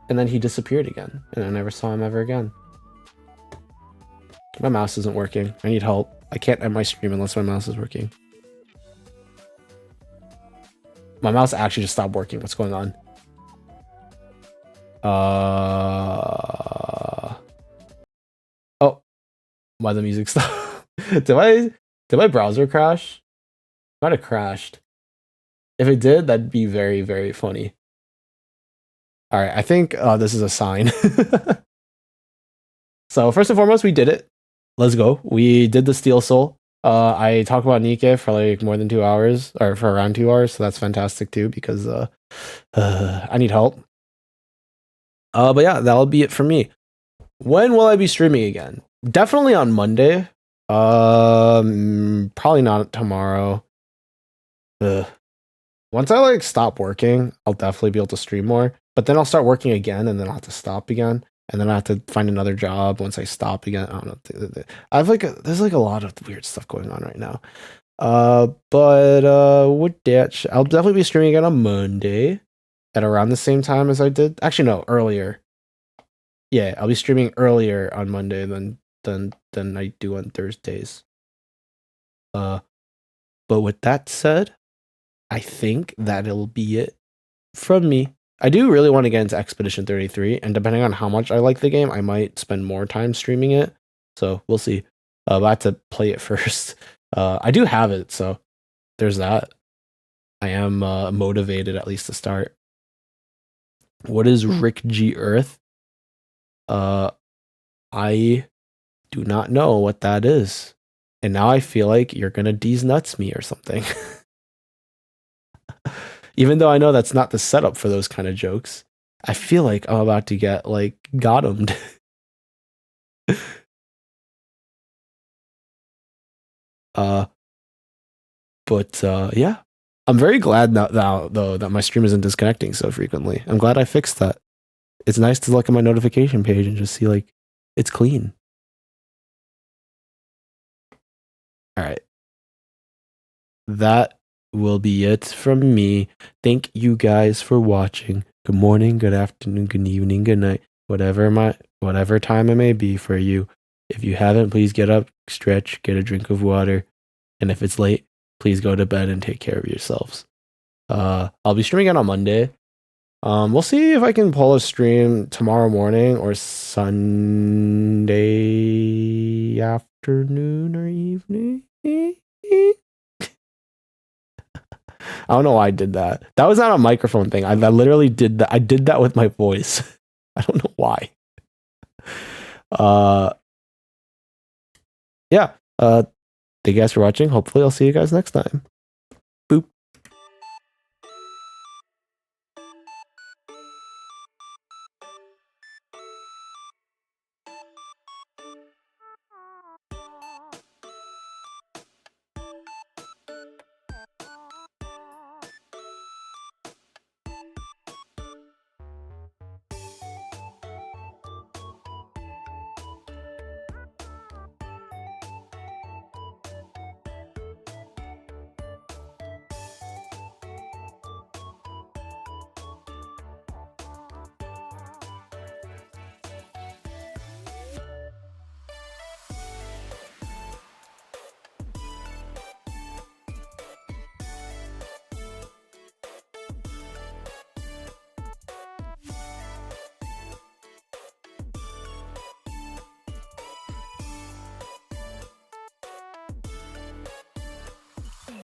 And then he disappeared again, and I never saw him ever again. My mouse isn't working. I need help. I can't end my stream unless my mouse is working. My mouse actually just stopped working. What's going on? Oh, why the music stopped? Did my browser crash? Might have crashed. If it did, that'd be very, very funny. All right, I think this is a sign. So first and foremost, we did it. Let's go. We did the Steel Soul. I talked about Nikke for like more than 2 hours, or for around 2 hours, so that's fantastic too, because I need help. But yeah, that'll be it for me. When will I be streaming again? Definitely on Monday. Probably not tomorrow. Once I like stop working, I'll definitely be able to stream more. But then I'll start working again, and then I'll have to stop again, and then I have to find another job once I stop again. I don't know. I've like there's like a lot of weird stuff going on right now. With that, I'll definitely be streaming again on Monday at around the same time as I did. Actually, no, earlier. Yeah, I'll be streaming earlier on Monday than I do on Thursdays. But with that said, I think that'll be it from me. I do really want to get into Expedition 33, and depending on how much I like the game, I might spend more time streaming it. So we'll see. But I have to play it first. I do have it, so there's that. I am motivated at least to start. What is Rick G Earth? I do not know what that is. And now I feel like you're gonna D's nuts me or something. Even though I know that's not the setup for those kind of jokes, I feel like I'm about to get like gottomed. Yeah, I'm very glad now though that my stream isn't disconnecting so frequently. I'm glad I fixed that. It's nice to look at my notification page and just see like it's clean. All right. That will be it from me. Thank you guys for watching. Good morning, good afternoon, good evening, good night, whatever time it may be for you. If you haven't, please get up, stretch, get a drink of water, and if it's late, please go to bed and take care of yourselves. I'll be streaming it on Monday. We'll see if I can pull a stream tomorrow morning or Sunday afternoon or evening. I don't know why I did that. That was not a microphone thing. I literally did that. I did that with my voice. I don't know why. Yeah. Thank you guys for watching. Hopefully I'll see you guys next time.